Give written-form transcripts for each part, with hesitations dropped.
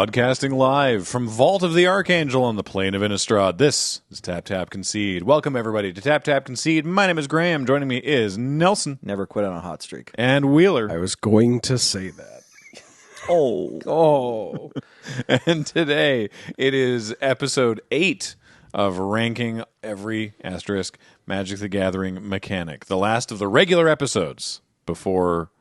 Broadcasting live from Vault of the Archangel on the plain of Innistrad, this is Tap Tap Concede. Welcome, everybody, to Tap Tap Concede. My name is Graham. Joining me is Nelson. Never quit on a hot streak. And Wheeler. I was going to say that. Oh. And today, it is episode 8 of ranking every asterisk Magic the Gathering mechanic. The last of the regular episodes before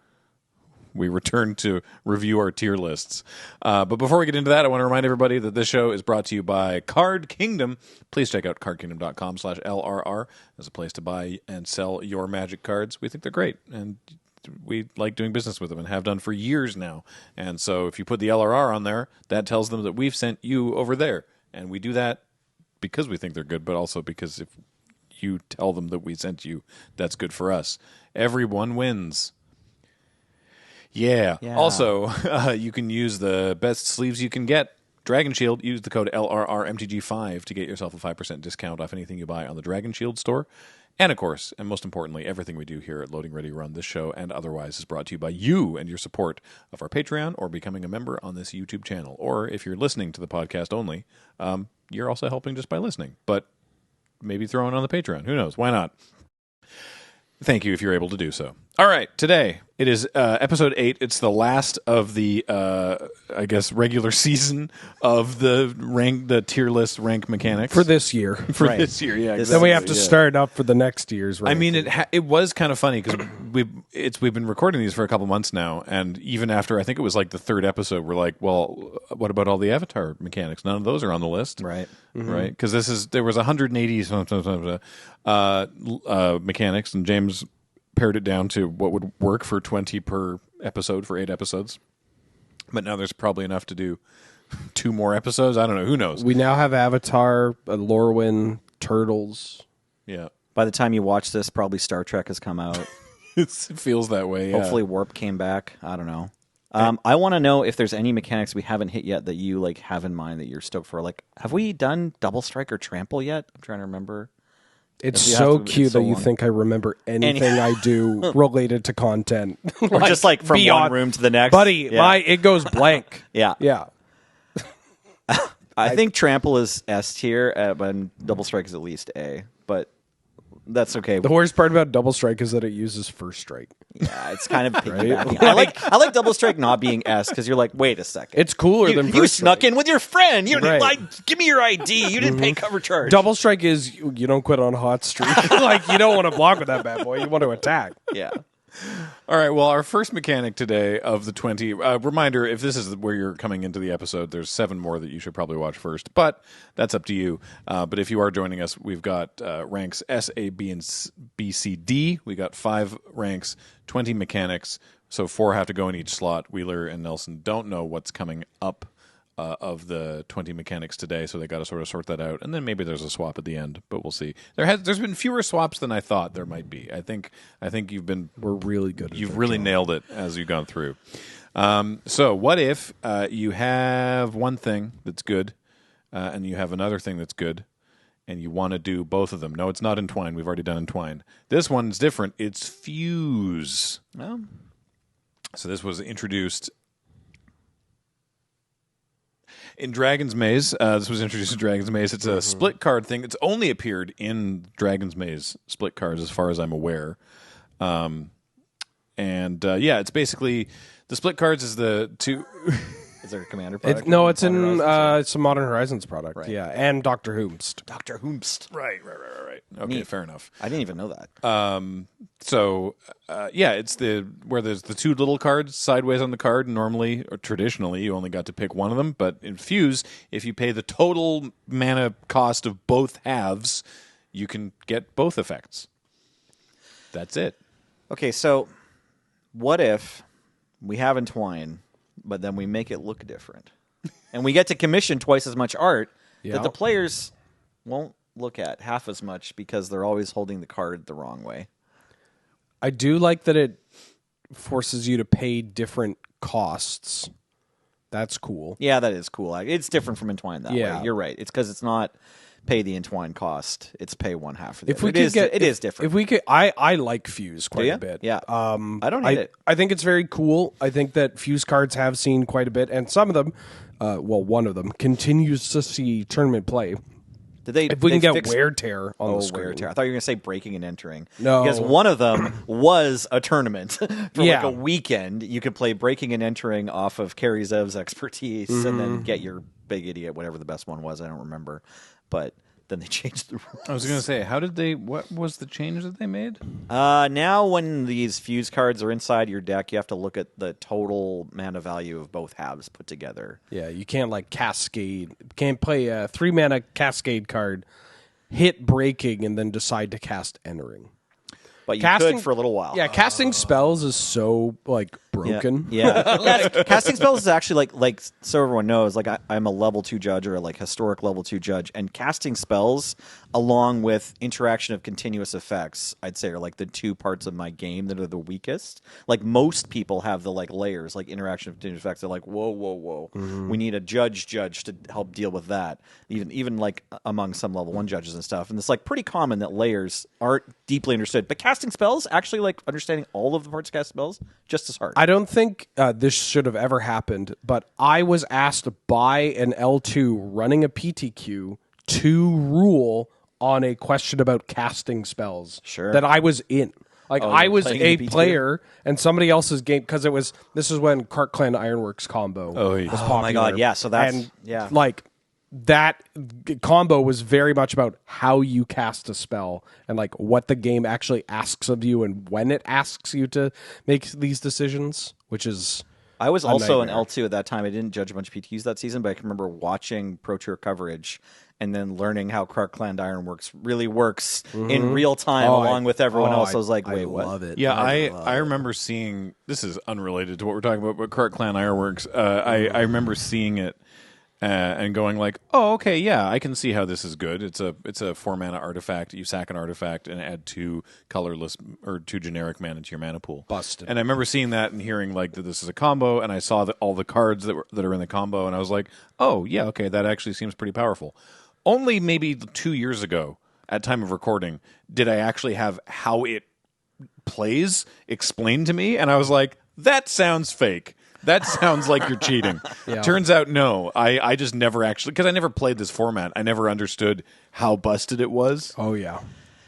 we return to review our tier lists. But before we get into that, I want to remind everybody that this show is brought to you by Card Kingdom. Please check out cardkingdom.com/LRR as a place to buy and sell your Magic cards. We think they're great, and we like doing business with them and have done for years now. And so if you put the LRR on there, that tells them that we've sent you over there. And we do that because we think they're good, but also because if you tell them that we sent you, that's good for us. Everyone wins. Yeah. Also, you can use the best sleeves you can get. Dragon Shield, use the code LRRMTG5 to get yourself a 5% discount off anything you buy on the Dragon Shield store. And of course, and most importantly, everything we do here at Loading Ready Run, this show and otherwise, is brought to you by you and your support of our Patreon or becoming a member on this YouTube channel. Or if you're listening to the podcast only, you're also helping just by listening. But maybe throw it on the Patreon. Who knows? Why not? Thank you if you're able to do so. All right, today it is episode 8. It's the last of the, I guess, regular season of the tier list rank mechanics For this year. This year. Yeah, exactly. Then we have to start up for the next year's rank. I mean, it was kind of funny because we've been recording these for a couple months now, and even after I think it was like the third episode, we're like, well, what about all the Avatar mechanics? None of those are on the list, Right? Mm-hmm. Right? Because there was 180 mechanics, and James pared it down to what would work for 20 per episode for 8 episodes. But now there's probably enough to do 2 more episodes. I don't know. Who knows? We now have Avatar, Lorwyn, Turtles. Yeah. By the time you watch this, probably Star Trek has come out. It feels that way, yeah. Hopefully Warp came back. I don't know. I want to know if there's any mechanics we haven't hit yet that you have in mind that you're stoked for. Like, have we done Double Strike or Trample yet? I'm trying to remember. It's so cute that you think I remember anything I do related to content. Or just from one room to the next. Buddy, it goes blank. Yeah. Yeah. I think Trample is S tier, but Double Strike is at least A. But that's okay. The worst part about Double Strike is that it uses First Strike. Yeah, it's kind of piggybacking. I like Double Strike not being S because you're like, wait a second. It's cooler than First You Strike. snuck in with your friend. You give me your ID. You didn't pay cover charge. Double Strike is you don't quit on a hot streak. You don't want to block with that bad boy. You want to attack. Yeah. All right, well, our first mechanic today of the 20... reminder, if this is where you're coming into the episode, there's 7 more that you should probably watch first, but that's up to you. But if you are joining us, we've got ranks S, A, B, and B, C, D. We got 5 ranks, 20 mechanics, so 4 have to go in each slot. Wheeler and Nelson don't know what's coming up of the 20 mechanics today, so they got to sort of sort that out, and then maybe there's a swap at the end, but we'll see. There's been fewer swaps than I thought there might be. I think we're really good. You've really nailed it as you've gone through. So what if you have one thing that's good, and you have another thing that's good, and you want to do both of them? No, it's not Entwine. We've already done Entwine. This one's different. It's Fuse. Oh. So this was introduced in Dragon's Maze. This was introduced in Dragon's Maze. It's a split card thing. It's only appeared in Dragon's Maze split cards, as far as I'm aware. It's basically the split cards is the 2. Is there a Commander product? It's a Modern Horizons product. Right. Yeah, and Dr. Hoomst. Dr. Hoomst. Right. Okay, Neat. fair enough. I didn't even know that. It's where there's the 2 little cards sideways on the card. Normally, or traditionally, you only got to pick one of them. But in Fuse, if you pay the total mana cost of both halves, you can get both effects. That's it. Okay, so what if we have Entwine, but then we make it look different? And we get to commission twice as much art that the players won't look at half as much because they're always holding the card the wrong way. I do like that it forces you to pay different costs That's cool. Yeah, that is cool. It's different from Entwine that way. You're right. It's because it's not pay the Entwine cost. It's pay one half for the other. It is different. If we could, I like Fuse quite a bit. Yeah. I don't hate it. I think it's very cool. I think that Fuse cards have seen quite a bit, and some of them, one of them continues to see tournament play. If we can get wear tear on the screen. Wear tear. I thought you were going to say breaking and entering. No. Because one of them was a tournament. For like a weekend, you could play breaking and entering off of Kerry Zev's expertise and then get your big idiot, whatever the best one was. I don't remember. But then they changed the rules. I was going to say, what was the change that they made? Now when these Fuse cards are inside your deck, you have to look at the total mana value of both halves put together. Yeah, you can't cascade. Can't play a 3-mana cascade card, hit breaking, and then decide to cast entering. But you could for a little while. Yeah, casting spells is so broken. Yeah. Casting spells is actually like so everyone knows, I'm a level 2 judge or a historic level 2 judge, and casting spells along with interaction of continuous effects, I'd say, are the two parts of my game that are the weakest. Most people have the layers, interaction of continuous effects. They're whoa. We need a judge to help deal with that. Even among some level 1 judges and stuff. And it's pretty common that layers aren't deeply understood. But casting spells, actually understanding all of the parts of cast spells, just as hard. I don't think this should have ever happened, but I was asked by an L2 running a PTQ to rule on a question about casting spells that I was in. I was a player and somebody else's game, because this is when Cart Clan Ironworks combo was popular. Oh my god, yeah. So that's that combo was very much about how you cast a spell and what the game actually asks of you and when it asks you to make these decisions, which is I was also an L2 at that time. I didn't judge a bunch of PTQs that season, but I can remember watching Pro Tour coverage and then learning how Cart Clan Ironworks really works in real time along with everyone else. I was like, wait, what? I love it. Yeah, I remember seeing, this is unrelated to what we're talking about, but Cart Clan Ironworks, I remember seeing it and going oh, okay, yeah, I can see how this is good. It's a 4-mana artifact. You sack an artifact and add 2 colorless or 2 generic mana to your mana pool. Busted. And I remember seeing that and hearing that this is a combo, and I saw all the cards that are in the combo, and I was like, oh, yeah, okay, that actually seems pretty powerful. Only maybe 2 years ago, at time of recording, did I actually have how it plays explained to me, and I was like, that sounds fake. That sounds like you're cheating. Yeah. Turns out, no. I just never actually, because I never played this format, I never understood how busted it was. Oh, yeah.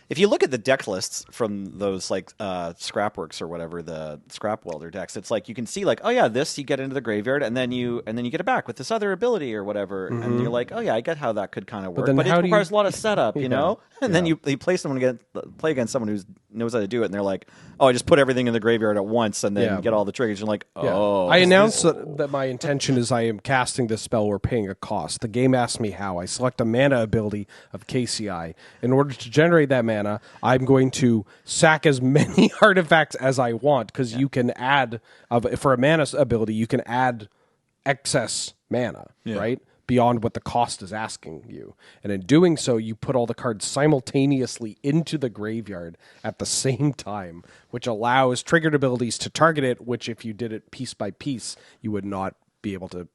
If you look at the deck lists from those Scrapworks or whatever, the Scrap Welder decks, it's you can see oh yeah, this you get into the graveyard and then you get it back with this other ability or whatever, and you're like, oh yeah, I get how that could kind of work, but it requires a lot of setup, you know. And then you play against someone who knows how to do it, and they're like, oh, I just put everything in the graveyard at once and then get all the triggers. You're like, oh. I announced that my intention is I am casting this spell or paying a cost. The game asks me how. I select a mana ability of KCI. In order to generate that mana, I'm going to sack as many artifacts as I want, because you can add, for a mana ability, you can add excess mana, right? Beyond what the cost is asking you. And in doing so, you put all the cards simultaneously into the graveyard at the same time, which allows triggered abilities to target it, which if you did it piece by piece, you would not be able to,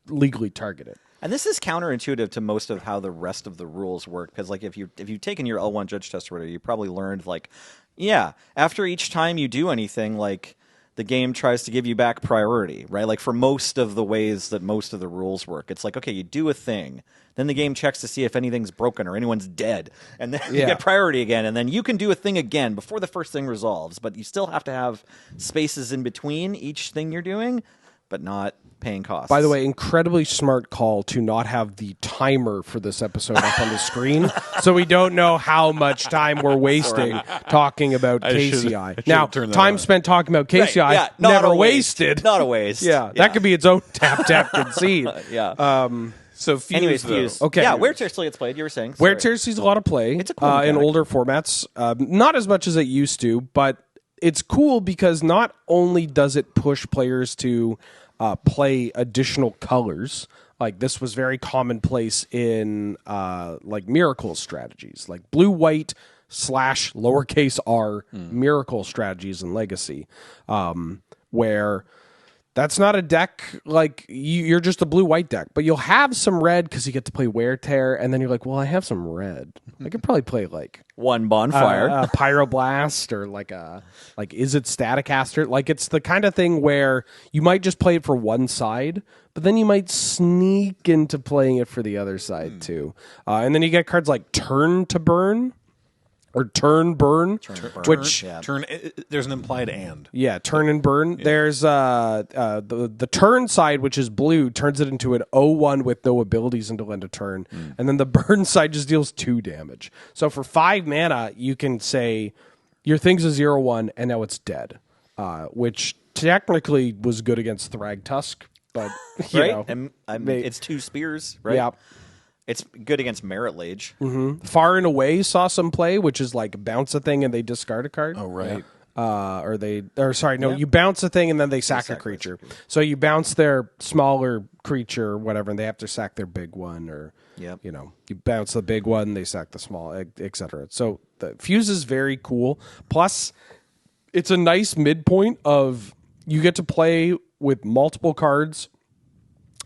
legally target it. And this is counterintuitive to most of how the rest of the rules work, because if you've taken your L1 judge test or whatever, you probably learned after each time you do anything, the game tries to give you back priority, right? For most of the ways that most of the rules work, it's okay, you do a thing, then the game checks to see if anything's broken or anyone's dead, and then you get priority again, and then you can do a thing again before the first thing resolves, but you still have to have spaces in between each thing you're doing, but not paying costs. By the way, incredibly smart call to not have the timer for this episode up on the screen, so we don't know how much time we're wasting talking about KCI. Now, time spent talking about KCI, never wasted. Not a waste. That could be its own tap concede. So Fuse, anyways, Fuse. Okay. Yeah, Wear Tear still gets played, you were saying. Wear Tear sees a lot of play. It's a cool in older formats. Not as much as it used to, but it's cool because not only does it push players to play additional colors, this was very commonplace in miracle strategies, like blue-white / lowercase r miracle strategies in Legacy, where That's not a deck like you're just a blue-white deck, but you'll have some red because you get to play Wear Tear, and then you're like, well, I have some red. I could probably play like One bonfire. a Pyroblast or like is it Staticaster? Like it's the kind of thing where you might just play it for one side, but then you might sneak into playing it for the other side too. And then you get cards like Turn to Burn. Or turn burn, which turn. There's an implied and. Yeah, turn and burn. Yeah. There's the turn side, which is blue, turns it into an 0/1 with no abilities until end of turn, and then the burn side just deals 2 damage. So for 5 mana, you can say your thing's a 0/1, and now it's dead, which technically was good against Thragtusk, but right, it's 2 spears, right? Yeah. It's good against Merit Lage. Mm-hmm. Far and Away saw some play, which is like bounce a thing and they discard a card. Oh, right. You bounce a thing and then they sack a creature. So you bounce their smaller creature or whatever, and they have to sack their big one, or you bounce the big one, they sack the small, etc. So the Fuse is very cool. Plus, it's a nice midpoint of you get to play with multiple cards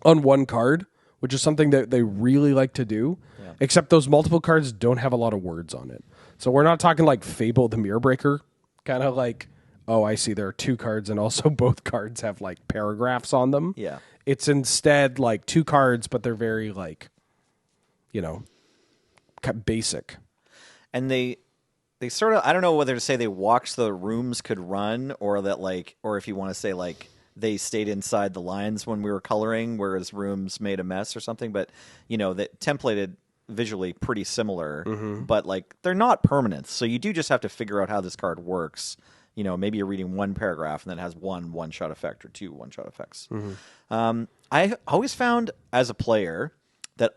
on one card, which is something that they really like to do, except those multiple cards don't have a lot of words on it. So we're not talking like Fable the Mirror Breaker, kind of like, oh, I see there are 2 cards and also both cards have like paragraphs on them. Yeah. It's instead like 2 cards, but they're very like, basic. And they sort of, I don't know whether to say they walked the rooms could run, or that like, or if you want to say like, they stayed inside the lines when we were coloring, whereas rooms made a mess or something. But, that templated visually pretty similar, but like they're not permanent. So you do just have to figure out how this card works. Maybe you're reading one paragraph and then it has one-shot effect or 2 one-shot effects. I always found as a player that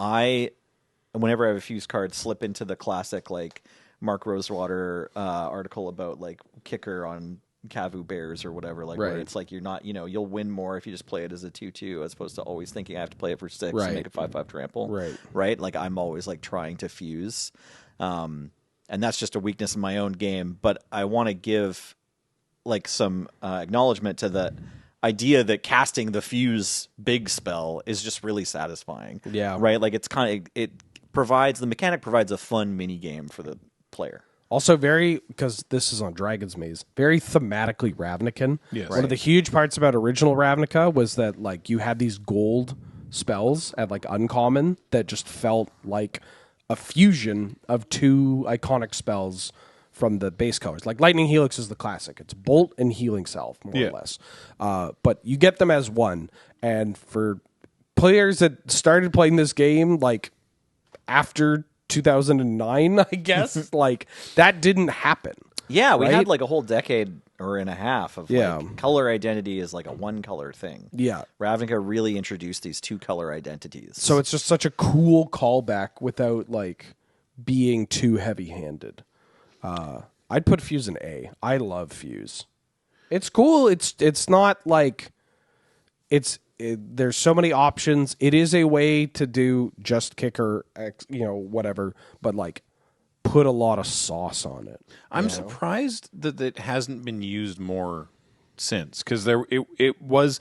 whenever I have a Fuse card, slip into the classic like Mark Rosewater article about like kicker on Cavu Bears or whatever, like where it's like you're not, you'll win more if you just play it as a 2/2 as opposed to always thinking I have to play it for 6 and make a 5/5 trample. Right. Like I'm always like trying to fuse. And that's just a weakness in my own game. But I want to give like some acknowledgement to the idea that casting the Fuse big spell is just really satisfying. Yeah. Right. Like it's the mechanic provides a fun mini game for the player. Also because this is on Dragon's Maze, very thematically Ravnican. Yes. One of the huge parts about original Ravnica was that like you had these gold spells at like uncommon that just felt like a fusion of 2 iconic spells from the base colors. Like Lightning Helix is the classic. It's Bolt and Healing Salve, more or less. But you get them as one. And for players that started playing this game like after 2009, I guess, like that didn't happen. Yeah, we had like a whole decade or and a half of like color identity is like a 1 color thing. Yeah. Ravnica really introduced these 2 color identities. So it's just such a cool callback without like being too heavy-handed. I'd put Fuse in A. I love Fuse. It's cool. It's not like there's so many options. It is a way to do just kicker, whatever, but like put a lot of sauce on it. I'm surprised that it hasn't been used more since, because it was,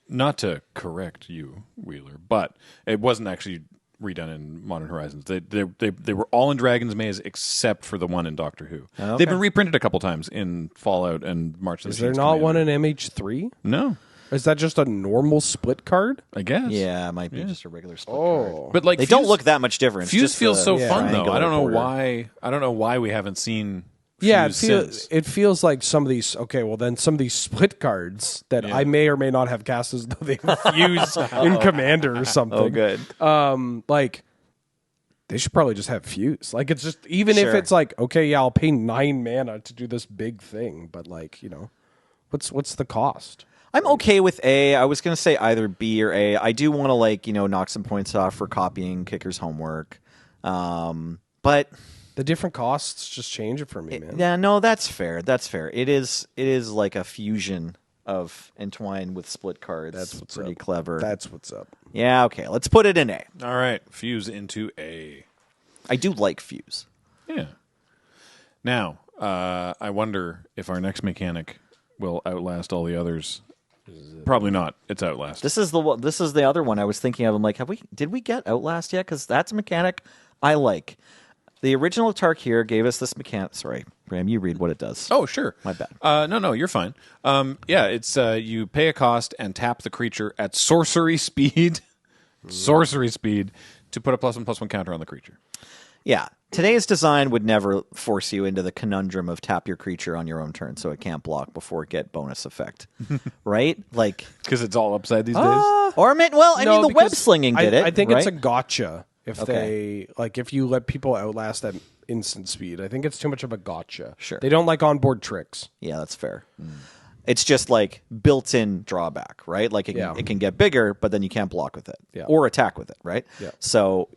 not to correct you, Wheeler, but it wasn't actually redone in Modern Horizons. They were all in Dragon's Maze except for the one in Doctor Who. Oh, okay. They've been reprinted a couple times in Fallout and March of the Machines. Is there not one in MH3? No. Is that just a normal split card? I guess. Yeah, it might be just a regular split card. But like they don't look that much different. Fuse feels so fun though. I don't know why. I don't know why we haven't seen. Fuse it feels like some of these. Some of these split cards that I may or may not have cast as though they fuse in Commander or something. Oh, good. Like they should probably just have Fuse. Like it's just even if it's like I'll pay 9 mana to do this big thing, but like what's the cost? I'm okay with A. I was going to say either B or A. I do want to knock some points off for copying Kicker's homework. But the different costs just change it for me, man. Yeah, no, that's fair. That's fair. It is like a fusion of Entwine with split cards. That's what's pretty up. Clever. That's what's up. Yeah, okay. Let's put it in A. All right. Fuse into A. I do like Fuse. Yeah. Now, I wonder if our next mechanic will outlast all the others Probably not. It's Outlast. This is the other one I was thinking of. I'm like, did we get Outlast yet? Because that's a mechanic I like. The original Tarkir gave us this mechanic. Sorry, Graham, you read what it does. Oh, sure. My bad. No, you're fine. It's you pay a cost and tap the creature at sorcery speed. Sorcery speed to put a +1/+1 counter on the creature. Yeah. Today's design would never force you into the conundrum of tap your creature on your own turn so it can't block before it get bonus effect. Right? Like, because it's all upside these days. Or the web slinging did it. I think right? it's a gotcha if you let people outlast at instant speed. I think it's too much of a gotcha. Sure. They don't like onboard tricks. Yeah, that's fair. It's just like built-in drawback, right? Like it can get bigger, but then you can't block with it or attack with it, right? Yeah. So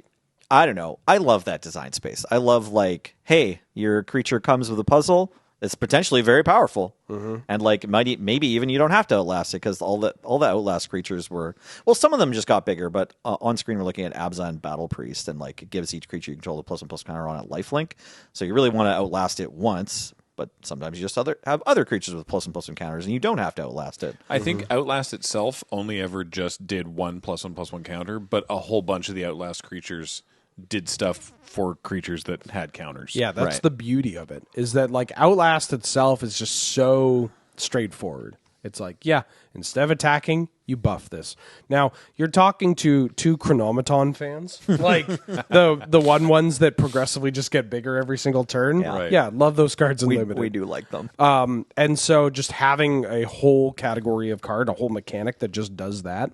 I don't know. I love that design space. I love like, hey, your creature comes with a puzzle. It's potentially very powerful, and like maybe even you don't have to outlast it because all the outlast creatures were some of them just got bigger. But on screen we're looking at Abzan Battle Priest, and like it gives each creature you control the +1/+1 counter on it lifelink. So you really want to outlast it once. But sometimes you just have other creatures with +1/+1 counters, and you don't have to outlast it. I think Outlast itself only ever just did one +1/+1 counter, but a whole bunch of the Outlast creatures did stuff for creatures that had counters. Yeah, that's Right. the beauty of it, is that like Outlast itself is just so straightforward. It's like, yeah, instead of attacking, you buff this. Now, you're talking to two Chronomaton fans, like the ones that progressively just get bigger every single turn. Yeah. Right. Yeah, love those cards in Limited. We do like them. And so just having a whole category of card, a whole mechanic that just does that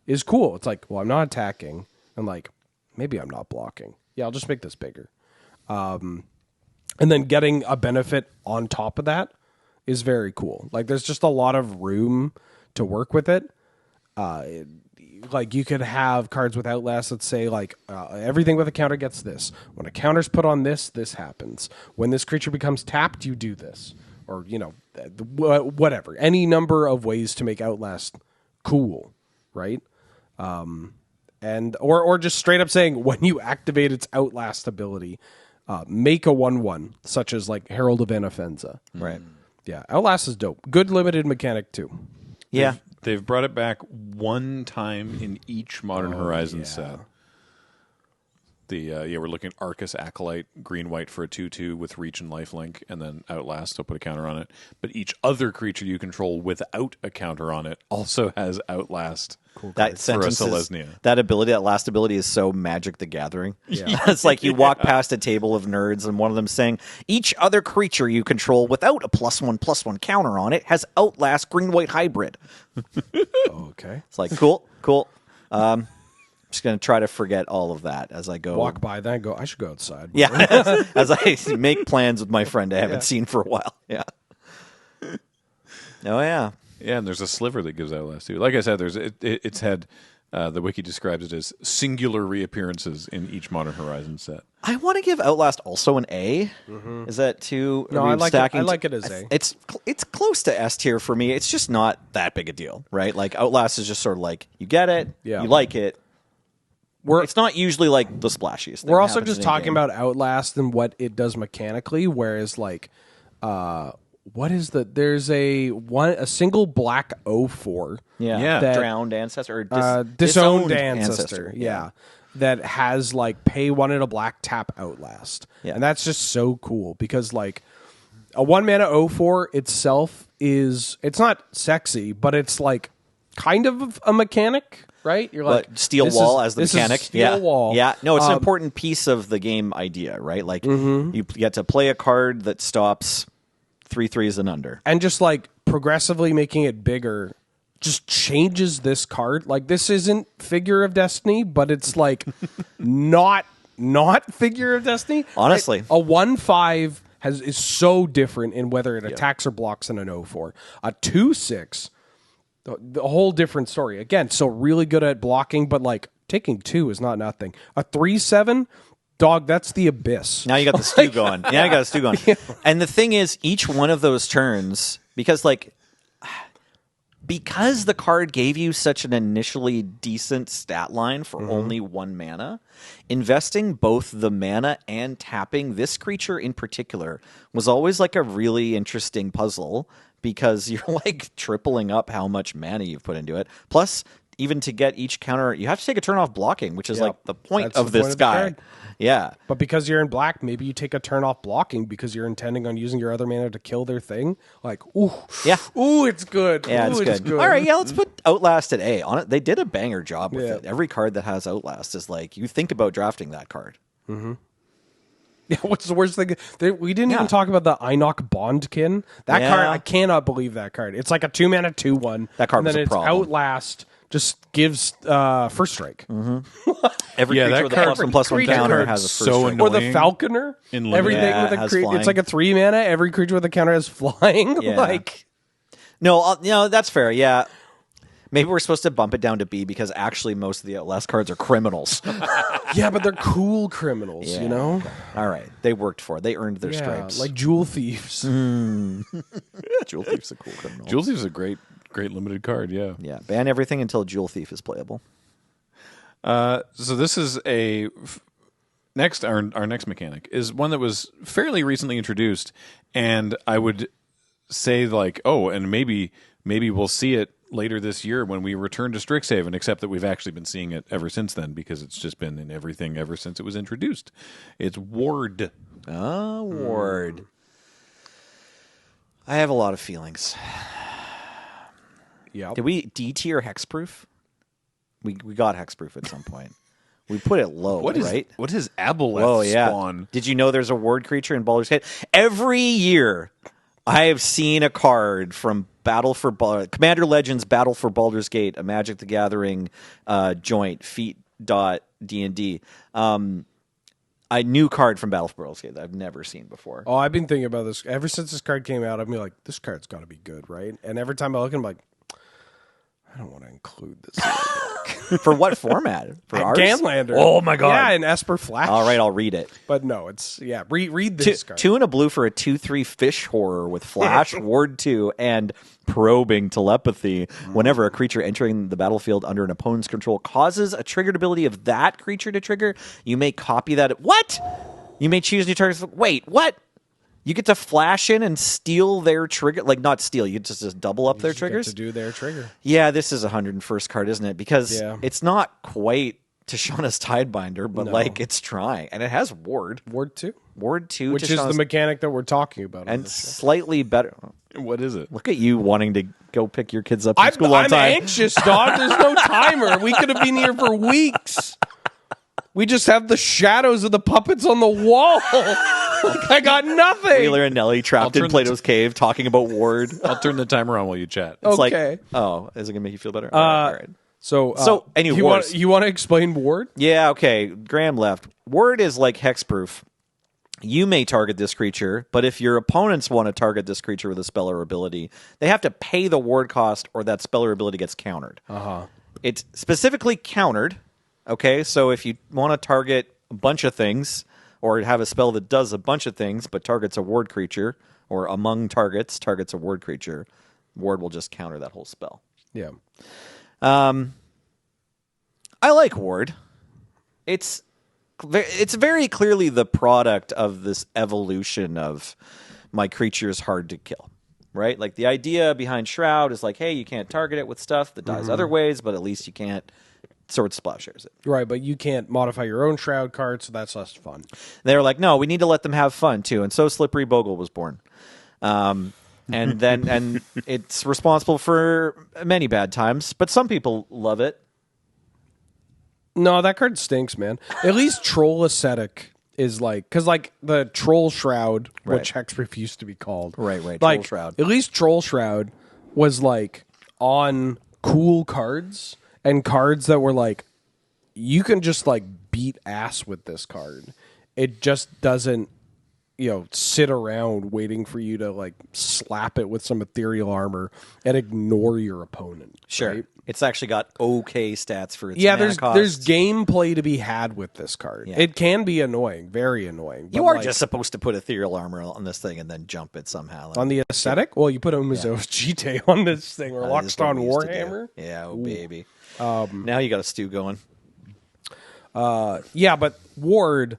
is cool. It's like, well, I'm not attacking. I'm like, maybe I'm not blocking. Yeah, I'll just make this bigger. And then getting a benefit on top of that is very cool. Like there's just a lot of room to work with it. Like you could have cards with Outlast that say like everything with a counter gets this. When a counter's put on this, this happens. When this creature becomes tapped, you do this. Or, whatever. Any number of ways to make Outlast cool, right? And or just straight up saying when you activate its Outlast ability, make a 1/1, such as like Herald of Anafenza. Right. Yeah, Outlast is dope. Good limited mechanic too. Yeah. They've brought it back one time in each Modern Horizon set. We're looking at Arcus Acolyte, green-white for a 2/2 with reach and lifelink, and then Outlast, so put a counter on it. But each other creature you control without a counter on it also has Outlast. That for a sentence Selesnya. that last ability is so Magic the Gathering. Yeah. It's like you walk past a table of nerds and one of them saying, each other creature you control without a +1/+1 counter on it has Outlast green-white hybrid. Okay. It's like, cool. I'm just going to try to forget all of that as I go. Walk by that and go, I should go outside. Yeah, as I make plans with my friend I haven't seen for a while. Yeah. Oh, yeah. Yeah, and there's a sliver that gives Outlast too. Like I said, it's had the wiki describes it as singular reappearances in each Modern Horizon set. I want to give Outlast also an A. Is that too? No, I like it. I like it as A. It's close to S tier for me. It's just not that big a deal, right? Like Outlast is just sort of like you get it, Yeah. you like it. It's not usually like the splashiest thing. We're also happens just in talking game. about Outlast and what it does mechanically, whereas like what is there's a single black 04 Yeah. that, drowned ancestor or disowned ancestor. Yeah. That has like pay one and a black tap Outlast. Yeah. And that's just so cool because like a 1-mana 04 itself it's not sexy, but it's like kind of a mechanic, right? You're like steel this wall is- as the this is mechanic. Steel wall. Yeah. No, it's an important piece of the game idea, right? Like you get to play a card that stops 3/3s and under. And just like progressively making it bigger just changes this card. Like this isn't Figure of Destiny, but it's like not Figure of Destiny. Honestly. Like, a 1/5 is so different in whether it attacks or blocks in an 04. A 2/6, the whole different story. Again, so really good at blocking, but like taking 2 is not nothing. A 3/7, dog, that's the abyss. Now you got the stew going. Yeah, you got the stew going. And the thing is, each one of those turns, because the card gave you such an initially decent stat line for only 1 mana, investing both the mana and tapping this creature in particular was always like a really interesting puzzle because you're like tripling up how much mana you've put into it. Plus, even to get each counter, you have to take a turn off blocking, which is like the point of this guy. Yeah. But because you're in black, maybe you take a turn off blocking because you're intending on using your other mana to kill their thing. Like, ooh. Yeah. Ooh, it's good. Yeah, ooh, it's good. All right, yeah, let's put Outlast at A. On it, they did a banger job with it. Every card that has Outlast is like, you think about drafting that card. Mm-hmm. Yeah, what's the worst thing? We didn't even talk about the Einok Bondkin. That card, I cannot believe that card. It's like a 2-mana 2/1. That card and was then a problem. Outlast just gives first strike. Mm-hmm. Every creature with a +1/+1 counter has a first strike. Or the Falconer. Everything with a creature. It's like a 3-mana. Every creature with a counter has flying. Yeah. No, that's fair. Yeah. Maybe we're supposed to bump it down to B because actually most of the Outlast cards are criminals. Yeah, but they're cool criminals, you know? All right. They worked for it. They earned their stripes. Like Jewel Thieves. Jewel Thief's a cool criminal. Jewel Thief's a great limited card, yeah. Yeah, ban everything until Jewel Thief is playable. So this is our next mechanic is one that was fairly recently introduced, and I would say like, and maybe we'll see it later this year when we return to Strixhaven, except that we've actually been seeing it ever since then because it's just been in everything ever since it was introduced. It's Ward. Oh, Ward. I have a lot of feelings. Yeah. Did we D-tier hexproof? We got hexproof at some point. We put it low, right? What is Aboleth spawn? Did you know there's a Ward creature in Baldur's Gate? Every year, I have seen a card from Commander Legends Battle for Baldur's Gate, a Magic the Gathering joint, feat.d&d. A new card from Battle for Baldur's Gate that I've never seen before. Oh, I've been thinking about this. Ever since this card came out, I've been like, this card's got to be good, right? And every time I look, I'm like, I don't want to include this. For what format? For ours? Ganlander. Oh my god. Yeah, in Esper Flash. All right, I'll read it. But no, it's read this card. 2 and a blue for a 2/3 fish horror with Flash, Ward 2, and probing telepathy. Whenever a creature entering the battlefield under an opponent's control causes a triggered ability of that creature to trigger, you may copy that. What? You may choose new targets. Wait, what? You get to flash in and steal their trigger. Like, not steal. You just double up their triggers. Get to do their trigger. Yeah, this is a 101st card, isn't it? Because it's not quite Tishana's Tidebinder, but like it's trying. And it has Ward. Ward 2? Ward 2. Which is the mechanic that we're talking about. And slightly better. What is it? Look at you wanting to go pick your kids up from school on time. I'm anxious, dog. There's no timer. We could have been here for weeks. We just have the shadows of the puppets on the wall. I got nothing. Wheeler and Nelly trapped in Plato's cave talking about Ward. I'll turn the timer on while you chat. It's okay. Like, is it going to make you feel better? All right. So anyway, you want to explain Ward? Yeah, okay. Graham left. Ward is like hexproof. You may target this creature, but if your opponents want to target this creature with a spell or ability, they have to pay the ward cost or that spell or ability gets countered. It's specifically countered. Okay, so if you want to target a bunch of things or have a spell that does a bunch of things but targets a ward creature or among targets a ward creature, ward will just counter that whole spell. Yeah. I like Ward. It's very clearly the product of this evolution of my creature is hard to kill, right? Like the idea behind Shroud is like, hey, you can't target it with stuff that dies other ways, but at least you can't Sword Splashers it. Right, but you can't modify your own Shroud card, so that's less fun. They were like, no, we need to let them have fun too, and so Slippery Bogle was born. And it's responsible for many bad times, but some people love it. No, that card stinks, man. At least Troll Ascetic is like, because like the Troll Shroud, which Hexproof used to be called. Right, like, Troll Shroud. At least Troll Shroud was like on cool cards and cards that were like, you can just like beat ass with this card. It just doesn't, sit around waiting for you to like slap it with some ethereal armor and ignore your opponent. Sure. Right? It's actually got okay stats for its mana cost. There's gameplay to be had with this card. Yeah. It can be annoying, very annoying. You are just supposed to put ethereal armor on this thing and then jump it somehow. On the aesthetic? Well, you put Umezo's Jite on this thing, or Lockstone Warhammer. Yeah, baby. Now you got a stew going. Yeah, but Ward,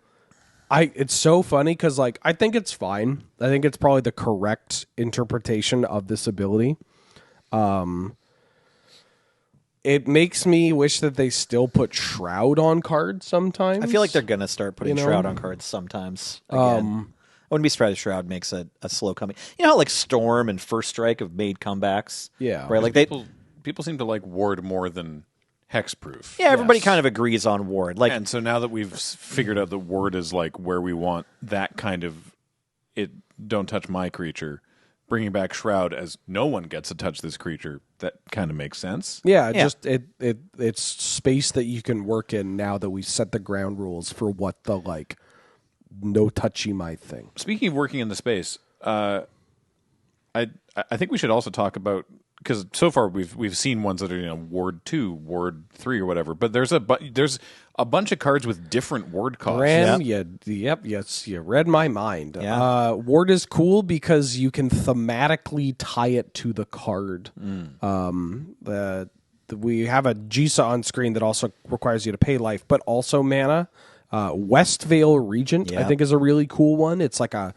It's so funny because like I think it's fine. I think it's probably the correct interpretation of this ability. It makes me wish that they still put Shroud on cards sometimes. I feel like they're gonna start putting Shroud on cards sometimes. Again. I wouldn't be surprised if Shroud makes a slow coming. You know how like Storm and First Strike have made comebacks? Yeah. Right? Like people seem to like Ward more than Hexproof. Yeah, everybody kind of agrees on Ward. Like, and so now that we've figured out that Ward is like where we want that kind of don't touch my creature, bringing back Shroud as no one gets to touch this creature, that kind of makes sense. Yeah, just it's space that you can work in now that we set the ground rules for what the like no touchy my thing. Speaking of working in the space, I think we should also talk about, because so far we've seen ones that are Ward 2, Ward 3, or whatever. But there's a bunch of cards with different ward costs. Yes, you read my mind. Yeah. Ward is cool because you can thematically tie it to the card. We have a Jisa on screen that also requires you to pay life, but also mana. Westvale Regent, I think, is a really cool one. It's like a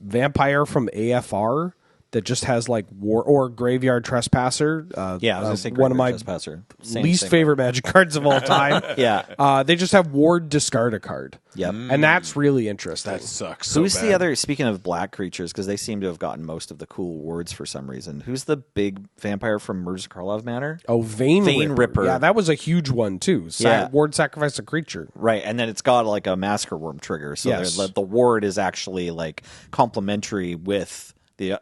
vampire from AFR that just has like war or Graveyard Trespasser. I was gonna say one of my Trespasser. least favorite Magic cards of all time. Yeah. They just have Ward discard a card. Yep. And that's really interesting. That sucks. Who's so the bad. other, speaking of black creatures, because they seem to have gotten most of the cool wards for some reason. Who's the big vampire from Murders of Karlov Manor? Oh, Vein Ripper. Yeah, that was a huge one too. Yeah. Ward sacrifice a creature. Right, and then it's got like a Massacre Worm trigger, so Yes. the ward is actually like complementary with the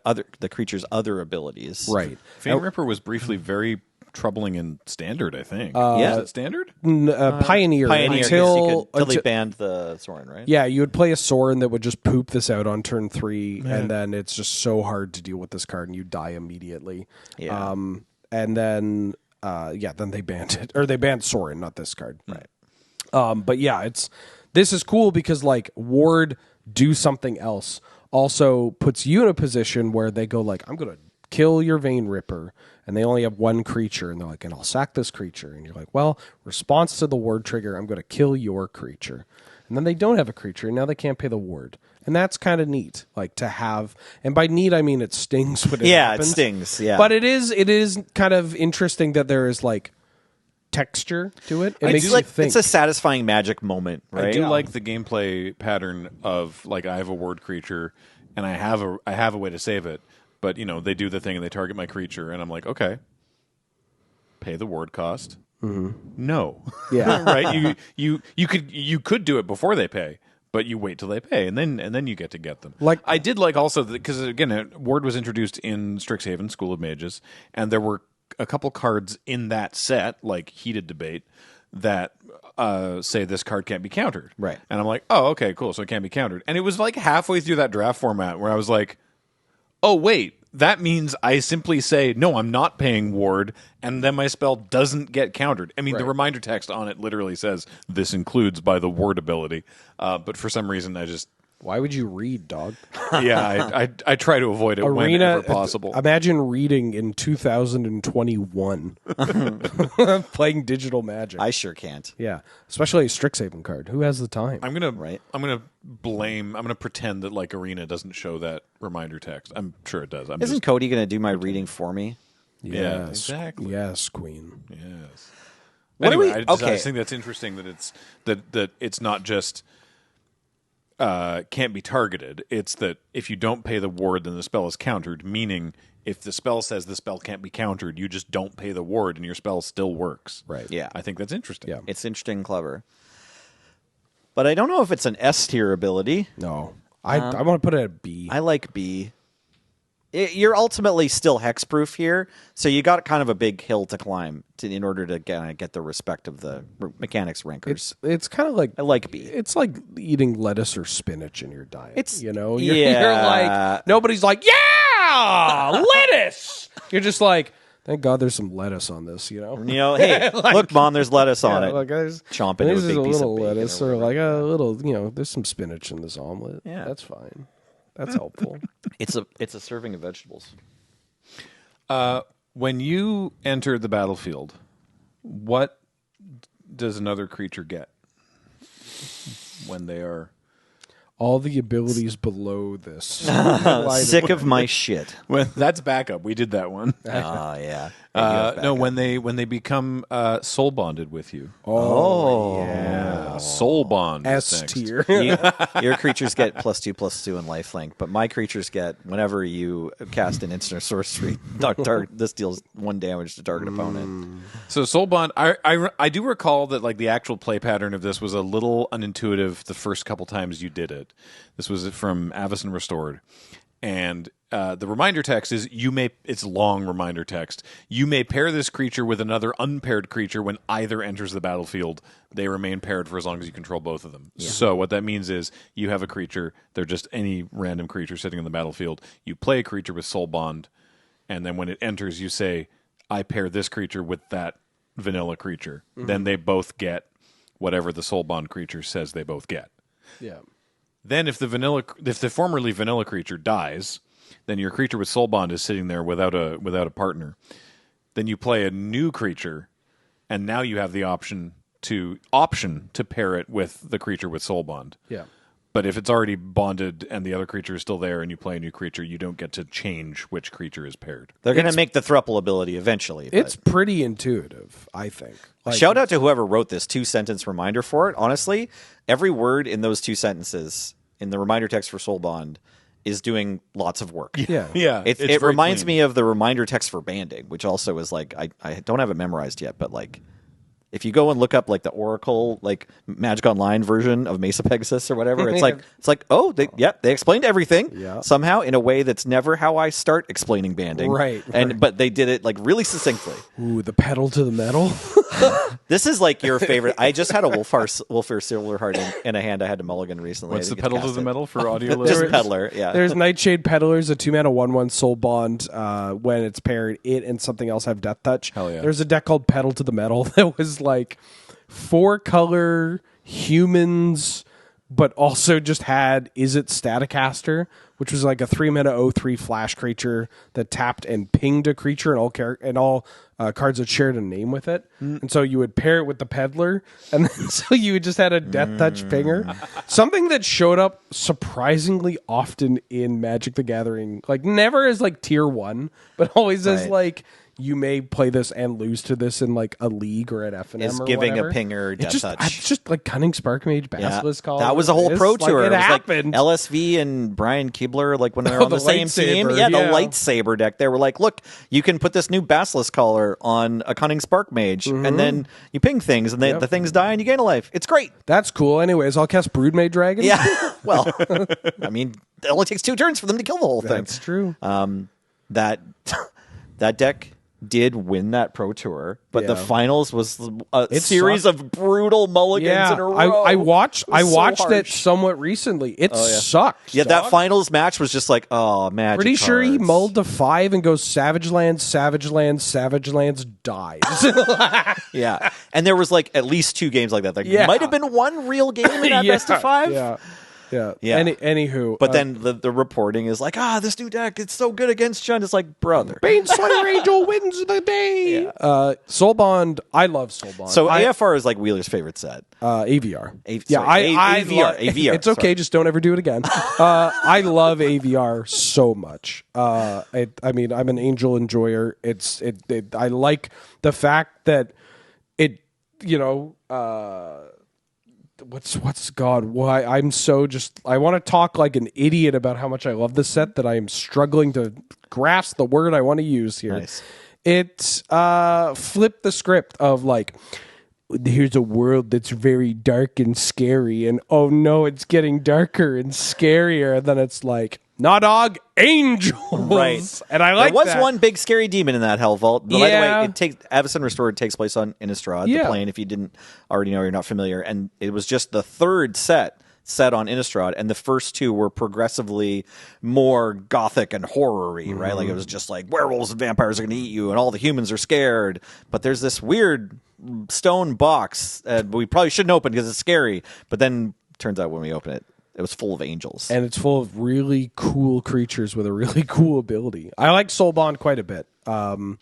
creature's other abilities. Right. Fane Ripper was briefly very troubling in Standard, I think. Yeah. Is it Standard? Pioneer. Until they banned the Sorin, right? Yeah, you would play a Sorin that would just poop this out on turn 3, and then it's just so hard to deal with this card, and you die immediately. Yeah. And then, then they banned it, or they banned Sorin, not this card. Right. But yeah, this is cool because like Ward do something else also puts you in a position where they go like, I'm gonna kill your Vein Ripper, and they only have one creature, and they're like, and I'll sack this creature, and you're like, well, response to the ward trigger, I'm gonna kill your creature, and then they don't have a creature, and now they can't pay the ward, and that's kind of neat, like to have, and by neat I mean it stings when it happens. It stings, yeah. But it is kind of interesting that there is like texture to it. It makes you think. It's a satisfying Magic moment, right? I do like the gameplay pattern of like I have a ward creature and I have a way to save it, but they do the thing and they target my creature and I'm like, okay, pay the ward cost. Mm-hmm. No, Yeah. right. You could do it before they pay, but you wait till they pay and then you get to get them. Like I did like also because again, Ward was introduced in Strixhaven School of Mages, and there were a couple cards in that set, like Heated Debate, that say this card can't be countered. Right. And I'm like, oh, okay, cool. So it can't be countered. And it was like halfway through that draft format where I was like, oh, wait, that means I simply say, no, I'm not paying Ward, and then my spell doesn't get countered. I mean, the reminder text on it literally says, this includes by the Ward ability. But for some reason, I just... Why would you read, dog? Yeah, I try to avoid it whenever possible. Imagine reading in 2021 playing digital Magic. I sure can't. Yeah, especially a Strixhaven card. Who has the time? I'm gonna pretend that like Arena doesn't show that reminder text. I'm sure it does. Isn't Cody going to do my reading for me? Yeah, exactly. Yes, Queen. Yes. What do Anyway, we- I okay. just think that's interesting that it's not just can't be targeted. It's that if you don't pay the ward, then the spell is countered. Meaning, if the spell says the spell can't be countered, you just don't pay the ward, and your spell still works. Right. Yeah. I think that's interesting. Yeah. It's interesting and clever. But I don't know if it's an S tier ability. No, I want to put it at B. I like B. You're ultimately still hexproof here, so you got kind of a big hill to climb in order to get the respect of the mechanics rankers. It's kind of like I like B. It's like eating lettuce or spinach in your diet. It's- you're yeah. like nobody's like lettuce. You're just like thank God there's some lettuce on this. Hey, look, Mom, there's lettuce on it. Like Chomp into a this is big a piece little of bacon lettuce or like a little. There's some spinach in this omelet. Yeah. That's fine. That's helpful. It's a serving of vegetables. When you enter the battlefield, what does another creature get when they are all the abilities below this. Sick of my shit. Well, that's backup. We did that one. Oh, yeah. No, when they become soul bonded with you. Oh. Yeah. Soul bond. is S next. tier. Your creatures get +2/+2 in lifelink, but my creatures get, whenever you cast an instant or sorcery, this deals 1 damage to target opponent. So soul bond, I do recall that like the actual play pattern of this was a little unintuitive the first couple times you did it. This was from Avacyn Restored, and the reminder text is it's long reminder text. You may pair this creature with another unpaired creature when either enters the battlefield. They remain paired for as long as you control both of them. Yeah. So what that means is you have a creature, they're just any random creature sitting on the battlefield. You play a creature with soul bond, and then when it enters, you say, I pair this creature with that vanilla creature. Mm-hmm. Then they both get whatever the soul bond creature says they both get. Yeah. Then if the formerly vanilla creature dies, then your creature with soul bond is sitting there without a partner. Then you play a new creature, and now you have the option to pair it with the creature with soul bond. Yeah. But if it's already bonded and the other creature is still there and you play a new creature, you don't get to change which creature is paired. They're going to make the thruple ability eventually. It's pretty intuitive, I think. Like, shout out to whoever wrote this 2-sentence reminder for it. Honestly, every word in those 2 sentences in the reminder text for Soul Bond is doing lots of work. Yeah. Yeah. It reminds me of the reminder text for banding, which also is like, I don't have it memorized yet, but like, if you go and look up like the Oracle, like Magic Online version of Mesa Pegasus or whatever, it's like, oh, they explained everything somehow in a way that's never how I start explaining banding. Right. But they did it like really succinctly. Ooh, the pedal to the metal. This is like your favorite. I just had a Wolfar Silver Heart in a hand I had to mulligan recently. What's the pedal to the metal for audio listeners? Just Peddler, yeah. There's Nightshade Peddlers, a 2-mana 1/1 soul bond. When it's paired, it and something else have Death Touch. Hell yeah. There's a deck called Pedal to the Metal that was like 4-color humans, but also just had Is It Staticaster, which was like a 3-mana 0/3 flash creature that tapped and pinged a creature, and all cards that shared a name with it. And so you would pair it with the Peddler, and then so you just had a Death Touch pinger. Something that showed up surprisingly often in Magic the Gathering, like never as like tier 1, but always as like, you may play this and lose to this in like a league or at FNM is or giving whatever. a pinger Death Touch. It's just like Cunning Sparkmage, Basilisk Call. That was a whole pro tour. Like, it was happened. like LSV and Brian Kibler, like when they were on the same team. lightsaber, Yeah, the lightsaber deck. They were like, look, you can put this new Basilisk Caller on a Cunning Sparkmage, and then you ping things, and the things die, and you gain a life. It's great. That's cool. Anyways, I'll cast Broodmage Dragon. Yeah. Well, I mean, it only takes 2 turns for them to kill the whole thing. That's true. That deck did win that pro tour, but the finals was a series of brutal mulligans in a row. I watched so it somewhat recently. It sucked. Yeah, that finals match was just like, oh, Magic Pretty sure he cards. mulled to 5 and goes Savage Lands, Savage Lands, Savage Lands, dies. Yeah, and there was like at least 2 games like that. There might have been 1 real game in that best of 5. Yeah. Anywho, but then the reporting is like, this new deck, it's so good against Chun. It's like, brother, Baneslayer Angel wins the day. Soul Bond, I love Soul Bond. So AFR is like Wheeler's favorite set. AVR. AVR. It's okay, just don't ever do it again. I love AVR so much. I mean, I'm an Angel enjoyer. I like the fact that it, what's God? Why I'm so I want to talk like an idiot about how much I love this set that I am struggling to grasp the word I want to use here. Nice. It flipped the script of like, here's a world that's very dark and scary, and oh no, it's getting darker and scarier. And then it's like, nah, dog, angels. Right. And I like there was that. one big scary demon in that Hell Vault. But Yeah. by the way, Avacyn Restored takes place on Innistrad, the plane, if you didn't already know, you're not familiar. And it was just the third set on Innistrad, and the first 2 were progressively more gothic and horror-y, right? Like it was just like werewolves and vampires are going to eat you, and all the humans are scared. But there's this weird stone box we probably shouldn't open because it's scary. But then turns out when we open it, it was full of angels. And it's full of really cool creatures with a really cool ability. I like Soul Bond quite a bit. I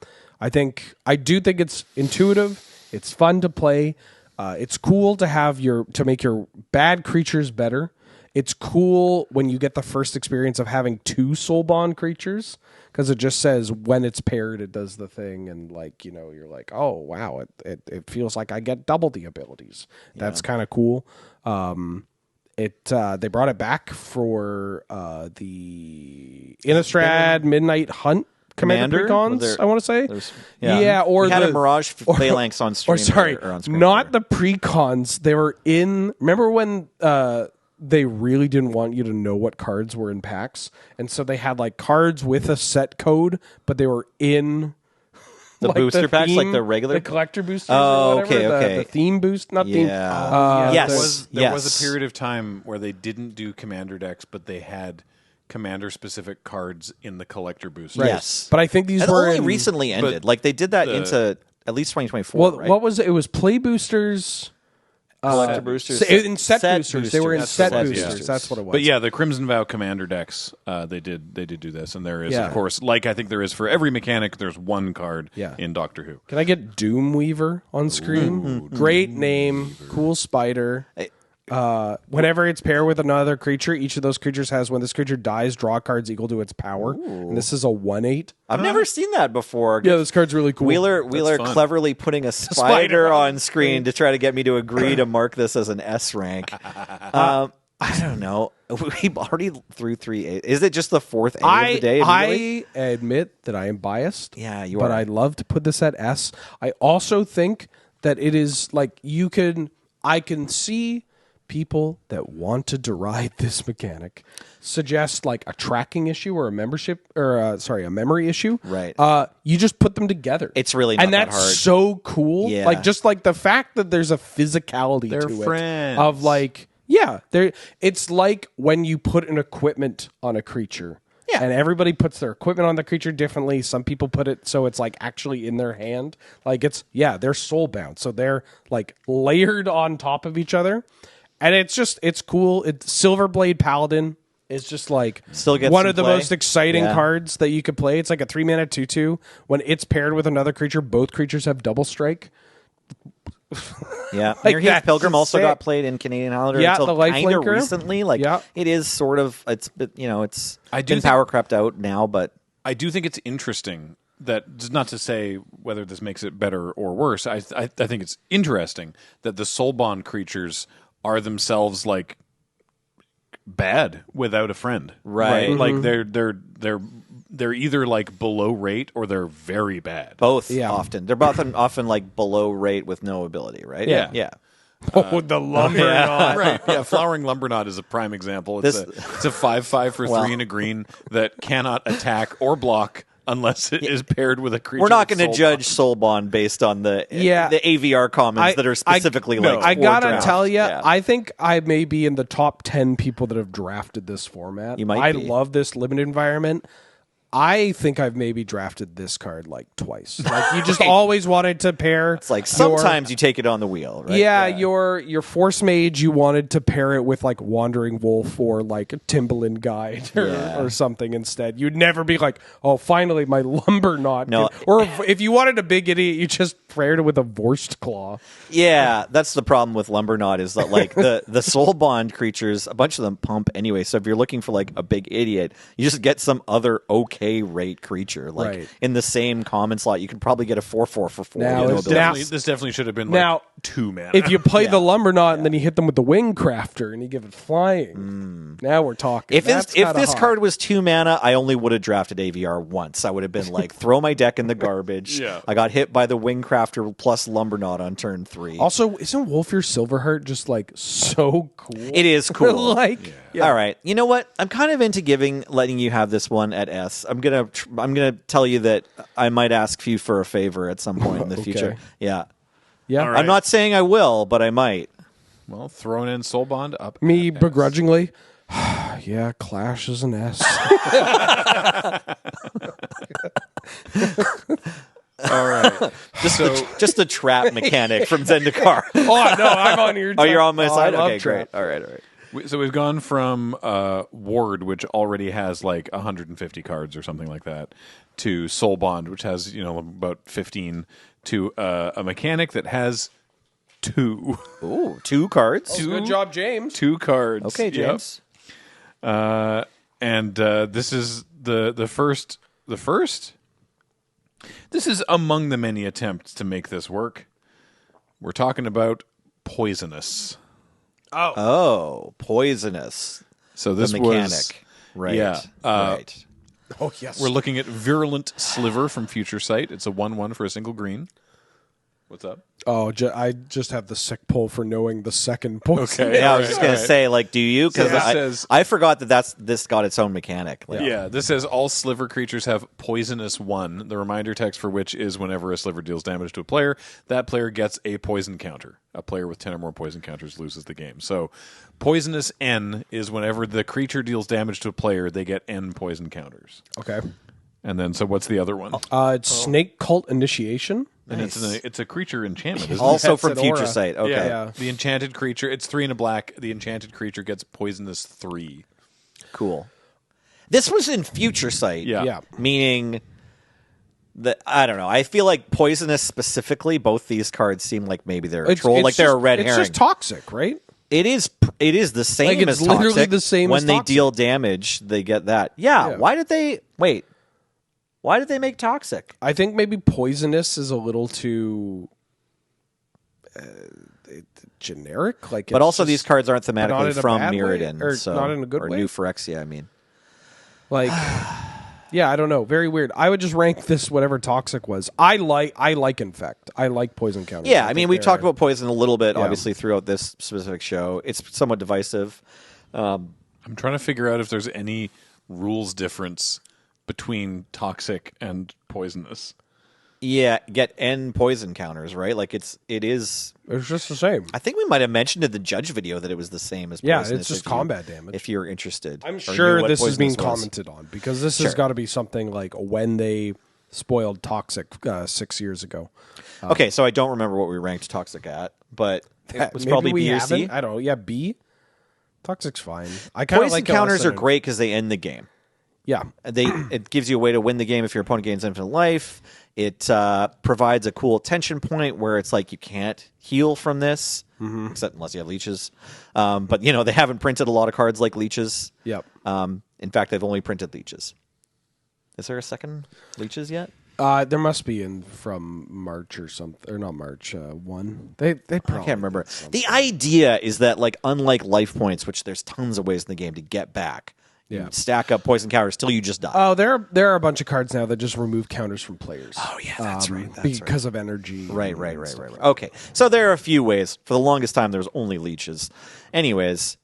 do think it's intuitive. It's fun to play. It's cool to have to make your bad creatures better. it's cool when you get the first experience of having 2 soul bond creatures, because it just says when it's paired, it does the thing, and like, you know, you're like, oh wow, it feels like I get double the abilities. That's kind of cool. They brought it back for the Innistrad Midnight Hunt Commander Precons, I want to say. Or we had the a Mirage Phalanx on stream. Or sorry, on screen not the Precons. They were in. Remember when they really didn't want you to know what cards were in packs, and so they had like cards with a set code, but they were in the like booster packs, theme, like the regular collector boosters. Oh, or whatever, okay. The theme boost, not theme. Yes. There was a period of time where they didn't do commander decks, but they had commander-specific cards in the collector booster. Right. Yes. But I think these It were only recently ended. Like they did that into at least 2024. Well, right? what was it? It was play boosters. Collector boosters, in set boosters. They were in set boosters. Yeah. That's what it was. But yeah, the Crimson Vow commander decks, they did do this, and there is, Yeah. of course, like I think there is for every mechanic, there's one card Yeah. in Doctor Who. Can I get Doomweaver on screen? Great name, cool spider. Whenever it's paired with another creature, each of those creatures has, when this creature dies, draw cards equal to its power. And this is a 1/8. I've never seen that before. Yeah, this card's really cool. Wheeler fun. cleverly putting a spider on screen to try to get me to agree to mark this as an S rank. I don't know. We already threw 3 A. Is it just the 4th A of the day? I admit that I am biased. Yeah, you but are. I love to put this at S. I also think that it is like I can see people that want to deride this mechanic suggest like a tracking issue or a membership or a memory issue. Right. You just put them together. It's really not and that that's hard. so cool. Yeah. Like just like the fact that there's a physicality They're to friends. it of like it's like when you put an equipment on a creature. Yeah. And everybody puts their equipment on the creature differently. Some people put it so it's like actually in their hand. Like they're soul bound. So they're like layered on top of each other. And it's cool. Silverblade Paladin is just like Still gets one some of the play. most exciting Yeah. cards that you could play. It's like a 3-mana 2/2. When it's paired with another creature, both creatures have double strike. Yeah, Like, Nearheath that's Pilgrim also sick. got played in Canadian Highlander Yeah, until the life kind of linker. recently. Like, Yeah. it is sort of it's I do been think- power crept out now, but I do think it's interesting that, not to say whether this makes it better or worse, I think it's interesting that the soul bond creatures are themselves like bad without a friend. Right. Like they're either like below rate or they're very bad. both Yeah. often they're both often like below rate with no ability, right? Yeah. yeah. The lumber Right. Yeah, Flowering Lumbernaught is a prime example. It's a 5/5 for 3 and a green that cannot attack or block unless it is paired with a creature. We're not with going to soul judge Soul Bond based on the Yeah. AVR comments that are specifically like. I for gotta draft. tell you, Yeah. I think I may be in the top 10 people that have drafted this format. You might I be. love this limited environment. I think I've maybe drafted this card like twice. Like you just always wanted to pair. It's like sometimes you take it on the wheel, right? Yeah, your Force Mage, you wanted to pair it with like Wandering Wolf or like a Timbaland Guide or something instead. You'd never be like, oh, finally my Lumberknot. No. Or if you wanted a big idiot, you just paired it with a Vorst Claw. Yeah, that's the problem with Lumbernaught is that like the Soul Bond creatures, a bunch of them pump anyway. So if you're looking for like a big idiot, you just get some other okay rate creature. Like Right. in the same common slot, you can probably get a 4/4 for 4. Now, with no it's ability. This definitely should have been Now, like 2 mana. If you play the Lumberknot and then you hit them with the Wing Crafter and you give it flying, now we're talking. If That's this kinda hot. card was 2 mana, I only would have drafted AVR once. I would have been like, throw my deck in the garbage. Yeah. I got hit by the Wingcrafter plus Lumbernaught on turn 3. Also, isn't Wolfir Silverheart just like so cool? It is cool. like, All right. You know what? I'm kind of into letting you have this one at S. I'm gonna tell you that I might ask you for a favor at some point in the future. Yeah. yeah. All right. I'm not saying I will, but I might. Well, throwing in Soul Bond up. Me at X. begrudgingly. Yeah, Clash is an S. All right. Just a trap mechanic from Zendikar. Oh no, I'm on your. Oh, you're on my Oh, side? I love Okay, trap. great. All right. So we've gone from Ward, which already has like 150 cards or something like that, to Soul Bond, which has about 15, to a mechanic that has 2. Ooh, 2 cards. Good job, James. 2 cards. Okay, Yep. James. And this is the first. The first. This is among the many attempts to make this work. We're talking about Poisonous. Oh, Poisonous. So this the mechanic. was Right. Yeah. Right. Oh, yes. We're looking at Virulent Sliver from Future Sight. It's a 1/1 for a single green. What's up? Oh, I just have the sick pull for knowing the second poison. Okay. Yeah, I was just going to say, like, do you? Because So this says- I forgot that this got its own mechanic. Like, Yeah, this says all Sliver creatures have Poisonous 1. The reminder text for which is whenever a Sliver deals damage to a player, that player gets a poison counter. A player with 10 or more poison counters loses the game. So Poisonous N is whenever the creature deals damage to a player, they get N poison counters. Okay. And then, so what's the other one? It's Snake Cult Initiation. And it's a creature enchantment, isn't Also it? from That's an Future aura. Sight. Okay. Yeah. The enchanted creature, it's 3 and a black. The enchanted creature gets Poisonous 3. Cool. This was in Future Sight. Yeah. Yeah. Meaning that, I don't know. I feel like Poisonous specifically, both these cards seem like maybe they're a troll, like they're a red herring. It's just toxic, right? It is the same Like, it's as Toxic. literally the same when as they Toxic. deal damage, they get that. Yeah. Yeah. Why did they make Toxic? I think maybe Poisonous is a little too generic. Like, But it's also, just, these cards aren't not thematically in a from bad way, Mirrodin, or so, not in a good or way? New Phyrexia. I mean, like, yeah, I don't know. Very weird. I would just rank this whatever Toxic was. I like Infect. I like poison counters. yeah. I mean, we think talked they're- about poison a little bit, Yeah. obviously, throughout this specific show. It's somewhat divisive. I'm trying to figure out if there's any rules difference between Toxic and Poisonous. Yeah, get N poison counters, right? Like it is. It's just the same. I think we might have mentioned in the judge video that it was the same as Yeah, Poisonous. it's just if you- combat damage. If you're interested, I'm or sure knew what this is being Poisonous was. commented on because this Sure. has got to be something like when they spoiled Toxic 6 years ago. Okay, so I don't remember what we ranked Toxic at, but it was Maybe probably we B or C. haven't. I don't know. Yeah, B. Toxic's fine. I kind of Poison like it counters less are than- great because they end the game. Yeah, It gives you a way to win the game if your opponent gains infinite life. It provides a cool tension point where it's like you can't heal from this, except unless you have leeches. But they haven't printed a lot of cards like leeches. Yep. In fact, they've only printed leeches. Is there a second leeches yet? There must be in from March or something, or not March. One. They probably I can't remember. did something. The idea is that, like, unlike life points, which there's tons of ways in the game to get back, Yeah. you stack up poison counters till you just die. Oh, there are a bunch of cards now that just remove counters from players. Oh, yeah, that's right. Because of energy. Right. and stuff. Okay, so there are a few ways. For the longest time, there was only leeches. Anyways,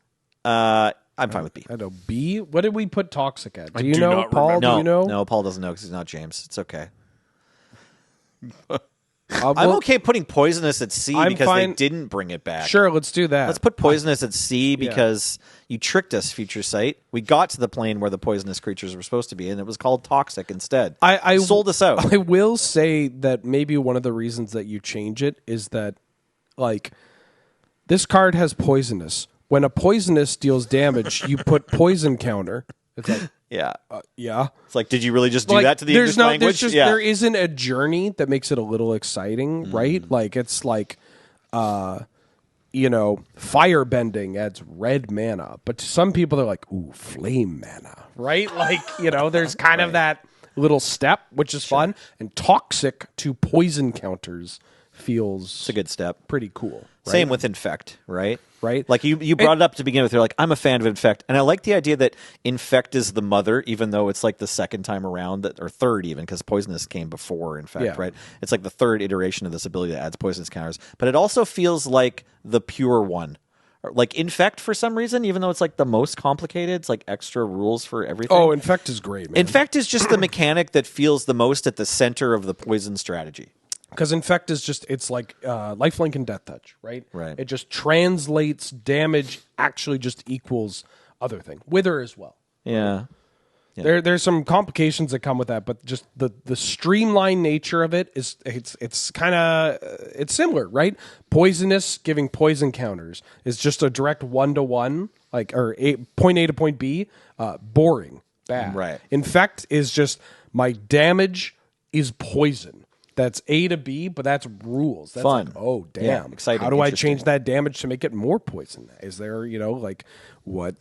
I'm fine with B. I know B. What did we put Toxic at? Do you do know, not Paul? remember. Do you know? No, Paul doesn't know because he's not James. It's okay. I'm well, okay putting Poisonous at C I'm because fine. they didn't bring it back. Sure, let's do that. Let's put Poisonous at C because you tricked us, Future Sight. We got to the plane where the poisonous creatures were supposed to be, and it was called Toxic instead. I sold us out. I will say that maybe one of the reasons that you change it is that, like, this card has Poisonous. When a Poisonous deals damage, you put Poison counter. It's like, Yeah. yeah. It's like, did you really just do Like, that to the there's English language? There's just, yeah. there isn't a journey that makes it a little exciting, right? Like, it's like, fire bending adds red mana, but to some people they're like, ooh, flame mana, right? Like, there's kind of that little step, which is fun. And Toxic to poison counters feels It's a good step. pretty cool. Right? Same with Infect, right? Right. Like you brought it up to begin with. You're like, I'm a fan of Infect, and I like the idea that Infect is the mother, even though it's like the second time around or third even, because Poisonous came before Infect, Yeah. right? It's like the third iteration of this ability that adds poisonous counters, but it also feels like the pure one. Like Infect for some reason, even though it's like the most complicated, it's like extra rules for everything. Oh, Infect is great, man. Infect is just the mechanic that feels the most at the center of the poison strategy. Because Infect is just, it's like Lifelink and Death Touch, right? Right. It just translates damage, actually just equals other thing. Wither as well. Yeah. There's some complications that come with that, but just the streamlined nature of it is it's kind of it's similar, right? Poisonous giving poison counters is just a direct 1-to-1, like point A to point B. Boring, bad. Right. Infect is just my damage is poison. that's A to B, but that's rules. That's Fun. Like, oh, damn. Yeah, exciting, How do I interesting. change that damage to make it more poison? Is there, like, what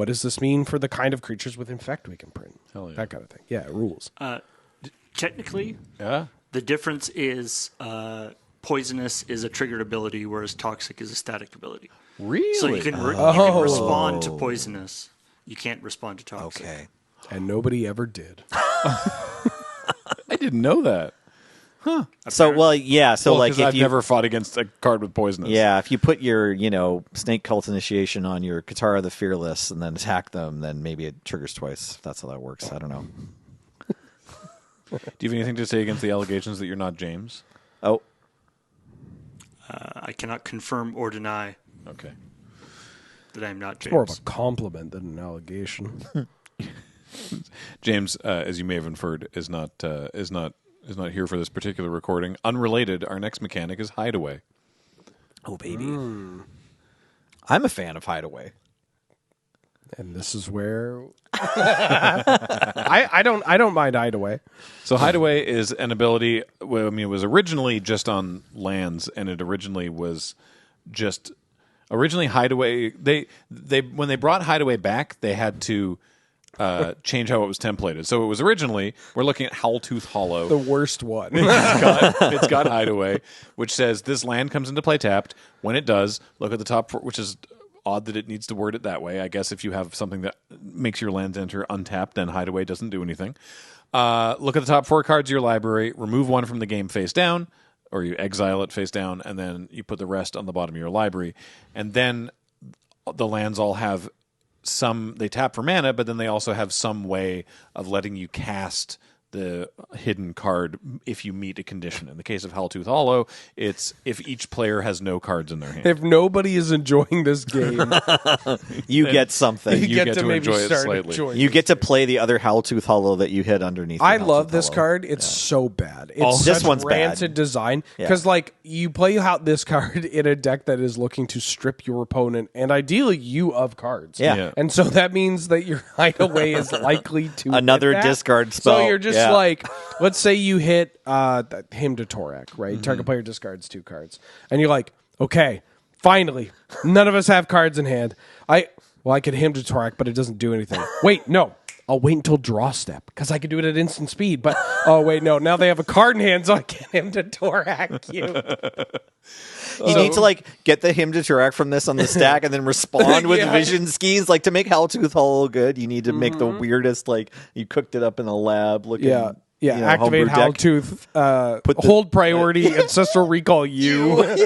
does this mean for the kind of creatures with infect we can print? Hell yeah. That kind of thing. Yeah, rules. Technically, Yeah. the difference is poisonous is a triggered ability, whereas toxic is a static ability. Really? So you can respond to poisonous. You can't respond to toxic. Okay. And nobody ever did. I didn't know that. So, well, yeah. So, Well, like, 'cause if I've you never fought against a card with poisonous. yeah, if you put your snake cult initiation on your Katara the Fearless and then attack them, then maybe it triggers twice. That's how that works. I don't know. Do you have anything to say against the allegations that you're not James? Oh, I cannot confirm or deny Okay. that I am not James. More of a compliment than an allegation. James, as you may have inferred, is not here for this particular recording. Unrelated, our next mechanic is Hideaway. oh, baby. I'm a fan of Hideaway. And this is where I don't mind Hideaway. So Hideaway is an ability. Well, I mean, it was originally just on lands, and it originally was just Hideaway. They when they brought Hideaway back, they had to change how it was templated. So it was originally, we're looking at Howltooth Hollow. The worst one. It's got Hideaway, which says this land comes into play tapped. When it does, look at the top, which is odd that it needs to word it that way. I guess if you have something that makes your lands enter untapped, then Hideaway doesn't do anything. Look at the top 4 cards of your library, remove one from the game face down, or you exile it face down, and then you put the rest on the bottom of your library. And then the lands all have they tap for mana, but then they also have some way of letting you cast the hidden card if you meet a condition. In the case of Howltooth Hollow, it's if each player has no cards in their hand. If nobody is enjoying this game, You get something. you get to maybe enjoy it start slightly. enjoying You this get to play the other Howltooth Hollow that you hit underneath. I the love Howltooth this Hollow. card. It's so bad. It's This such one's bad. rancid design because, like, you play out this card in a deck that is looking to strip your opponent and ideally you of cards. Yeah. And so that means that your Hideaway is likely to Another hit that. discard spell. So you're just Yeah. like, let's say you hit Hymn to Torak, right? Target player discards 2 cards, and you're like, okay, finally, none of us have cards in hand. I could Hymn to Torak, but it doesn't do anything. Wait, no. I'll wait until draw step because I can do it at instant speed. But oh wait, no. Now they have a card in hand, so I can't Hymn to Torak you. You need to like get the Hymn to Turak from this on the stack and then respond with Yeah. vision skis. Like to make Howltooth Hollow good, you need to make the weirdest, like you cooked it up in a lab looking. Yeah. Yeah, you know, activate homebrew deck. Howltooth, Put the- hold priority, ancestral recall you.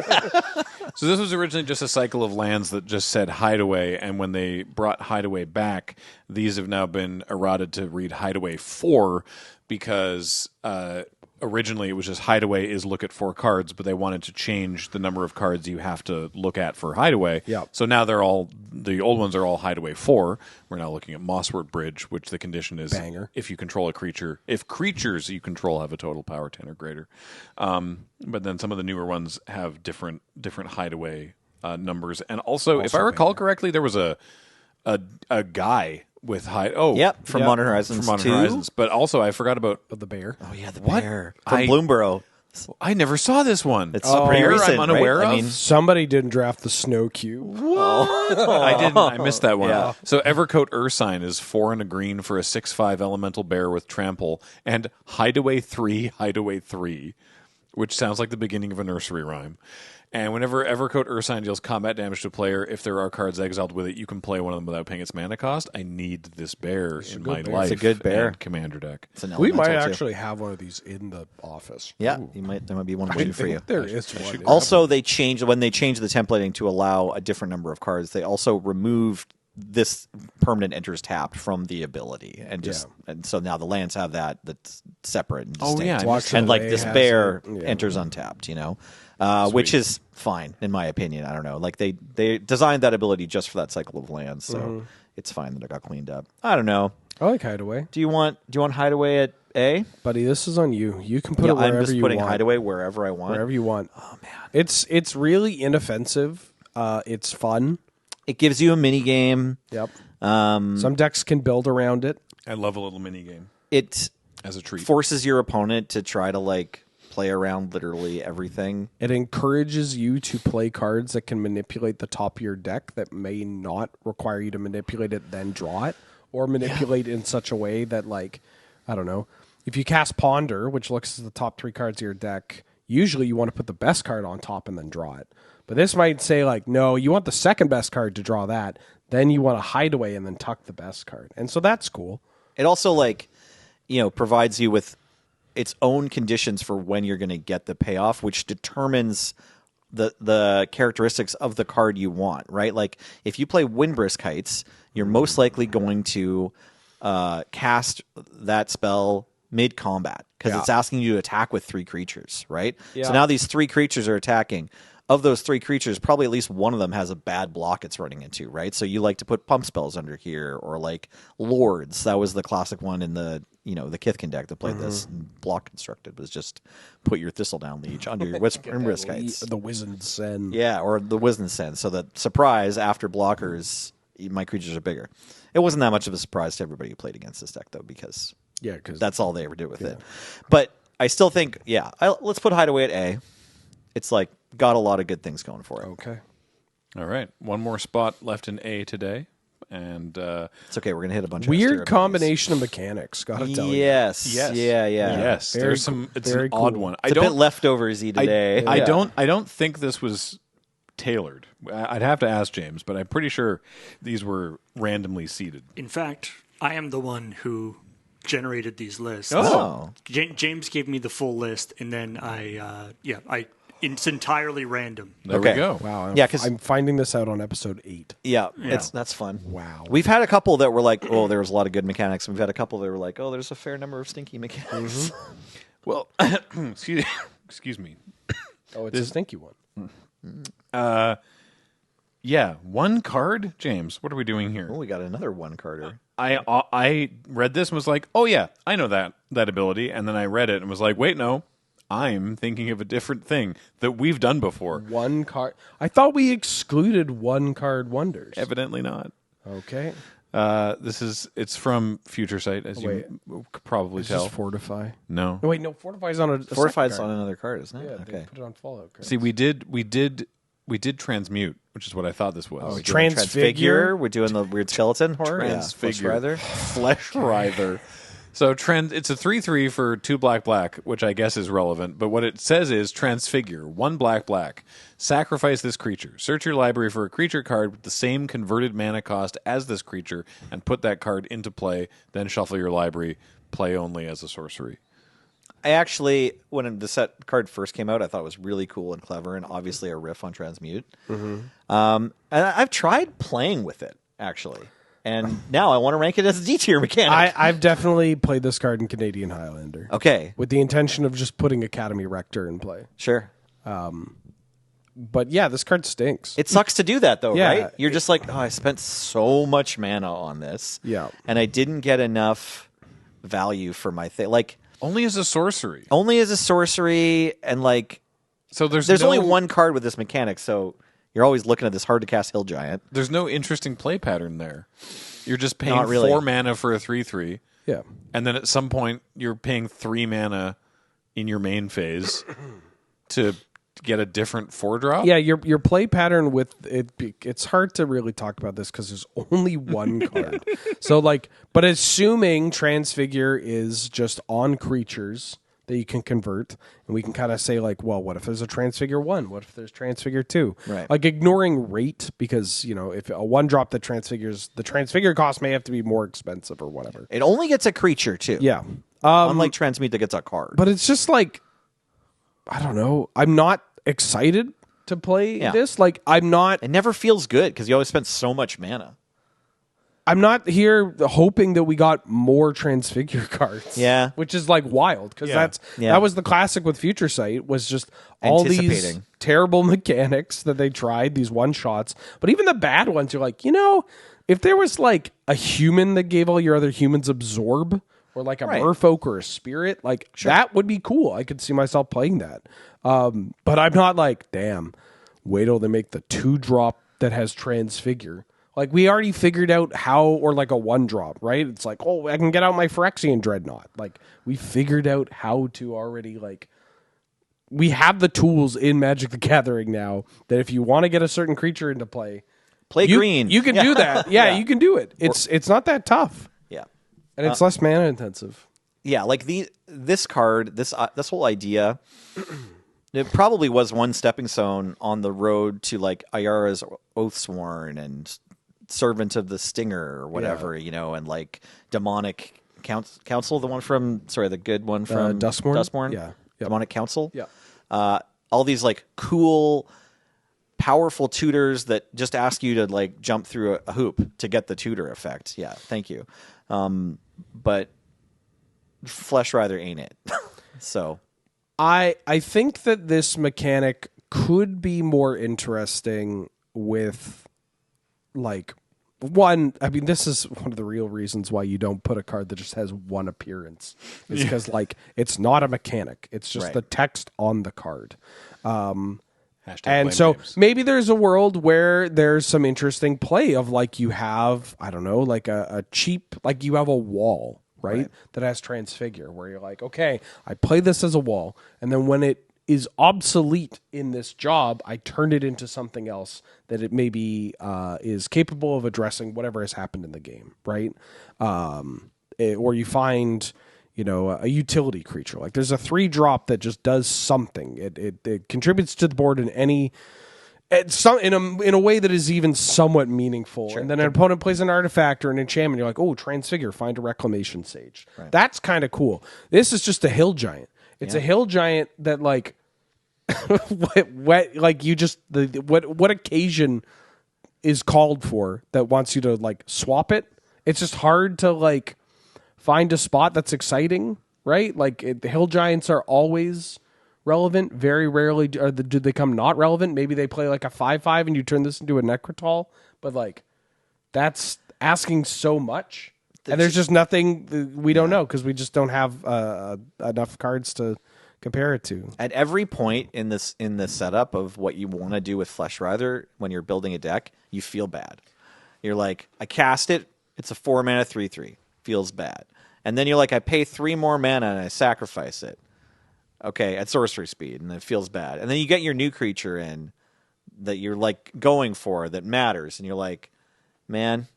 So this was originally just a cycle of lands that just said Hideaway, and when they brought Hideaway back, these have now been errated to read Hideaway 4 because originally it was just Hideaway is look at 4 cards, but they wanted to change the number of cards you have to look at for Hideaway. Yep. So now the old ones are all Hideaway 4. We're now looking at Mosswort Bridge, which the condition is Banger. if you control a creature, if creatures you control have a total power 10 or greater. But then some of the newer ones have different Hideaway numbers. And also if I recall correctly, there was a guy with Yep, from Modern Horizons. from Modern 2. Horizons. But also I forgot about The bear. Oh yeah, the What? bear from I- Bloomborough. I never saw this one. It's a pretty bear recent, I'm unaware right? of. I mean, Somebody didn't draft the snow cube. I didn't. I missed that one. Yeah. So Evercoat Ursine is 4 and a green for a 6/5 elemental bear with trample and Hideaway 3, which sounds like the beginning of a nursery rhyme. And whenever Evercoat Ursine deals combat damage to a player, if there are cards exiled with it, you can play one of them without paying its mana cost. I need this bear in my bear. life. It's a good bear. and commander deck. it's an We might elemental, too. actually have one of these in the office. Yeah, there might be one I waiting for you. think there is one. Also, when they changed the templating to allow a different number of cards, they also removed this permanent enters tapped from the ability, and and so now the lands have that's separate and distinct. Oh, yeah, I missed and that. like They this has bear it, yeah. enters untapped, which is fine in my opinion. I don't know, like they designed that ability just for that cycle of lands, so it's fine that it got cleaned up. I don't know. I like Hideaway. Do you want Hideaway at A? Buddy, this is on you. You can put Yeah, it wherever I'm just you putting want. Hideaway wherever I want. Wherever you want. Oh, man. It's really inoffensive. It's fun. It gives you a mini game. Yep. Some decks can build around it. I love a little mini game It as a treat. forces your opponent to try to like play around literally everything. It encourages you to play cards that can manipulate the top of your deck that may not require you to manipulate it, then draw it, or manipulate in such a way that, like, I don't know. If you cast Ponder, which looks at the top 3 cards of your deck, usually you want to put the best card on top and then draw it. But this might say, like, no, you want the second best card to draw that, then you want to Hideaway and then tuck the best card. And so that's cool. It also, like, provides you with its own conditions for when you're going to get the payoff, which determines the characteristics of the card you want, right? Like, if you play Windbrisk Heights, you're most likely going to cast that spell mid-combat because it's asking you to attack with 3 creatures, right? Yeah. So now these 3 creatures are attacking. Of those 3 creatures, probably at least one of them has a bad block it's running into, right? So you like to put pump spells under here, or like Lords. That was the classic one in the the Kithkin deck that played this. Block constructed was just put your Thistledown Leech under your Windbrisk Heights. The Wizened Sen. Yeah, or the Wizened Sen. So that surprise after blockers, my creatures are bigger. It wasn't that much of a surprise to everybody who played against this deck though, because that's all they ever did with it. But I still think, let's put Hideaway at A. It's like got a lot of good things going for it. Okay. All right. One more spot left in A today. And it's okay. We're going to hit a bunch weird of combination of mechanics. Gotta tell you. Yes. Yeah. yes, Very there's some. It's very an cool. odd one. It's a bit leftoversy today. I don't think this was tailored. I'd have to ask James, but I'm pretty sure these were randomly seeded. In fact, I am the one who generated these lists. Oh. James gave me the full list, and then it's entirely random. There we go. Wow. Yeah, 'cause- I'm finding this out on episode 8. Yeah, that's fun. Wow. We've had a couple that were like, oh, there was a lot of good mechanics. We've had a couple that were like, oh, there's a fair number of stinky mechanics. Well, excuse me. Oh, it's a stinky one. Yeah, one card, James. What are we doing here? Oh, we got another one carder. I read this and was like, oh yeah, I know that ability, and then I read it and was like, wait, no, I'm thinking of a different thing that we've done before. One card. I thought we excluded one card wonders. Evidently not. Okay. It's from Future Sight, as you could probably tell. Just Fortify. No. No, wait, no. Fortify's on a Fortified's second on card. another card, isn't it? Yeah, Okay. they put it on Fallout cards. See, we did transmute, which is what I thought this was. Oh, Transfigure. We're doing the weird skeleton horror. Transfigure. Flesh Writher. So it's a 3/3 for 2 black, which I guess is relevant. But what it says is Transfigure, 1 black. Sacrifice this creature. Search your library for a creature card with the same converted mana cost as this creature, and put that card into play. Then shuffle your library. Play only as a sorcery. I actually, when the set card first came out, I thought it was really cool and clever, and obviously a riff on Transmute. And I've tried playing with it, actually. And now I want to rank it as a D tier mechanic. I've definitely played this card in Canadian Highlander. Okay. With the intention of just putting Academy Rector in play. Sure. But yeah, this card stinks. It sucks to do that, though, Yeah. right? You're just like, oh, I spent so much mana on this. Yeah. And I didn't get enough value for my thing. Like, Only as a sorcery. only as a sorcery, and like, So there's only one card with this mechanic, so you're always looking at this hard to cast Hill Giant. There's no interesting play pattern there. You're just paying Not really. 4 mana for a 3/3. Yeah. And then at some point, you're paying 3 mana in your main phase to get a different 4-drop? Yeah, your play pattern with it. It's hard to really talk about this because there's only one card. So but assuming Transfigure is just on creatures that you can convert, and we can kind of say well, what if there's a Transfigure 1? What if there's Transfigure 2? Right. Like ignoring rate because if a 1-drop that transfigures, the Transfigure cost may have to be more expensive or whatever. It only gets a creature, too. Yeah. Unlike Transmute that gets a card. But it's just I don't know. I'm not excited to play this. I'm not. It never feels good because you always spent so much mana. I'm not here hoping that we got more Transfigure cards. Yeah. Which is wild because that was the classic with Future Sight was just all these Anticipating. terrible mechanics that they tried, these one-shots. But even the bad ones, you're if there was a human that gave all your other humans absorb or a merfolk or a spirit, that would be cool. I could see myself playing that. But I'm not damn, wait till they make the 2-drop that has Transfigure. We already figured out how, or a 1-drop, right? It's I can get out my Phyrexian Dreadnought. We figured out how to already, we have the tools in Magic the Gathering now that if you want to get a certain creature into play, green. You can do that. Yeah, you can do it. It's not that tough. Yeah. And it's less mana intensive. Yeah, like this card, this whole idea, it probably was one stepping stone on the road to like Ayara's Oathsworn and Servant of the Stinger or whatever, and like Demonic Council, the one from the good one from Dustmourne. Yeah. Demonic Council. Yeah. All these like cool, powerful tutors that just ask you to like jump through a hoop to get the tutor effect. Yeah, thank you. But Flesh Rider ain't it. So I think that this mechanic could be more interesting with like one. I mean, this is one of the real reasons why you don't put a card that just has one appearance. Is because like it's not a mechanic. It's just the text on the card. And so maybe there's a world where there's some interesting play of like you have, I don't know, like a cheap, like you have a wall, right? That has transfigure where you're like, okay, I play this as a wall. And then when it is obsolete in this job, I turn it into something else that it maybe is capable of addressing whatever has happened in the game, right? Or you find, a utility creature. Like there's a 3-drop that just does something. It contributes to the board in a way that is even somewhat meaningful. Sure. And then an opponent plays an artifact or an enchantment. You're like, oh, transfigure, find a reclamation sage. Right. That's kind of cool. This is just a hill giant. It's a hill giant that like, what occasion is called for that wants you to like swap it. It's just hard to like find a spot that's exciting, right? Like the hill giants are always relevant. Very rarely do they become not relevant. Maybe they play like a 5/5 and you turn this into a Necrotal, but like that's asking so much. And there's just nothing we don't know because we just don't have enough cards to compare it to. At every point in this setup of what you want to do with Flesh Rider when you're building a deck, you feel bad. You're like, I cast it. It's a 4-mana 3/3. Feels bad. And then you're like, I pay 3 more mana and I sacrifice it. Okay, at sorcery speed, and it feels bad. And then you get your new creature in that you're like going for that matters, and you're like, man,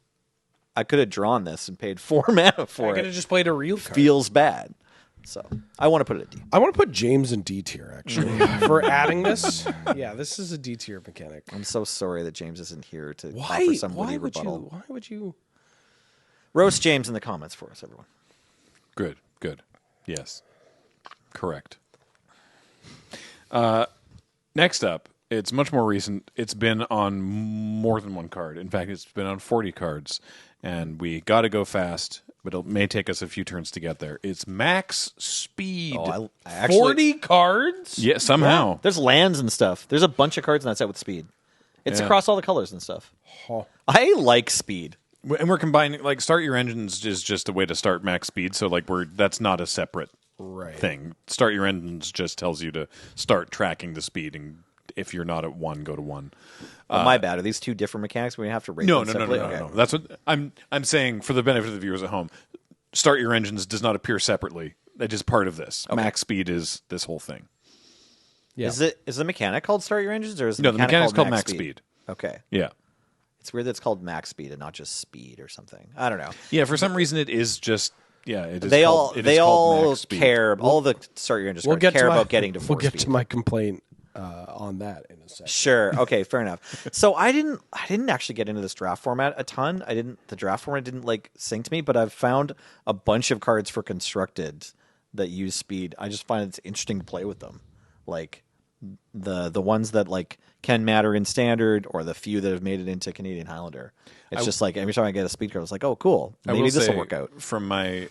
I could have drawn this and paid 4 mana for it. I could have just played a real card. Feels bad. So I want to put it at D. I want to put James in D tier, actually, for adding this. Yeah, this is a D tier mechanic. I'm so sorry that James isn't here to offer some witty rebuttal. Why would you? Roast James in the comments for us, everyone. Good. Yes. Correct. Next up, it's much more recent. It's been on more than one card. In fact, it's been on 40 cards, and we got to go fast, but it may take us a few turns to get there. It's Max Speed. Oh, I actually, 40 cards? Yeah, somehow. Yeah. There's lands and stuff. There's a bunch of cards in that set with speed. It's across all the colors and stuff. Oh. I like speed. And we're combining, like, Start Your Engines is just a way to start Max Speed, so, like, that's not a separate thing. Start Your Engines just tells you to start tracking the speed, and if you're not at 1, go to 1. My bad. Are these two different mechanics? We have to rate them separately? No. That's what I'm saying for the benefit of the viewers at home. Start Your Engines does not appear separately. It is part of this. Okay. Max Speed is this whole thing. Yeah. Is the mechanic called Start Your Engines, or is the the mechanic's called Max Speed? Okay. Yeah. It's weird that it's called Max Speed and not just Speed or something. I don't know. Yeah, for some reason it is just it is. They called all Max Speed. care. All the Start Your Engines care about getting to 4 We'll get speed. to my complaint on that in a second. Sure. Okay. Fair enough. So I didn't actually get into this draft format a ton. The draft format didn't like sink to me, but I've found a bunch of cards for Constructed that use speed. I just find it's interesting to play with them, like the ones that like can matter in Standard, or the few that have made it into Canadian Highlander. It's just like every time I get a speed card, it's like, oh, cool. Maybe this will work out. From my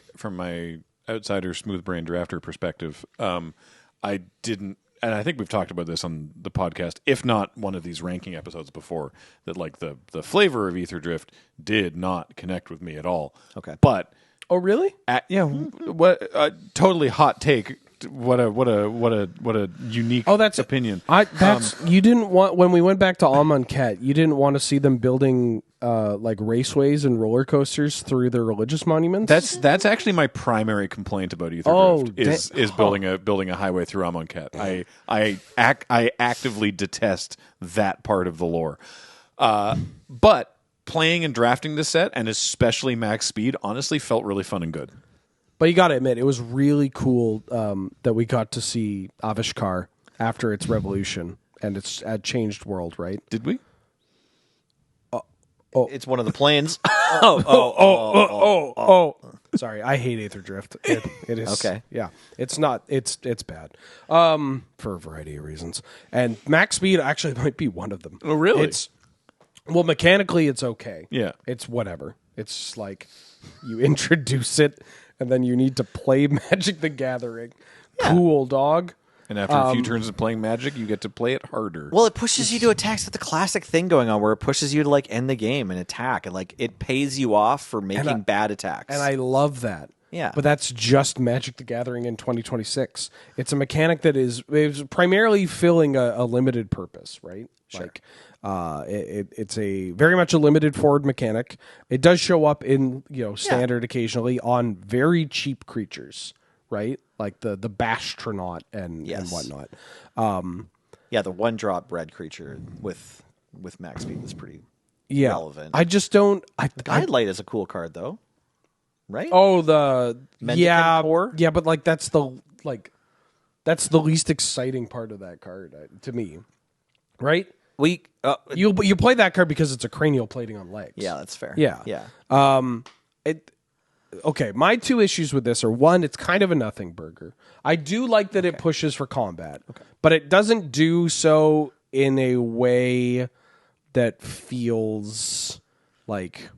outsider, smooth brain drafter perspective, I didn't. And I think we've talked about this on the podcast, if not one of these ranking episodes before, that like the flavor of Ether Drift did not connect with me at all. Okay. But oh, really? what totally hot take just what a unique opinion. You didn't want when we went back to Amonkhet, you didn't want to see them building like raceways and roller coasters through their religious monuments. That's actually my primary complaint about Aether Drift is building a highway through Amonkhet. I actively detest that part of the lore. But playing and drafting this set, and especially max speed, honestly felt really fun and good. But you got to admit, it was really cool that we got to see Avishkar after its revolution and its changed world, right? Did we? It's one of the planes. Sorry, I hate Aether Drift. It is okay. Yeah, it's not. It's bad for a variety of reasons. And max speed actually might be one of them. Oh, really? Well, mechanically, it's okay. Yeah, it's whatever. It's just like you introduce it, and then you need to play Magic the Gathering. Yeah. Cool, dog. And after a few turns of playing Magic, you get to play it harder. Well, it pushes you to attack. It's the classic thing going on where it pushes you to like end the game and attack, and like it pays you off for making bad attacks. And I love that. Yeah. But that's just Magic the Gathering in 2026. It's a mechanic that is primarily filling a limited purpose, right? Sure. Like it's a very much a limited forward mechanic. It does show up in standard occasionally on very cheap creatures, right? Like the Bastronaut and whatnot. The 1-drop red creature with max speed is pretty relevant. I just don't. Guidelight is a cool card though, right? Oh, the Mendicant Core? Yeah, but like that's the least exciting part of that card to me, right? You play that card because it's a cranial plating on legs. Yeah, that's fair. Yeah. Okay, my two issues with this are, one, it's kind of a nothing burger. I do like that it pushes for combat, but it doesn't do so in a way that feels like,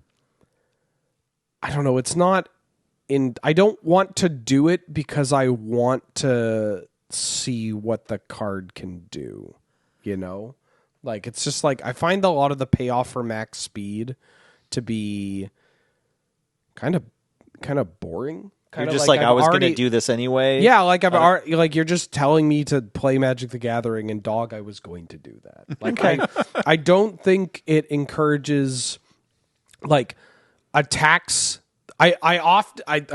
I don't know, it's not I don't want to do it because I want to see what the card can do, Like, it's just like, I find a lot of the payoff for max speed to be kind of boring. You're just like I was going to do this anyway. Yeah, like like you're just telling me to play Magic the Gathering, and dog, I was going to do that. Like I don't think it encourages like attacks. I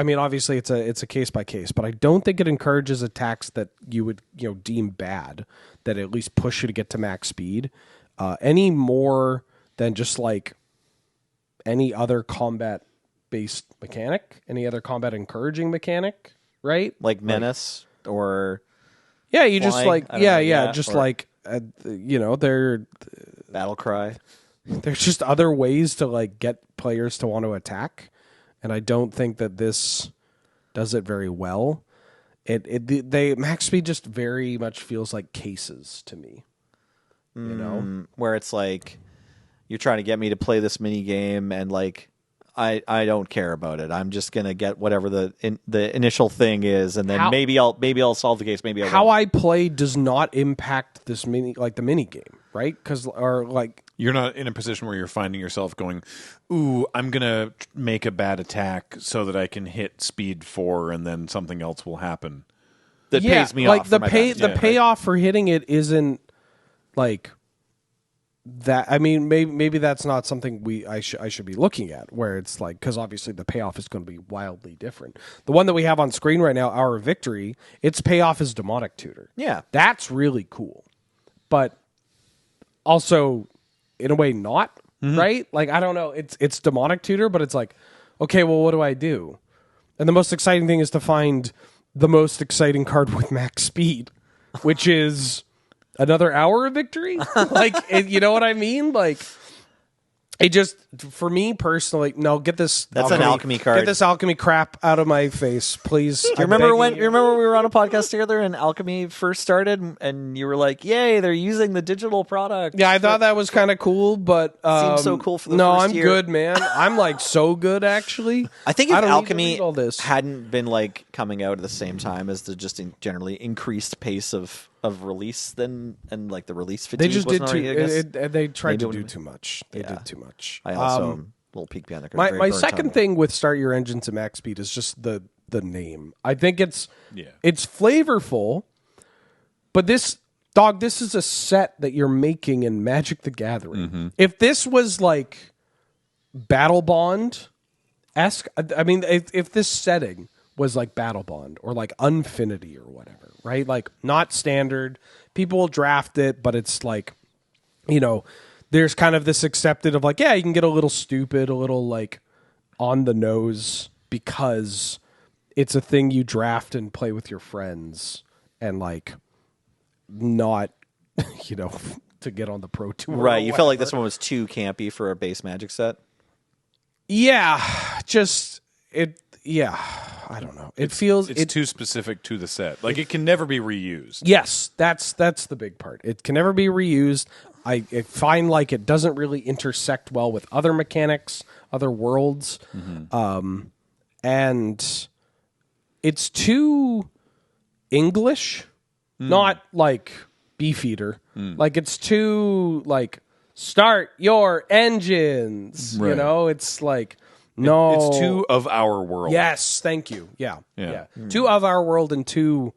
mean obviously it's a case by case, but I don't think it encourages attacks that you would deem bad that at least push you to get to max speed any more than just like any other combat based mechanic, any other combat encouraging mechanic, right? Like Menace or you just like just like they're Battle Cry. There's just other ways to like get players to want to attack, and I don't think that this does it very well. They max speed just very much feels like cases to me, where it's like you're trying to get me to play this mini game, and like I don't care about it. I'm just gonna get whatever the initial thing is, and then maybe I'll solve the case. Maybe I won't. I play does not impact this the mini game, right? Because you're not in a position where you're finding yourself going, "Ooh, I'm gonna make a bad attack so that I can hit speed 4, and then something else will happen." That pays me off. The payoff for hitting it isn't like that. I mean, maybe that's not something I should be looking at. Where it's like, because obviously the payoff is going to be wildly different. The one that we have on screen right now, Hour of Victory, its payoff is Demonic Tutor. Yeah, that's really cool, but also in a way not right. Like I don't know, it's Demonic Tutor, but it's like, okay, well, what do I do? And the most exciting thing is to find the most exciting card with max speed, which is another Hour of Victory. Like, you know what I mean? Like, it just, for me personally, no, get this. That's an alchemy card. Get this alchemy crap out of my face, please. Do you remember when we were on a podcast together and alchemy first started, and you were like, "Yay, they're using the digital product." Yeah, I thought that was kind of cool, but seems so cool for the no, first I'm year. good, man. I'm like so good, actually. I think if alchemy hadn't been like coming out at the same time as the just generally increased pace of release, then and like the release fatigue, they just did too. They tried to do too much. They did too much. I also little peek behind the curtain. My second thing with start your engine to max speed is just the the name. I think it's Yeah. it's flavorful, but this is a set that you're making in Magic the Gathering. If this was like Battle Bond-esque, I mean, if this setting was like Battle Bond or like Unfinity or whatever, right? Like not standard. People will draft it, but it's like, there's kind of this accepted of like, yeah, you can get a little stupid, a little like on the nose because it's a thing you draft and play with your friends and like not, to get on the Pro Tour. Right. You felt like this one was too campy for a base Magic set? Yeah. I don't know. It feels It's too specific to the set. Like, it can never be reused. Yes, that's the big part. It can never be reused. I find like it doesn't really intersect well with other mechanics, other worlds, and it's too English, not like Beefeater. Like it's too like start your engines. Right. It's like no, It's too of our world. Yes, thank you. Yeah. Yeah. Two of our world and two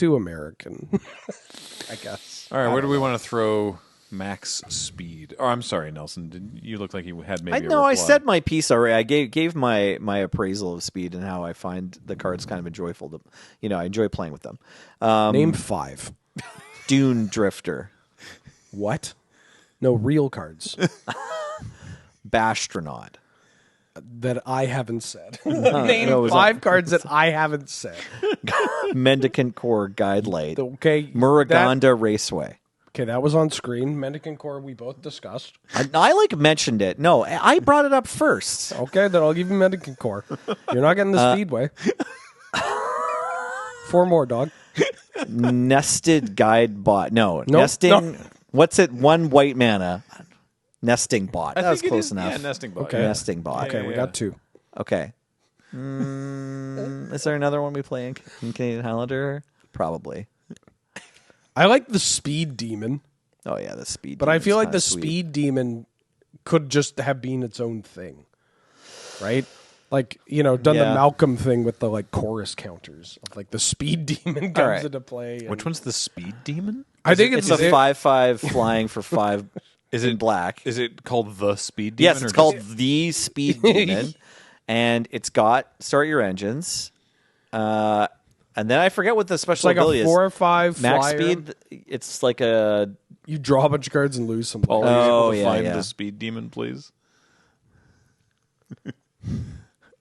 American, I guess. All right, where do we want to throw max speed? Oh, I'm sorry, Nelson. You look like you had maybe. I said my piece already. I gave my appraisal of speed and how I find the cards kind of enjoyable. I enjoy playing with them. Name 5. Dune Drifter, What? No real cards Bastronaut, that I haven't said. Name 5 cards that I haven't said. Mendicant Core Guidelight, Okay. Muruganda Raceway. That was on screen. Mendicant Core, we both discussed. I mentioned it. No, I brought it up first. Okay, then I'll give you Mendicant Core. You're not getting the Speedway. 4 more, dog. Nested Guide Bot. No, Nope, nesting. no. What's it? 1 white mana. Nesting Bot. That was close enough. Yeah, nesting bot. Okay. Yeah. Nesting Bot. Okay, we got 2. Okay. Is there another one we play in Canadian Highlander? Probably. I like the Speed Demon, Oh yeah, the speed. but I Demon's feel like kinda the sweet. Speed Demon could just have been its own thing, right? Like, done the Yeah. Malcolm thing with the like chorus counters of like the Speed Demon comes right. into play. and- Which one's the speed demon? I think It's a 5/5 flying for 5. Is in it black? Is it called the speed demon? Yes, or it's just- called the Speed Demon, and it's got start your engines. And then I forget what the It's special like ability a is. 4 or 5 Max flyer. speed. It's like a. You draw a bunch of cards and lose some. Paul, are you Oh, able to yeah, find yeah. the speed demon, please?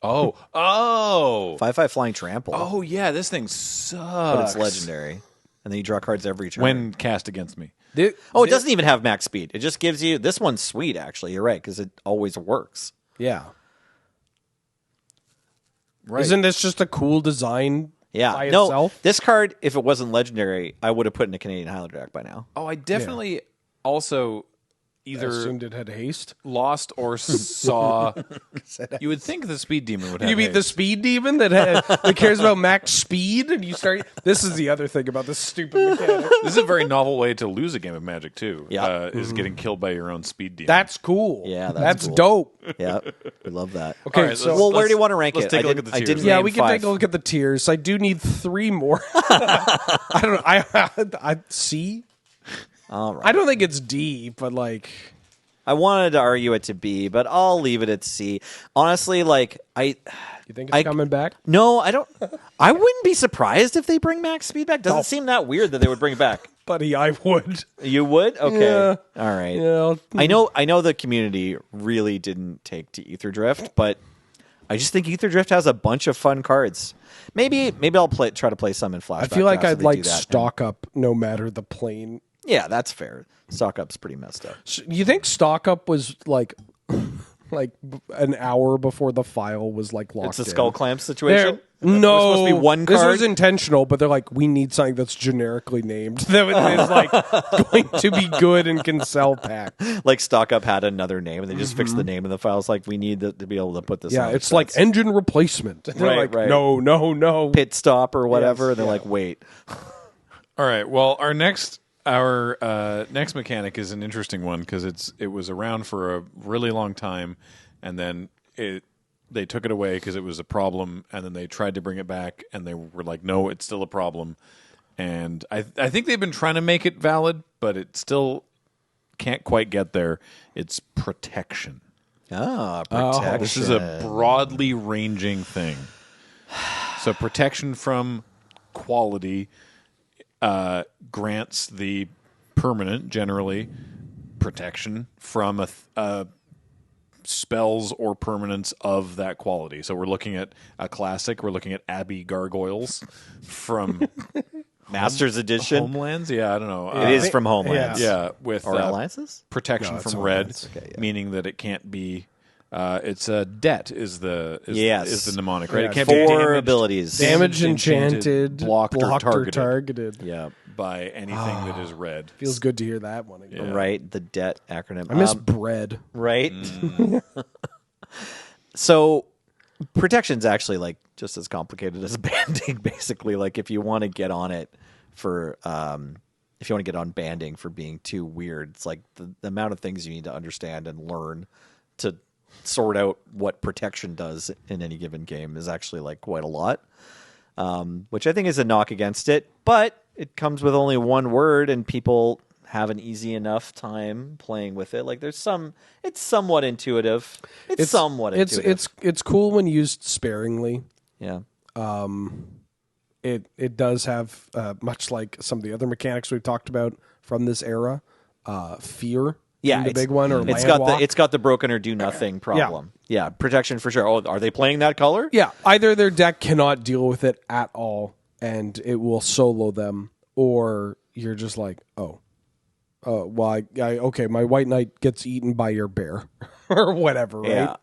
Oh, 5/5 flying trample. oh, yeah. This thing sucks. but it's legendary, and then you draw cards every turn. when cast against me. Thi- it doesn't even have max speed. It just gives you this one's sweet. Actually, you're right because it always works. Yeah. Right. Isn't this just a cool design Yeah, by no. itself? This card, if it wasn't legendary, I would have put in a Canadian Highlander deck by now. Oh, I definitely also I either assumed it had haste. lost or saw. You would think the speed demon would have. You mean the haste. Speed Demon that cares about max speed? And you start. This is the other thing about this stupid mechanic. This is a very novel way to lose a game of Magic too. Yeah. Is getting killed by your own speed demon. That's cool. Yeah, that's cool. dope. Yeah, we love that. Okay, All right, so Well, where do you want to rank let's it? take a I look at didn't- the I tiers. didn't yeah, name we can 5. take a look at the tiers. I do need 3 more. I don't know. I C. All right. I don't think it's D, but like I wanted to argue it to B, but I'll leave it at C. Honestly, like you think it's coming back? No, I don't. I wouldn't be surprised if they bring max speed back. Doesn't seem that weird that they would bring it back. Buddy, I would. You would? Okay. Yeah. All right. Yeah. I know the community really didn't take to Ether Drift, but I just think Ether Drift has a bunch of fun cards. Maybe I'll try to play some in Flashback. I feel like drafts if I'd they like do that. stock up no matter the plane. Yeah, that's fair. Stock up's pretty messed up. You think stock up was like an hour before the file was like locked It's a in? skull clamp situation. No, It was supposed to be one This card? was intentional, but they're like, we need something that's generically named that is like going to be good and can sell packs. Like stock up had another name, and they just fixed the name of the file. It's like we need to be able to put this. Yeah, on it's like sets. engine replacement. And they're Right, like, right. no. pit stop or whatever. Yes, and they're yeah. like, wait. All right. Well, our next mechanic is an interesting one because it was around for a really long time, and then it they took it away because it was a problem, and then they tried to bring it back, and they were like, no, it's still a problem. And I think they've been trying to make it valid, but it still can't quite get there. It's protection. Protection. This is a broadly ranging thing. So protection from quality grants the permanent, generally, protection from a spells or permanents of that quality. So we're looking at a classic. We're looking at Abbey Gargoyles from Masters Edition. Homelands? Yeah, I don't know. It is from Homelands. Yeah, with Or Alliances? protection No, it's from red, Homelands. Okay, yeah. meaning that it can't be. It's a debt is the mnemonic, right? Yeah, It can't be 4 damaged, abilities. Damaged, enchanted, blocked, or targeted targeted. Yeah. by anything that is red. Feels good to hear that one again. Right. The debt acronym. I miss bread. Right. So protection's actually like just as complicated as banding, basically. Like if you want to get on it for if you want to get on banding for being too weird, it's like the amount of things you need to understand and learn to sort out what protection does in any given game is actually like quite a lot. Which I think is a knock against it, but it comes with only one word, and people have an easy enough time playing with it. Like it's somewhat intuitive. It's somewhat intuitive. It's cool when used sparingly. Yeah. It does have much like some of the other mechanics we've talked about from this era. Fear, Yeah, the big one, or it's land got walk. the broken or do nothing problem. Yeah, protection for sure. Oh, are they playing that color? Yeah, either their deck cannot deal with it at all, and it will solo them, or you're just like, okay, my white knight gets eaten by your bear, or whatever, right?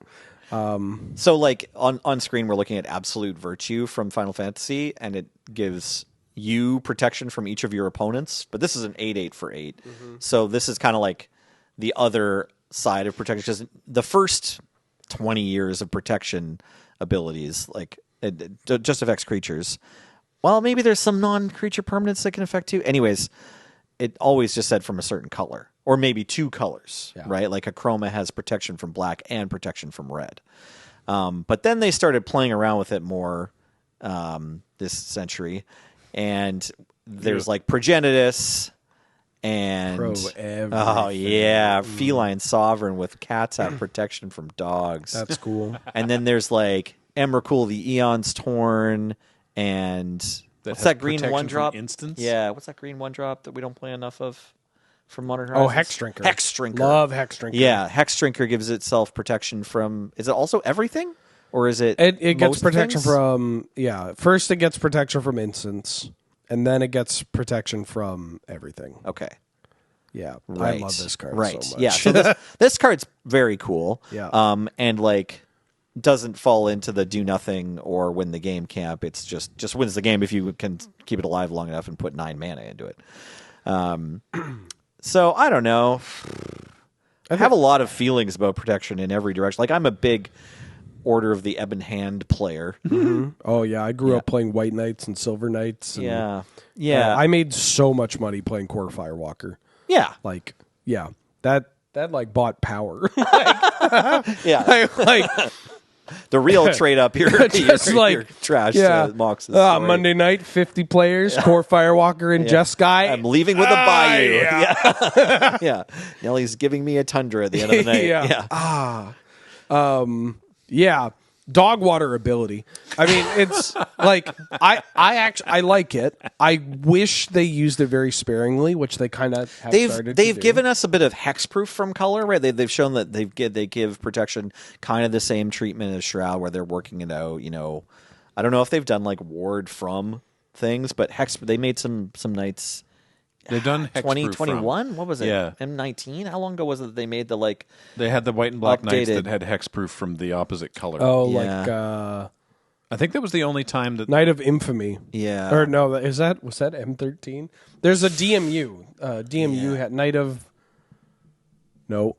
Yeah. So like on screen, we're looking at absolute virtue from Final Fantasy, and it gives you protection from each of your opponents. But this is an 8/8 for 8, so this is kind of like the other side of protection, because the first 20 years of protection abilities, like it just affects creatures. Well, maybe there's some non-creature permanents that can affect too. Anyways, it always just said from a certain color, or maybe 2 colors, right? Like a chroma has protection from black and protection from red. But then they started playing around with it more this century, and there's like Progenitus. And feline sovereign with cats have protection from dogs. That's cool. And then there's like Emrakul, the Eon's Torn, and what's that green protection 1-drop? from instance? Yeah, what's that green 1-drop that we don't play enough of from Modern Horizons? Oh, Hex Drinker. Hex Drinker. Love Hex Drinker. Yeah, Hex Drinker gives itself protection from. Is it also everything, or is it? It gets most protection things? from First, it gets protection from instants, and then it gets protection from everything. Okay. Yeah, Right. I love this card Right. so much. Yeah. So this card's very cool. Yeah. And like doesn't fall into the do nothing or win the game camp. It's just wins the game if you can keep it alive long enough and put 9 mana into it. So I don't know. I have a lot of feelings about protection in every direction. Like I'm a big Order of the Ebon Hand player. Oh yeah, I grew up playing White Knights and Silver Knights. And, Yeah. I made so much money playing Core Firewalker. Yeah. Like, yeah, that like bought power. Yeah. like The real trade up your, Just your, like- your trash yeah. Monday night, 50 players, Core Firewalker and Jeskai. I'm leaving with a Bayou. yeah. Yeah. Nellie's giving me a Tundra at the end of the night. Yeah. Yeah, dog water ability. I mean, it's like I like it. I wish they used it very sparingly, which they kind of have started. They've to do. given us a bit of hexproof from color, right? They've shown that they give protection kind of the same treatment as Shroud, where they're working it out. You know, I don't know if they've done like ward from things, but hex. They made some nights. They've done hexproof 2021. What was it? Yeah. M19. How long ago was it that they made the like? They had the white and black knights Updated. that had hexproof from the opposite color. Oh, Yeah. like I think that was the only time that Night of Infamy. Yeah. Or no, was that M13? There's a DMU. DMU had Night of. No.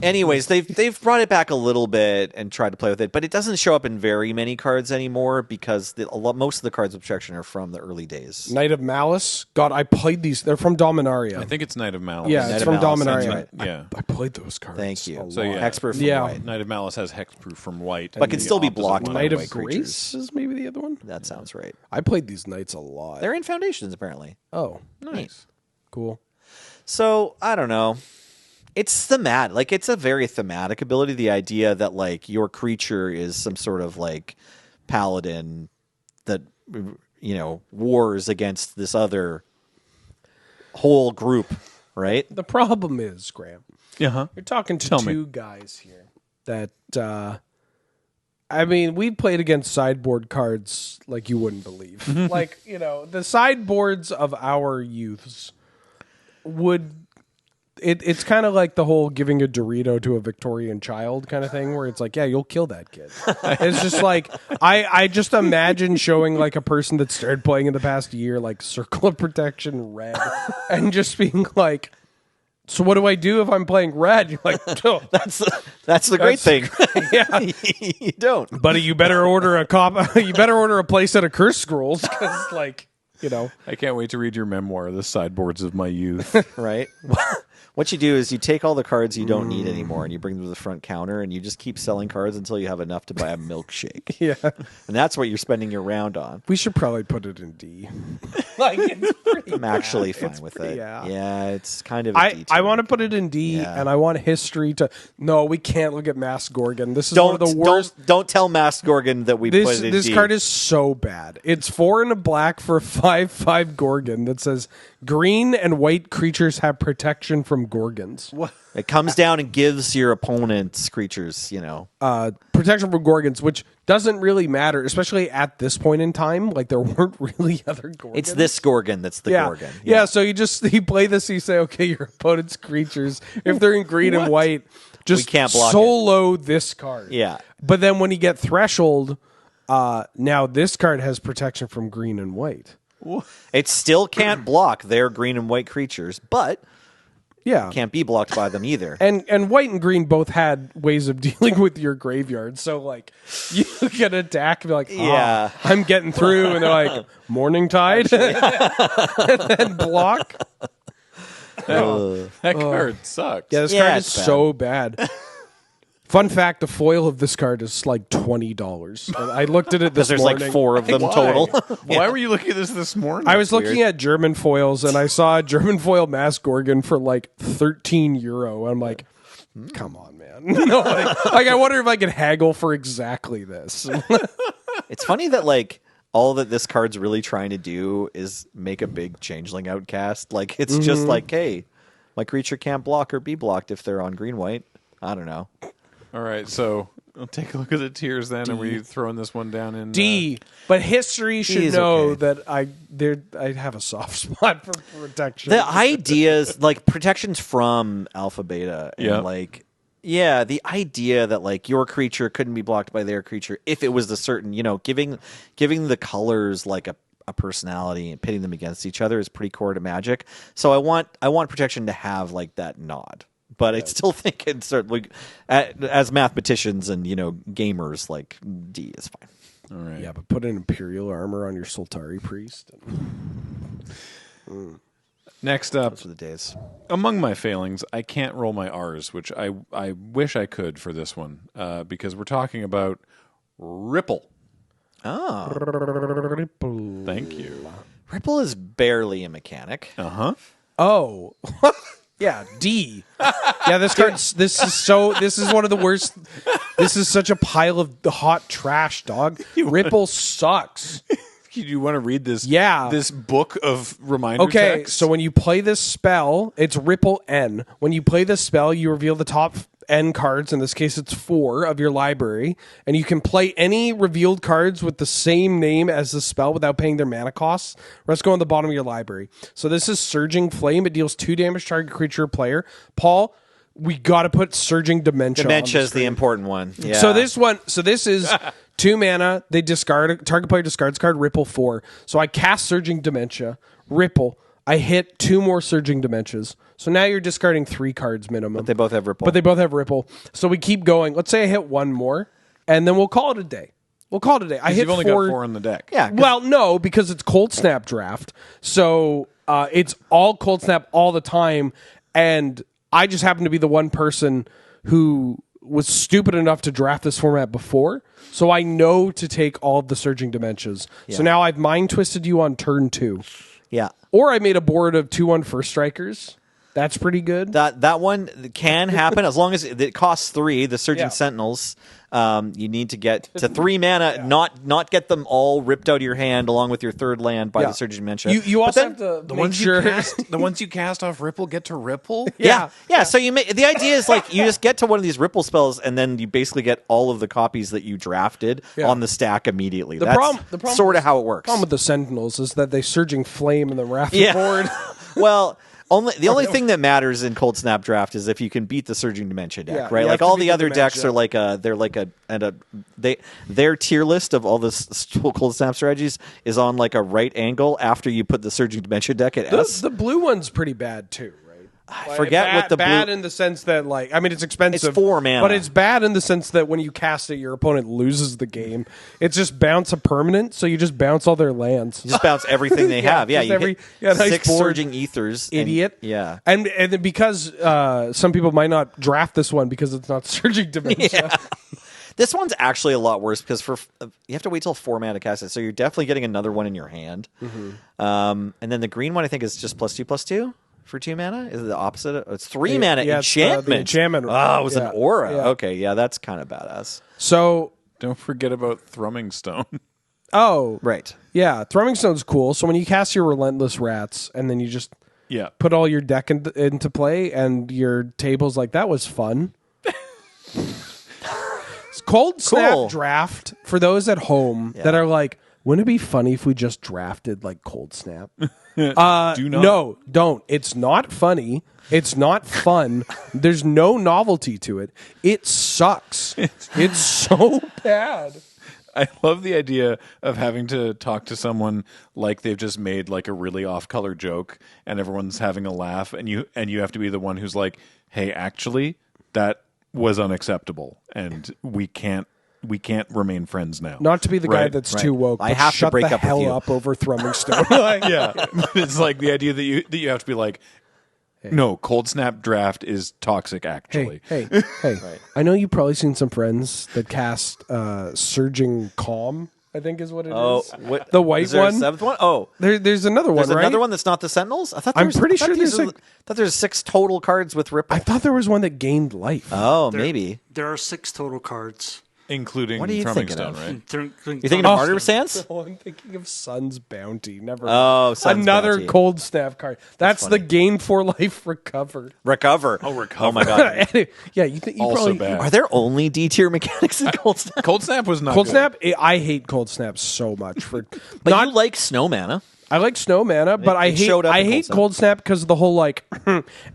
Anyways, they've brought it back a little bit and tried to play with it, but it doesn't show up in very many cards anymore because most of the cards of protection are from the early days. Knight of Malice. God, I played these. They're from Dominaria. I think it's Knight of Malice. Yeah, Knight it's of from Malice, Dominaria. that's right. Yeah. I played those cards. Thank you. So, yeah. Hexproof from Yeah. white. Knight of Malice has hexproof from white. But can still be blocked by Knight of white creatures. Grace is maybe the other one. That sounds right. I played these knights a lot. They're in Foundations, apparently. Oh, Nice. cool. So, I don't know. It's thematic. Like, it's a very thematic ability. The idea that, like, your creature is some sort of, like, paladin that, wars against this other whole group, right? The problem is, Graham, Uh-huh. you're talking to Tell me. two guys here that, we played against sideboard cards like you wouldn't believe. Like, the sideboards of our youths would... It's kind of like the whole giving a Dorito to a Victorian child kind of thing where it's like, yeah, you'll kill that kid. It's just like, I just imagine showing like a person that started playing in the past year, like Circle of Protection red, and just being like, so what do I do if I'm playing red? You're like, oh, That's the great thing. yeah. You don't. Buddy, you better order a play set of curse scrolls because like, I can't wait to read your memoir, The Sideboards of My Youth. Right? What you do is you take all the cards you don't need anymore and you bring them to the front counter and you just keep selling cards until you have enough to buy a milkshake. yeah. And that's what you're spending your round on. We should probably put it in D. Like, it's pretty I'm actually bad. fine It's with pretty- it. yeah. Yeah, it's kind of a D I to want to me. put it in D, Yeah. and I want history to. No, we can't look at Mass Gorgon. This is one of the worst. Don't tell Masked Gorgon that we put it in This D. card is so bad. It's 4 and a black for a 5/5 Gorgon that says green and white creatures have protection from Gorgons. It comes down and gives your opponent's creatures, Protection from Gorgons, which doesn't really matter, especially at this point in time. Like there weren't really other Gorgons. It's this Gorgon that's the Gorgon. Yeah, so you play this, you say, okay, your opponent's creatures, if they're in green and white, just We can't block solo this card. Yeah. But then when you get Threshold, now this card has protection from green and white. It still can't block their green and white creatures, but Yeah. can't be blocked by them either. And white and green both had ways of dealing with your graveyard. So, like, you can attack and be like, Yeah. I'm getting through. And they're like, Morning Tide. And then block. That card sucks. Yeah, this Yeah, card is it's bad. so bad. Fun fact, the foil of this card is like $20. And I looked at it this There's morning. like 4 of them Why? total. Why were you looking at this morning? I was looking at German foils and I saw a German foil Mass Gorgon for like €13. I'm like, come on, man. No, like I wonder if I could haggle for exactly this. It's funny that like all that this card's really trying to do is make a big changeling outcast. Like it's just like, hey, my creature can't block or be blocked if they're on green white. I don't know. All right, so I'll take a look at the tiers then. Are we throwing this one down in D, but history should is know okay. that I have a soft spot for protection. The ideas like protections from alpha beta and Yeah. like the idea that like your creature couldn't be blocked by their creature if it was a certain, giving the colors like a personality and pitting them against each other is pretty core to Magic. So I want protection to have like that nod. But I still think it's certainly as mathematicians and gamers, like D is fine. All right. yeah, but put an Imperial armor on your Soltari priest. Next up, Those are the days. among my failings, I can't roll my R's, which I wish I could for this one, because we're talking about Ripple. Oh, Thank you. Ripple is barely a mechanic. Uh-huh. Oh. Yeah, D. Yeah, this is one of the worst. This is such a pile of hot trash, dog. Ripple sucks. You want to read this? Yeah. This book of reminder Okay, text? so when you play this spell, it's Ripple N. When you play this spell, you reveal the top N cards. In this case, it's 4 of your library, and you can play any revealed cards with the same name as the spell without paying their mana costs. Let's go on the bottom of your library. So this is Surging Flame. It deals 2 damage to target creature or player. Paul, we got to put Surging Dementia. Dementia on is the screen. important one. Yeah. So this is 2 mana. They target player discards card, Ripple 4. So I cast Surging Dementia, Ripple. I hit 2 more Surging Dementias. So now you're discarding 3 cards minimum. But they both have Ripple. So we keep going. Let's say I hit 1 more, and then we'll call it a day. I hit You've only 4. got 4 in the deck. Yeah. Well, no, because it's Cold Snap draft. So it's all Cold Snap all the time. And I just happen to be the one person who was stupid enough to draft this format before. So I know to take all of the Surging Dementias. So now I've mind twisted you on turn 2. Yeah. Or I made a board of 2/1 First Strikers. That's pretty good. That one can happen as long as it costs 3. The Surging Yeah. Sentinels, you need to get to 3 mana, not get them all ripped out of your hand along with your 3rd land by the Surging Dementia. You But also then- have to The make ones sure. the ones you cast off Ripple get to Ripple. Yeah. So the idea is like you just get to one of these Ripple spells, and then you basically get all of the copies that you drafted on the stack immediately. That's problem sort of how it works. problem with the Sentinels is that they Surging Flame in the Wrath Yeah. board. Well, the only thing that matters in Cold Snap Draft is if you can beat the Surging Dementia deck, Yeah, right? you Like have to all beat the the other decks Dementia. are their tier list of all the Cold Snap strategies is on like a right angle after you put the Surging Dementia deck at S. The blue one's pretty bad too, right? I forget what the bad blue. in the sense that like I mean it's expensive. It's 4 mana. but it's bad in the sense that when you cast it, your opponent loses the game. It's just bounce a permanent, so you just bounce all their lands. You just bounce everything they have. Yeah, just you hit nice 6 board. Surging Ethers. Idiot. Yeah. and then because some people might not draft this one because it's not Surging Dementia. This one's actually a lot worse because you have to wait till 4 mana to cast it, so you're definitely getting another one in your hand. And then the green one I think is just +2/+2 for 2 mana. Is it the opposite? It's 3 mana Yeah, it's, the enchantment. enchantment. Oh, it was an aura. Yeah. Okay, yeah, that's kind of badass. So Don't forget about Thrumming Stone. Right. yeah, Thrumming Stone's cool. So when you cast your Relentless Rats and then you just Yeah. put all your deck into play and your table's like, that was fun. It's Cold Snap Draft for those at home that are like, wouldn't it be funny if we just drafted like Cold Snap? Do not. No, don't. It's not funny. It's not fun. There's no novelty to it. It sucks. It's so bad. I love the idea of having to talk to someone like they've just made like a really off-color joke and everyone's having a laugh and you have to be the one who's like, "Hey, actually, that was unacceptable and we can't remain friends now." Not to be the guy Right, that's right. too woke. I but have to shut break the up with hell you. up over Thrumming Stone. Like, Yeah. It's like the idea that you have to be like, "No, Cold Snap Draft is toxic actually." hey. I know you've probably seen some friends that cast Surging Calm, I think is what it is. Oh, what, The white is there one? A 7th one? Oh, There's another one, there's right? another one that's not the Sentinels. I thought I'm pretty sure there's I thought there's 6 total cards with Ripple. I thought there was one that gained life. Oh, maybe. There are 6 total cards. Including What are you Thrumming thinking Stone, of? right? You thinking of Martyr Stance? Oh, I'm thinking of Sun's Bounty. Never. Oh, Sun's another Bounty. Cold Snap card. That's the gain for life recover. Recover. Recover. Oh my god. Yeah, you think you Also probably bad. Are there only D tier mechanics in Cold Snap? Cold Snap was not Cold good. Snap. I hate Cold Snap so much for But not. you like Snow Mana. I like Snow Mana, but I it hate showed up I in hate Cold Cold Snap because of the whole like.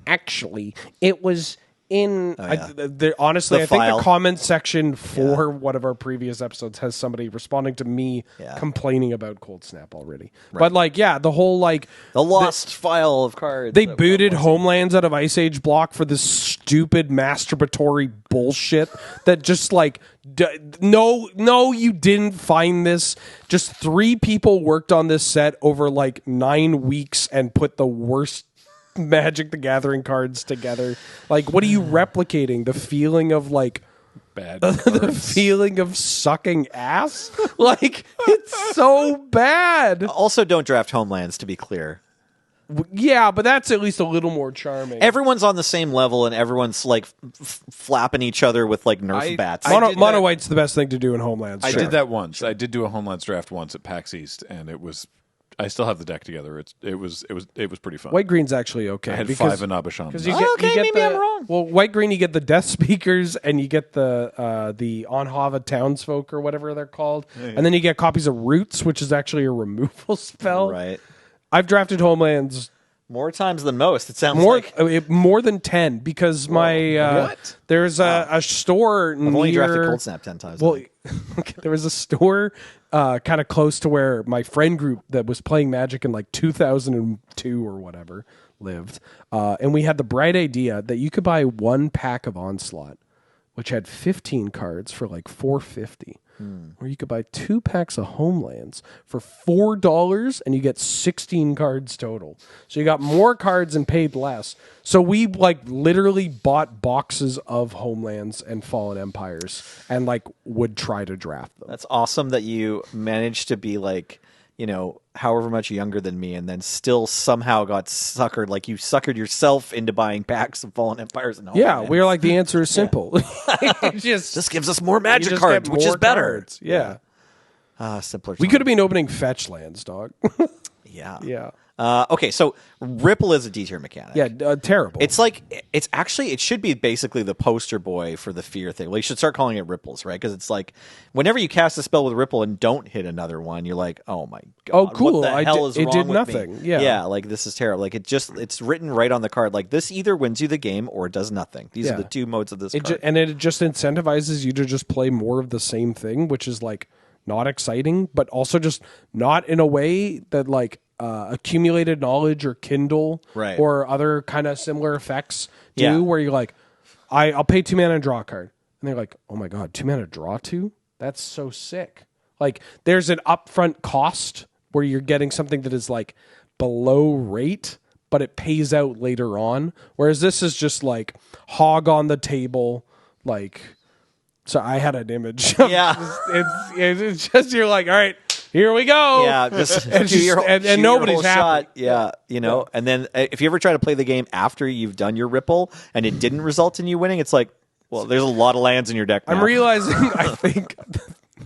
Actually, it was in. yeah. Honestly, The I think file. the comment section for one of our previous episodes has somebody responding to me complaining about Cold Snap already. But like, yeah, the whole like The lost file of cards. they that booted was- Homelands out of Ice Age block for this stupid masturbatory bullshit that just like no you didn't find this. Just 3 people worked on this set over like 9 weeks and put the worst Magic the Gathering cards together. Like, what are you replicating? The feeling of like Bad the cards. feeling of sucking ass? Like, it's so bad. Also, don't draft Homelands, to be clear. Yeah, but that's at least a little more charming. Everyone's on the same level, and everyone's like flapping each other with like Nerf bats. I did Mono that- White's the best thing to do in Homelands. I Sure. did that once. I did do a Homelands draft once at PAX East, and it was. I still have the deck together. It was pretty fun. White Green's actually okay. I had because- 5 Inabashan. Because you Oh, get, okay, you get maybe the, I'm wrong. Well, White Green, you get the Death Speakers, and you get the Onhava Townsfolk or whatever they're called, and then you get copies of Roots, which is actually a removal spell. Right. I've drafted Homelands More times than most, it sounds More like. more than 10 because what? there's a store I've only near drafted Cold Snap 10 times. well, there was a store kind of close to where my friend group that was playing Magic in like 2002 or whatever lived, and we had the bright idea that you could buy one pack of Onslaught, which had 15 cards for like $4.50. Or you could buy 2 packs of Homelands for $4 and you get 16 cards total. So you got more cards and paid less. So we like literally bought boxes of Homelands and Fallen Empires and like would try to draft them. That's awesome that you managed to be like, however much younger than me, and then still somehow got suckered. Like you suckered yourself into buying packs of Fallen Empires and Homelands. Yeah, we were like, the answer is simple. This gives us more You Magic just cards, get which more is better. cards. Yeah. Simpler. We could have been opening fetch lands, dog. Yeah. Yeah. Okay, so Ripple is a D-tier mechanic. Yeah, terrible. It's like, it should be basically the poster boy for the fear thing. Well, you should start calling it ripples, right? Because it's like, whenever you cast a spell with ripple and don't hit another one, you're like, oh my god, Oh, cool. what the hell is it wrong did with nothing. me? Yeah. Yeah, like this is terrible. Like it's written right on the card. Like this either wins you the game or it does nothing. These are the two modes of this card. And it just incentivizes you to just play more of the same thing, which is like not exciting, but also just not in a way that like accumulated knowledge or Kindle Right. or other kind of similar effects do, Yeah. where you're like, I'll pay 2 mana and draw a card. And they're like, oh my God, 2 mana draw 2? That's so sick. Like there's an upfront cost where you're getting something that is like below rate, but it pays out later on. Whereas this is just like hog on the table, like. So I had an image. Yeah. It's just you're like, all right, here we go. Yeah, just and, shoot your, and shoot your nobody's whole happy. shot. Yeah, and then if you ever try to play the game after you've done your ripple and it didn't result in you winning, it's like, well, there's a lot of lands in your deck now. I'm realizing I think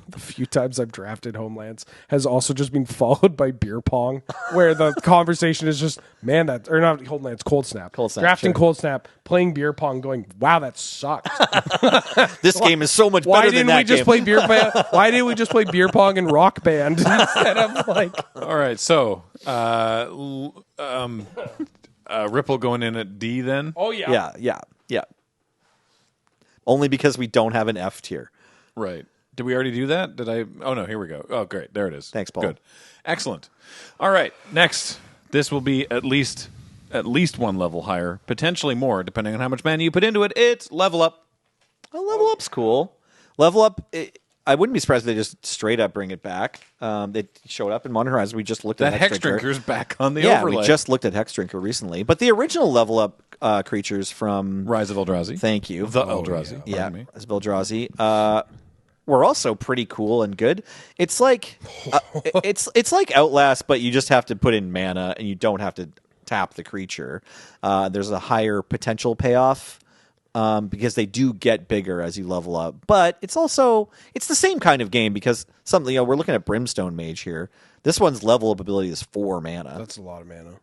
the few times I've drafted Homelands has also just been followed by beer pong, where the conversation is just, man, that or not Homelands, Cold Snap. Drafting sure. Cold Snap, playing beer pong, going, wow, that sucked. This game is so much Why better than didn't we that just game. play beer band? Why didn't we just play beer pong and rock band instead of like? All right, so Ripple going in at D then. Oh yeah. Yeah. Only because we don't have an F tier. Right. Did we already do that? Did I? Oh, no, here we go. Oh, great. There it is. Thanks, Paul. Good. Excellent. All right. Next. This will be at least one level higher, potentially more, depending on how much mana you put into it. It's level up. Well, level up's cool. Level up, I wouldn't be surprised if they just straight up bring it back. It showed up in Modern Horizons. We just looked at That Hex Drinker's back on the overlay. we just looked at Hex Drinker recently. But the original level up creatures from Rise of Eldrazi. Thank you. The Eldrazi. Yeah, Pardon me. as Eldrazi. Were also pretty cool and good. It's like it's like Outlast, but you just have to put in mana and you don't have to tap the creature. There's a higher potential payoff because they do get bigger as you level up. But it's the same kind of game because we're looking at Brimstone Mage here. This one's level up ability is 4 mana. That's a lot of mana.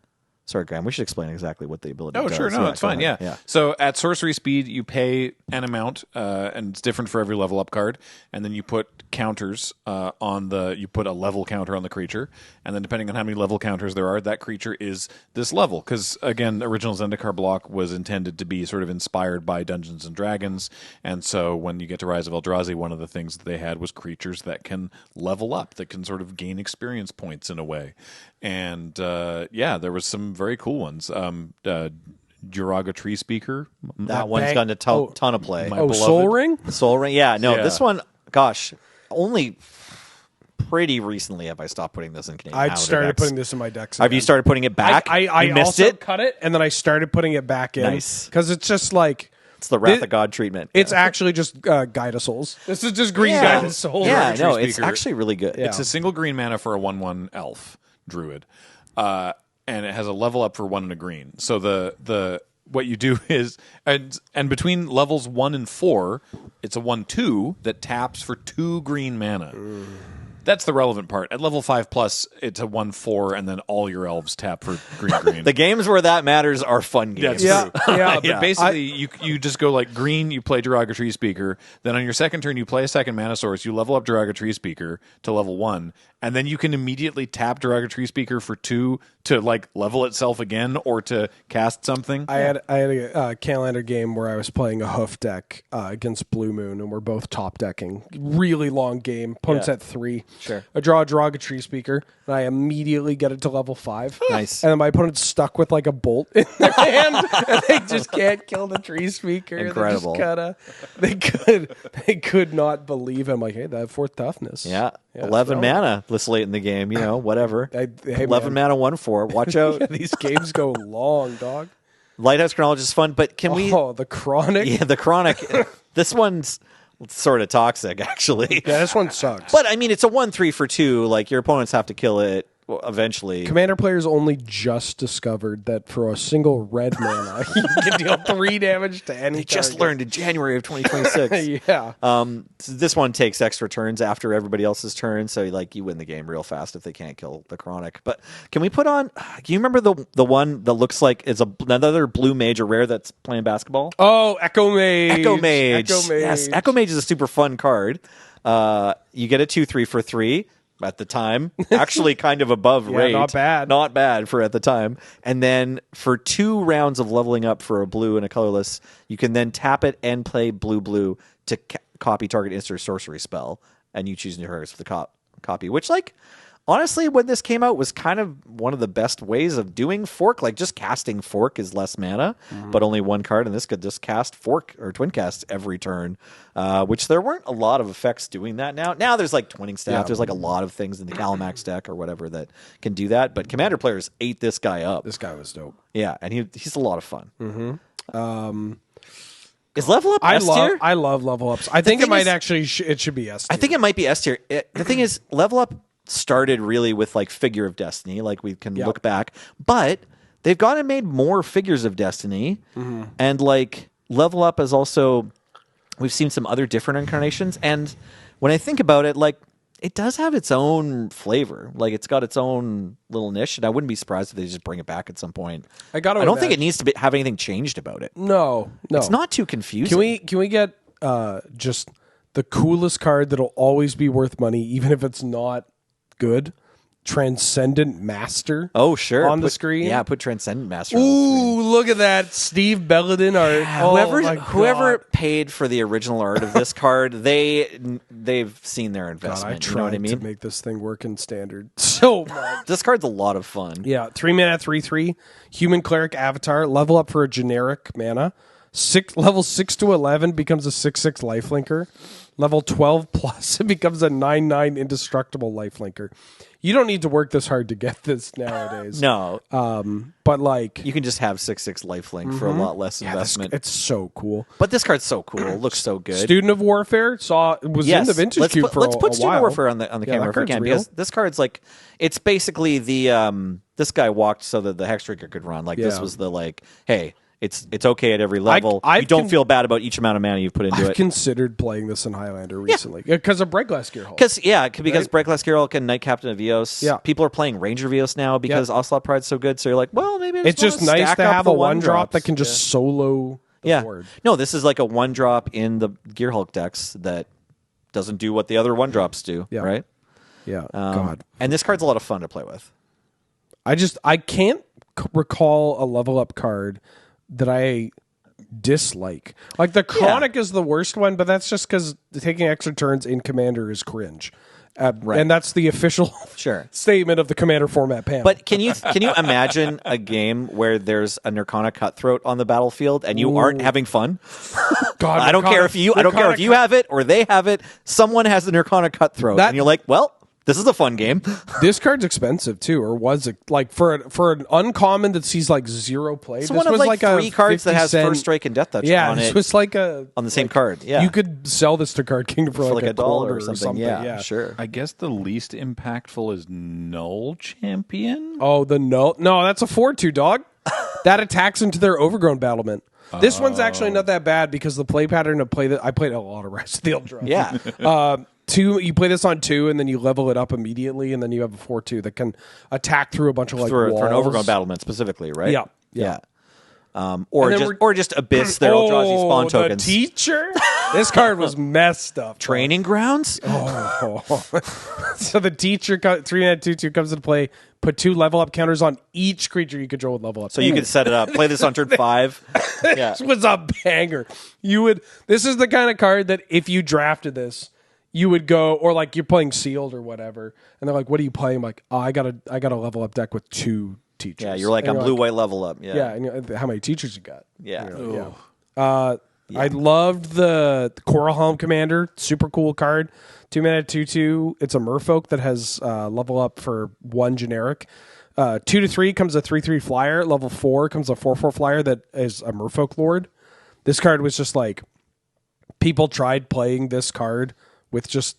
Sorry, Graham. We should explain exactly what the ability Oh, does. sure. No, it's go fine. ahead. Yeah. So at sorcery speed, you pay an amount, and it's different for every level up card. And then you put counters you put a level counter on the creature. And then depending on how many level counters there are, that creature is this level. Because, again, the original Zendikar block was intended to be sort of inspired by Dungeons and Dragons. And so when you get to Rise of Eldrazi, one of the things that they had was creatures that can level up, that can sort of gain experience points in a way. And there was some very cool ones. Juraga Tree Speaker. That one's gotten a ton of play. beloved. Soul Ring? Soul Ring. Yeah, no, Yeah. this one, gosh, only pretty recently have I stopped putting this in Canadian. I Howler started decks. Putting this in my decks. Have you again. started putting it back? I you missed also it. cut it, and then I started putting it back in. Nice. Because it's just like... It's the Wrath of God treatment. It's actually just Guide of Souls. This is just green Guide of Souls. Yeah, Tree no, it's Speaker. actually really good. It's a single green mana for a 1/1 elf druid, and it has a level up for 1 and a green. So the what you do is and between levels 1 and 4, it's a 1/2 that taps for 2 green mana. That's the relevant part. At level 5+, it's a 1/4, and then all your elves tap for green. The games where that matters are fun games. Yeah, yeah. But basically, you just go like green, you play Derogatory Speaker. Then on your second turn, you play a second Mana Source. You level up Derogatory Speaker to level 1. And then you can immediately tap Derogatory Speaker for 2 to like level itself again or to cast something. I had a Calendar game where I was playing a hoof deck against Blue Moon, and we're both top decking. Really long game. Opponent's at 3. Sure. I draw a Derogatory Speaker, and I immediately get it to level 5. Nice. And then my opponent's stuck with like a bolt in their hand, and they just can't kill the Tree Speaker. Incredible. They could not believe him. Like, hey, that 4th toughness. Yeah. Yeah, 11 so- mana this late in the game, whatever. Hey, 11 mana 1/4. Watch out. These games go long, dog. Lighthouse Chronology is fun, but can we... Oh, the Chronic. Yeah, the Chronic. This one's sort of toxic, actually. Yeah, this one sucks. But, I mean, it's a 1/3 for 2. Like, your opponents have to kill it eventually. Commander players only just discovered that for a single red mana, you can deal 3 damage to any They just target. learned in January of 2026. Yeah. So this one takes extra turns after everybody else's turn, so like you win the game real fast if they can't kill the Chronic. But can we put on? Can you remember the one that looks like it's another blue mage or rare that's playing basketball? Oh, Echo Mage. Echo Mage. Echo Mage. Yes, Echo Mage is a super fun card. You get a 2/3 for 3. At the time, actually kind of above rate. not bad. Not bad for at the time. And then for 2 rounds of leveling up for a blue and a colorless, you can then tap it and play blue to copy target instant sorcery spell, and you choose new targets for the copy. Which, like, honestly, when this came out, was kind of one of the best ways of doing Fork. Like, just casting Fork is less mana, but only 1 card, and this could just cast Fork or Twin Cast every turn, which there weren't a lot of effects doing that now. Now there's, like, Twinning Staff. Yeah. There's, like, a lot of things in the Calamax deck or whatever that can do that, but Commander players ate this guy up. This guy was dope. Yeah, and he's a lot of fun. Mm-hmm. Is level up S tier? I love level ups. I think it thing might is- actually it should be S tier. I think it might be S tier. The thing is, level up started really with like Figure of Destiny, like we can look back, but they've gone and made more Figures of Destiny, and like level up is also, we've seen some other different incarnations, and when I think about it, like it does have its own flavor, like it's got its own little niche, and I wouldn't be surprised if they just bring it back at some point. I don't think it needs to have anything changed about it. No. It's not too confusing. Can we get just the coolest card that'll always be worth money, even if it's not good? Transcendent Master. Oh, sure. On the screen. Yeah, put Transcendent Master on the screen. Ooh, look at that. Steve Belladin art. Whoever paid for the original art of this card, they've seen their investment. I tried you know what I mean? to make this thing work in standard so much. This card's a lot of fun. Yeah, 3 mana, 3/3. Human Cleric Avatar. Level up for a generic mana. Level 6 to 11 becomes a 6/6 lifelinker. Level 12 plus, it becomes a 9/9 indestructible lifelinker. You don't need to work this hard to get this nowadays. No. But like, You can just have 6/6 lifelink for a lot less investment. it's so cool. But this card's so cool. It looks so good. Student of Warfare was in the vintage let's cube put, for let's a put Student while. of Warfare on the Yeah, camera that if we card's can, real. because this card's like, it's basically the this guy walked so that the Hextrigger could run. Like this Yeah. was the like, hey, it's okay at every level. I've you don't feel bad about each amount of mana you've put into I've it. considered playing this in Highlander recently because of Breakless Gear Hulk. Because Breakless Gearhulk and Knight Captain of Eos, Yeah. people are playing Ranger of Eos now because Ocelot Pride's so good. So you're like, well, maybe I It's just wanna nice stack to up have the a 1-drop that drops. can just solo the board. No, this is like a 1-drop in the Gearhulk decks that doesn't do what the other 1-drops do, Yeah. right? Yeah, God. And this card's a lot of fun to play with. I can't recall a level up card that I dislike. Like the Chronic is the worst one, but that's just because taking extra turns in Commander is cringe. And that's the official Sure. statement of the Commander format panel. But can you imagine a game where there's a Nirkana Cutthroat on the battlefield and you aren't having fun? God, I don't care if you have it or they have it. Someone has the Nirkana Cutthroat, and you're like, well, this is a fun game. This card's expensive too, or was it? Like for an uncommon that sees like 0 play. It's this one of was like a 3 cards that 50 has cent First Strike and Death Touch Yeah, on this it was like a on the same card. Yeah, you could sell this to Card Kingdom for like a dollar quarter or something. Yeah, sure. I guess the least impactful is Null Champion. Oh, no, that's a 4/2 dog. That attacks into their Overgrown battlement. This one's actually not that bad because the play pattern of I played a lot of Rise of the Eldrazi. Yeah. 2. You play this on 2, and then you level it up immediately, and then you have a 4/2 that can attack through a bunch of like walls. For an overgrown battlement specifically, right? Yeah. Or just Abyss, their Eldrazi spawn tokens. The teacher? This card was messed up. Training grounds? So the teacher, 3/2/2 comes into play. Put 2 level up counters on each creature you control with level up. So you can set it up. Play this on turn 5. Yeah. This was a banger. This is the kind of card that if you drafted this, you would go, or like you're playing sealed or whatever, and they're like, "What are you playing?" I'm like, "Oh, I got a level up deck with 2 teachers." Yeah, you're like on blue-white level up. Yeah. Yeah, and you're like, how many teachers you got? Yeah. I loved the Coral Helm Commander. Super cool card. 2 mana 2/2. It's a merfolk that has level up for 1 generic. 2/3 comes a 3/3 flyer. Level 4 comes a 4/4 flyer that is a merfolk lord. This card was just like, people tried playing this card with just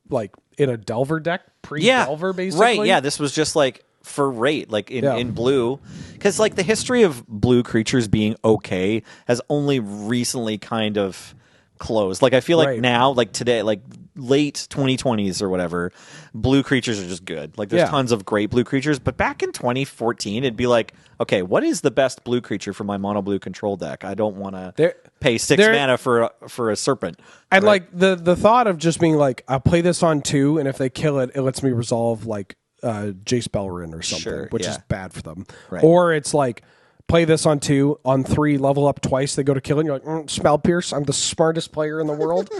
like in a Delver deck, pre-Delver basically. Right, yeah. This was just like for rate, like in blue. Because like the history of blue creatures being okay has only recently kind of closed. Like I feel like now, like today, like late 2020s or whatever, blue creatures are just good. Like there's tons of great blue creatures. But back in 2014, it'd be like, okay, what is the best blue creature for my mono blue control deck? I don't want to pay 6 mana for a serpent. And like the thought of just being like, I'll play this on 2, and if they kill it, it lets me resolve like Jace Bellerin or something, which is bad for them. Right. Or it's like, play this on 2, on 3, level up twice, they go to kill it, and you're like, Spell Pierce, I'm the smartest player in the world.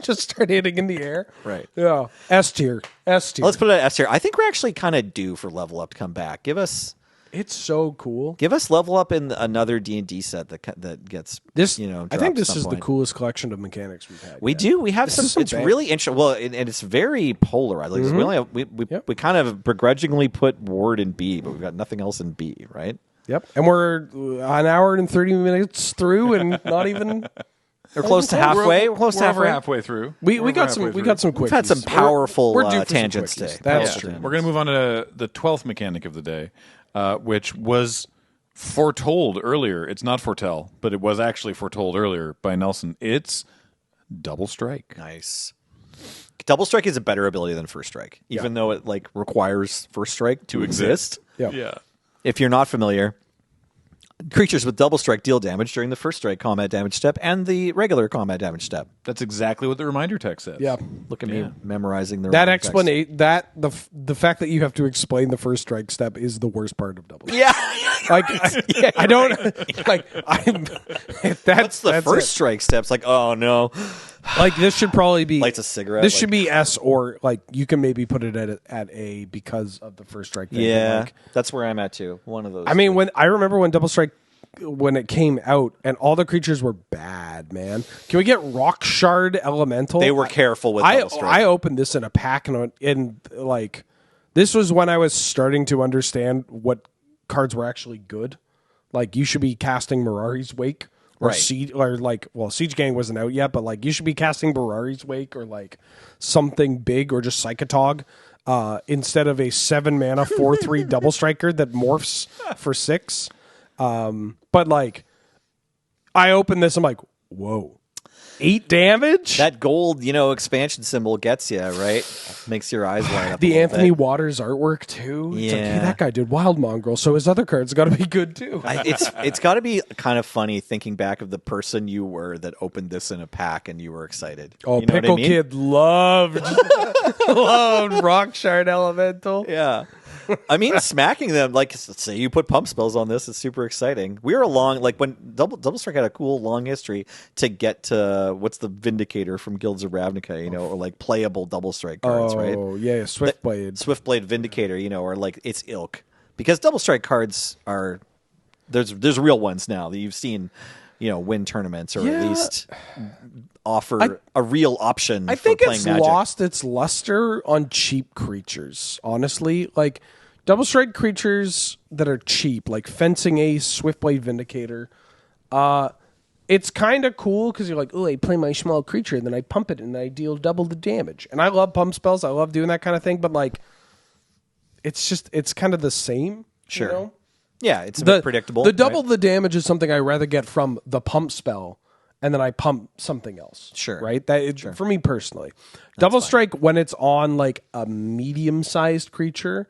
Just start hitting in the air. Right. Yeah. S tier. Let's put it at S tier. I think we're actually kind of due for level up to come back. It's so cool. Give us level up in another D&D set that gets this. I think this is the coolest collection of mechanics we've had. We do. We have some. It's really interesting. Well, and it's very polarized. Like we only have, we kind of begrudgingly put Ward in B, but we've got nothing else in B, right? Yep. And we're an hour and 30 minutes through, and not even. We're close to halfway. We're close to halfway through. We got some quickies. We've had some powerful we're tangents today. That's true. We're going to move on to the 12th mechanic of the day, which was foretold earlier. It's not foretell, but it was actually foretold earlier by Nelson. It's Double Strike. Nice. Double Strike is a better ability than First Strike, even though it like requires First Strike to exist. Yeah. If you're not familiar, creatures with Double Strike deal damage during the First Strike combat damage step and the regular combat damage step. That's exactly what the reminder text says. Yeah. Look at me memorizing the that explanation. That the fact that you have to explain the First Strike step is the worst part of Double Strike. Yeah. Like I don't like. What's the First Strike steps? Like, oh no. Like this should probably be lights a cigarette. This should be S, or like you can maybe put it at A because of the First Strike thing. Yeah, like, that's where I'm at too. One of those. I mean, when I remember when Double Strike when it came out and all the creatures were bad, man. Can we get Rock Shard Elemental? They were careful with Double Strike. I opened this in a pack and like this was when I was starting to understand what cards were actually good. Like you should be casting Mirari's Wake. Or Siege, or like, well, Siege Gang wasn't out yet, but like you should be casting Mirari's Wake or like something big or just Psychotog instead of a 7 mana 4/3 double striker that morphs for 6. But like, I open this, I'm like, whoa, 8 damage. That gold, expansion symbol gets you right. Makes your eyes light up. The Anthony Waters artwork too. It's like, hey, that guy did Wild Mongrel, so his other cards got to be good too. It's got to be kind of funny thinking back of the person you were that opened this in a pack and you were excited. Oh, you know Pickle what I mean? Kid loved Rock Shard Elemental. Yeah. I mean, smacking them, like, say you put pump spells on this, it's super exciting. We were along, like, when Double Strike had a cool long history to get to, what's the Vindicator from Guilds of Ravnica, or, like, playable Double Strike cards, right? Oh, yeah, Swiftblade. Swiftblade Vindicator, or, like, its ilk. Because Double Strike cards are, there's real ones now that you've seen, win tournaments or at least offer a real option I for think playing it's Magic. lost its luster on cheap creatures, honestly. Like, Double Strike creatures that are cheap, like Fencing Ace, Swiftblade Vindicator, it's kind of cool because you're like, oh, I play my small creature, and then I pump it, and I deal double the damage. And I love pump spells. I love doing that kind of thing, but, like, it's kind of the same. Sure. Yeah, it's a bit predictable. The double the damage is something I rather get from the pump spell and then I pump something else. Sure. Right? For me personally. Double strike when it's on like a medium-sized creature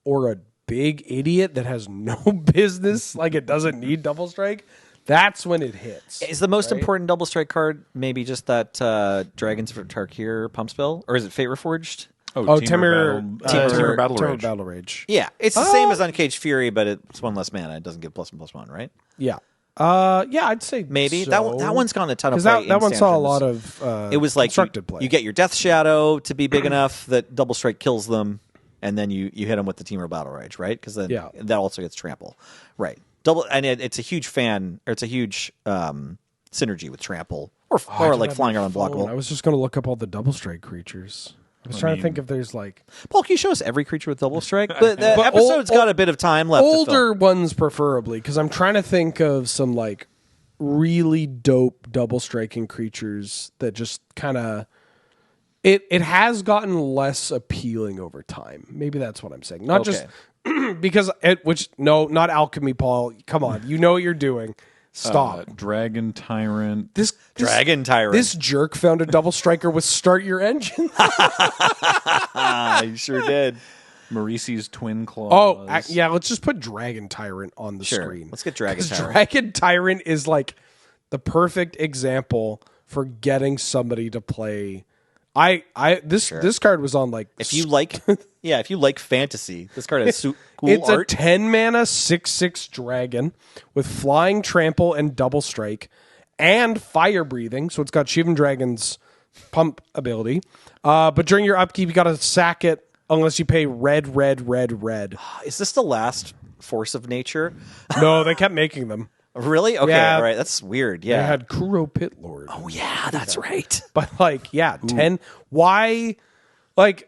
or a big idiot that has no business, like it doesn't need double strike, that's when it hits. Is the most important double strike card maybe just that Dragons for Tarkir pump spell? Or is it Fate Reforged? Timur Battle Rage. Battle Rage. Yeah, it's the same as Uncaged Fury, but it's 1 less mana. It doesn't give +1/+1, right? Yeah. I'd say Maybe. so. That one's gone a ton of play. That one saw a Standards. lot of It was like constructed play. you get your Death Shadow to be big enough that double strike kills them, and then you hit them with the Temur Battle Rage, right? Because then that also gets trample, right? It's a huge it's a huge synergy with trample or like flying around unblockable. I was just going to look up all the double strike creatures. I was trying to think if there's like Paul, can you show us every creature with double strike? The episode's got a bit of time left. Older ones preferably, because I'm trying to think of some like really dope double striking creatures that just kind of it has gotten less appealing over time. Maybe that's what I'm saying. Not just because not alchemy, Paul. Come on, you know what you're doing. Stop. Dragon Tyrant. Dragon Tyrant. This jerk found a double striker with Start Your Engine. I sure did. Marisi's Twin Claws. Let's just put Dragon Tyrant on the screen. Let's get Dragon Tyrant. Dragon Tyrant is like the perfect example for getting somebody to play. This card was on like if you like fantasy, this card has cool it's art. A 10 mana 6/6 dragon with flying, trample, and double strike, and fire breathing. So it's got Shivan Dragon's pump ability. But during your upkeep, you got to sack it unless you pay red. Is this the last Force of Nature? No, they kept making them. Really? Okay, Yeah. all right. That's weird. Yeah. They had Kuro Pit Lord. Oh yeah, that's right. But like, 10. Why? Like,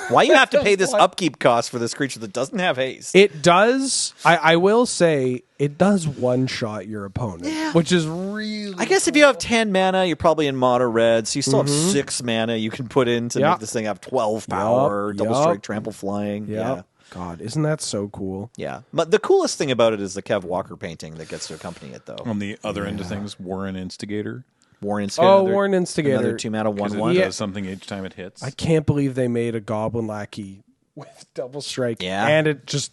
why you have to pay this upkeep cost for this creature that doesn't have haste? It does. I will say it does one shot your opponent, which is really. I guess if you have 10 mana, you're probably in mono red, so you still have 6 mana you can put in to make this thing have 12 power, double strike, trample, flying. Yeah. God, isn't that so cool? Yeah. But the coolest thing about it is the Kev Walker painting that gets to accompany it, though. On the other end of things, Warren Instigator. Warren Instigator. Warren Instigator. Another 2 mana 1/1. It does something each time it hits. I can't believe they made a Goblin Lackey with double strike. Yeah. And it just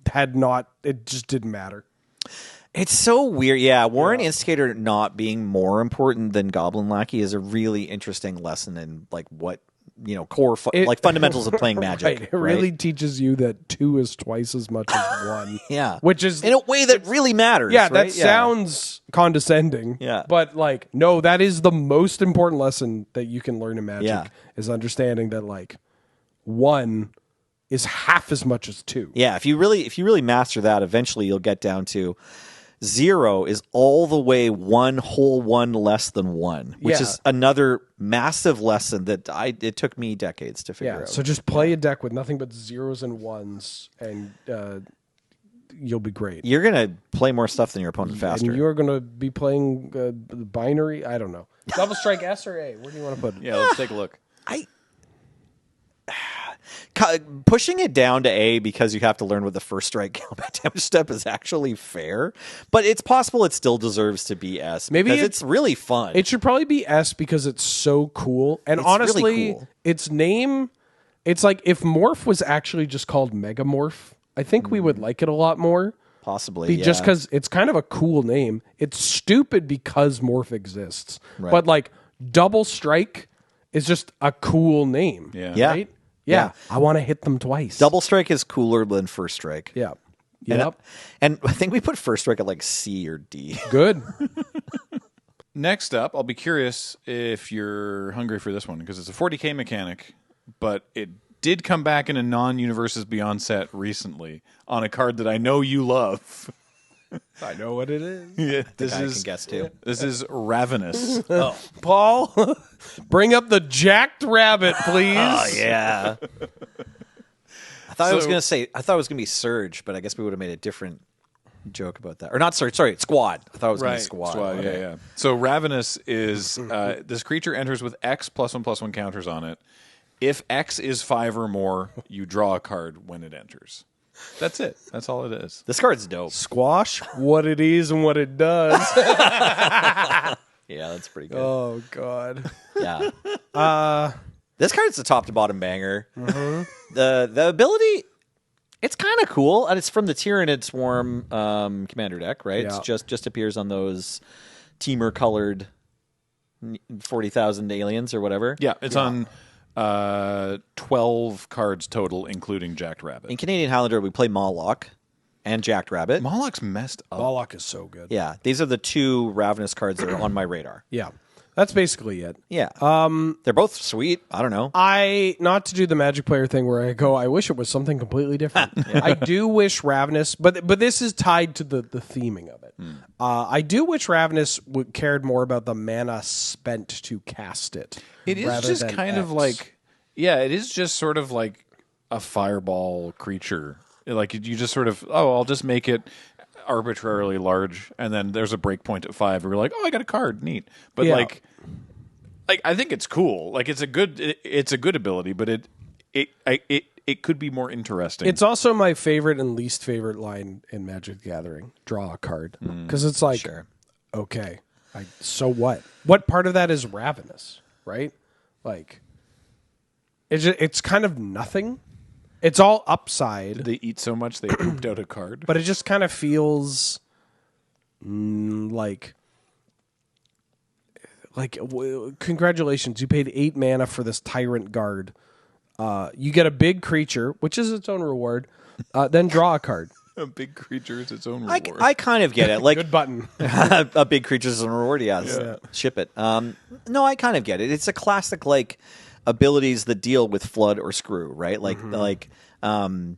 didn't matter. It's so weird. Yeah, Warren Instigator not being more important than Goblin Lackey is a really interesting lesson in like what core fundamentals of playing Magic. Right. It really teaches you that 2 is twice as much as 1. Yeah, which is in a way that really matters. Yeah, right? that sounds condescending. Yeah, but like, no, that is the most important lesson that you can learn in Magic is understanding that like 1 is half as much as 2. Yeah, if you really master that, eventually you'll get down to 0 is all the way 1 whole 1 less than 1, which is another massive lesson that it took me decades to figure out. So just play a deck with nothing but 0s and 1s, and you'll be great. You're gonna play more stuff than your opponent faster, and you're gonna be playing binary. I don't know, double strike S or A. Where do you want to put it? Yeah, let's take a look. Pushing it down to A because you have to learn what the first strike combat damage step is actually fair, but it's possible it still deserves to be S. Maybe it's really fun. It should probably be S because it's so cool. And it's honestly, really cool. Its name, it's like if Morph was actually just called Megamorph, I think we would like it a lot more. Possibly, just because it's kind of a cool name. It's stupid because Morph exists, but like Double Strike is just a cool name. Yeah. Right? Yeah. I want to hit them twice. Double Strike is cooler than First Strike. Yeah. And I think we put First Strike at like C or D. Good. Next up, I'll be curious if you're hungry for this one because it's a 40k mechanic, but it did come back in a non-Universes Beyond set recently on a card that I know you love. I know what it is. Yeah, I can guess too. This is Ravenous. Paul, bring up the jacked rabbit, please. Oh yeah. I thought it was gonna be Surge, but I guess we would have made a different joke about that. Or not Surge, sorry, Squad. I thought it was gonna be Squad. Okay. Yeah. So Ravenous is this creature enters with X +1/+1 counters on it. If X is 5 or more, you draw a card when it enters. That's it. That's all it is. This card's dope. Squash, what it is and what it does. Yeah, that's pretty good. Oh God. Yeah. This card's a top to bottom banger. Mm-hmm. The ability, it's kind of cool, and it's from the Tyranid Swarm commander deck, right? Yeah. It's just appears on those teamer colored 40,000 aliens or whatever. Yeah, it's on 12 cards total, including Jacked Rabbit. In Canadian Highlander, we play Moloch and Jacked Rabbit. Moloch's messed up. Moloch is so good. Yeah, these are the two Ravenous cards that are on my radar. Yeah. That's basically it. Yeah. They're both sweet. I don't know. Not to do the Magic player thing where I go, I wish it was something completely different. I do wish Ravenous, but this is tied to the theming of it. I do wish Ravenous cared more about the mana spent to cast it. It is rather just than kind of X. like, yeah, it is just sort of like a fireball creature. Like you just sort of, I'll just make it arbitrarily large, and then there's a breakpoint at 5. And we're like, I got a card, neat. But Yeah. like I think it's cool. Like it's a good ability, but it could be more interesting. It's also my favorite and least favorite line in Magic the Gathering. Draw a card. Because it's like, okay, so what? What part of that is Ravenous, right? Like, it's kind of nothing. It's all upside. They eat so much they pooped out a card. But it just kind of feels like congratulations, you paid 8 mana for this Tyrant Guard. You get a big creature, which is its own reward. Then draw a card. A big creature is its own reward. I kind of get it. Like Good button. a big creature's a reward. Yeah. Ship it. No, I kind of get it. It's a classic like abilities that deal with flood or screw, right? Like when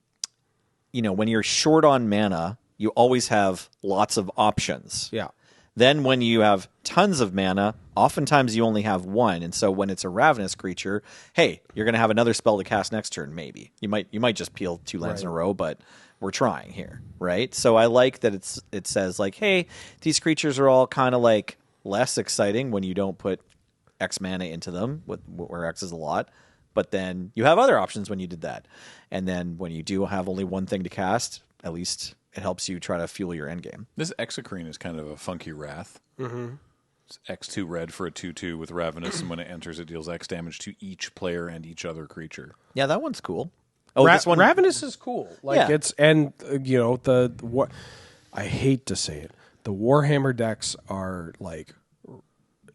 you're short on mana, you always have lots of options. Yeah. Then when you have tons of mana, oftentimes you only have one, and so when it's a Ravenous creature, hey, you're going to have another spell to cast next turn. Maybe you might just peel 2 lands in a row, but we're trying here, right? So I like that it says like, hey, these creatures are all kind of like less exciting when you don't put X mana into them, where X is a lot, but then you have other options when you did that, and then when you do have only one thing to cast, at least it helps you try to fuel your end game. This Exocrine is kind of a funky wrath. Mm-hmm. It's X2 red for a 2/2 with Ravenous, and when it enters, it deals X damage to each player and each other creature. Yeah, that one's cool. Oh, this one, Ravenous is cool. Like Yeah. it's what I hate to say it, the Warhammer decks are like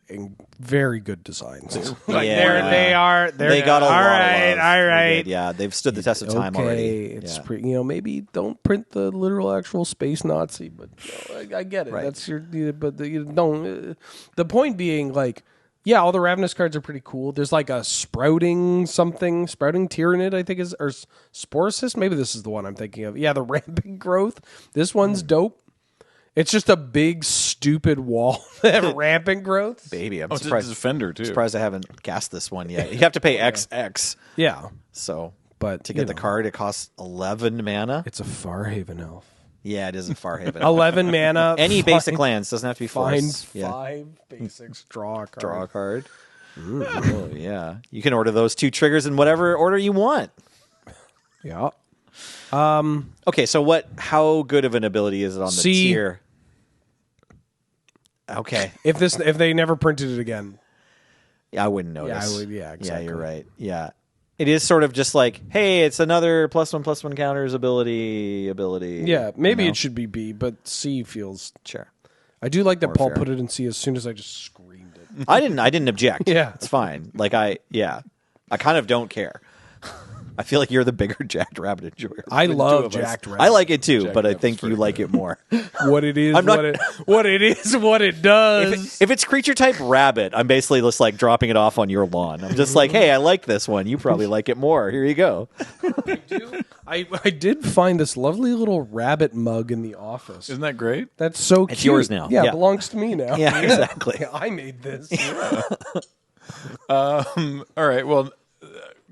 in very good designs. Like Yeah. they got a lot of love. all right. They did, yeah, they've stood the test of time already. It's Yeah. maybe don't print the literal actual space Nazi, but I get it. Right. That's don't. The point being, like, yeah, all the Ravenous cards are pretty cool. There's like a sprouting Tyranid, I think or Sporocyst. Maybe this is the one I'm thinking of. Yeah, the rampant growth. This one's dope. It's just a big, stupid wall that rampant growth. Baby, I'm It's a surprised. defender too. Surprised I haven't cast this one yet. You have to pay XX. Yeah, So, but to get the card, it costs 11 mana. it's a Farhaven elf. Yeah, it is a Farhaven. 11 mana. Any find- basic lands doesn't have to be Find force. Yeah. 5 basics. Draw a card. Draw a card. Oh yeah, you can order those 2 triggers in whatever order you want. Yeah. Okay, so how good of an ability is it on the C. tier? Okay. If they never printed it again, Yeah, I wouldn't notice. I would. Yeah, exactly. Yeah, you're right. Yeah. It is sort of just like, hey, it's another +1/+1 counters ability. Yeah, maybe you know? it should be B, but C feels. Sure. I do like that More Paul fair. put it in C as soon as I just screamed it. I didn't object. Yeah. It's fine. Like I kind of don't care. I feel like you're the bigger Jacked Rabbit enjoyer. I love of us. Jacked Rabbit. I like it too, but I Rabbit's think you pretty like it more. what it is, I'm not- what it is, what it does. If it's creature type rabbit, I'm basically just like dropping it off on your lawn. I'm just like, hey, I like this one. You probably like it more. Here you go. I did find this lovely little rabbit mug in the office. Isn't that great? That's so It's cute. yours now. Yeah, Yeah. it belongs to me now. Yeah, exactly. I made this. All right. Well,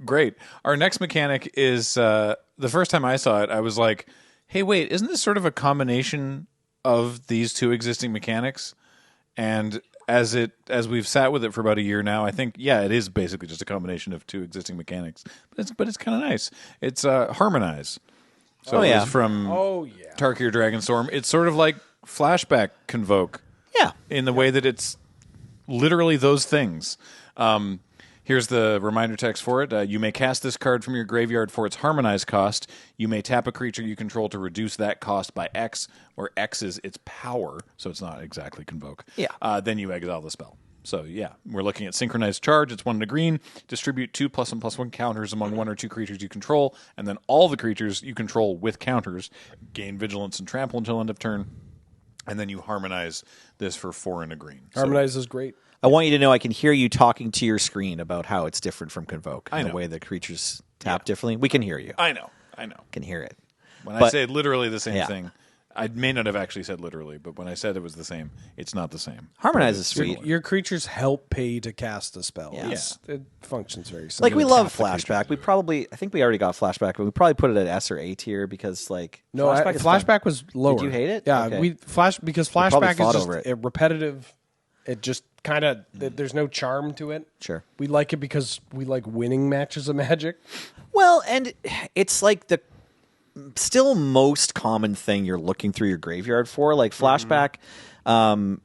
great. Our next mechanic is the first time I saw it, I was like, hey, wait, isn't this sort of a combination of these 2 existing mechanics? And as we've sat with it for about a year now, I think, yeah, it is basically just a combination of 2 existing mechanics. But it's kind of nice. It's Harmonize. So Oh, it yeah. was from Oh yeah. Tarkir Dragonstorm. It's sort of like Flashback Convoke Yeah. in the way that it's literally those things. Here's the reminder text for it. You may cast this card from your graveyard for its harmonized cost. You may tap a creature you control to reduce that cost by X, where X is its power, so it's not exactly Convoke. Yeah. Then you exile the spell. So, yeah, we're looking at Synchronized Charge. It's 1 and a green. Distribute 2 +1/+1 counters among 1 or 2 creatures you control, and then all the creatures you control with counters gain Vigilance and Trample until end of turn, and then you harmonize this for 4 and a green. Harmonize is great. I want you to know I can hear you talking to your screen about how it's different from Convoke. I know. The way the creatures tap differently. We can hear you. I know. Can hear it. When I say literally the same thing, I may not have actually said literally, but when I said it was the same, it's not the same. Harmonize is sweet. Your creatures help pay to cast a spell. Yeah. It functions very similar. Like we love Flashback. I think we already got Flashback, but we probably put it at S or A tier because no, Flashback, Flashback was lower. Did you hate it? Yeah, Okay. because Flashback is just over it. repetitive. It just kind of there's no charm to it. Sure. We like it because we like winning matches of Magic. Well, and it's like the still most common thing you're looking through your graveyard for. Like Flashback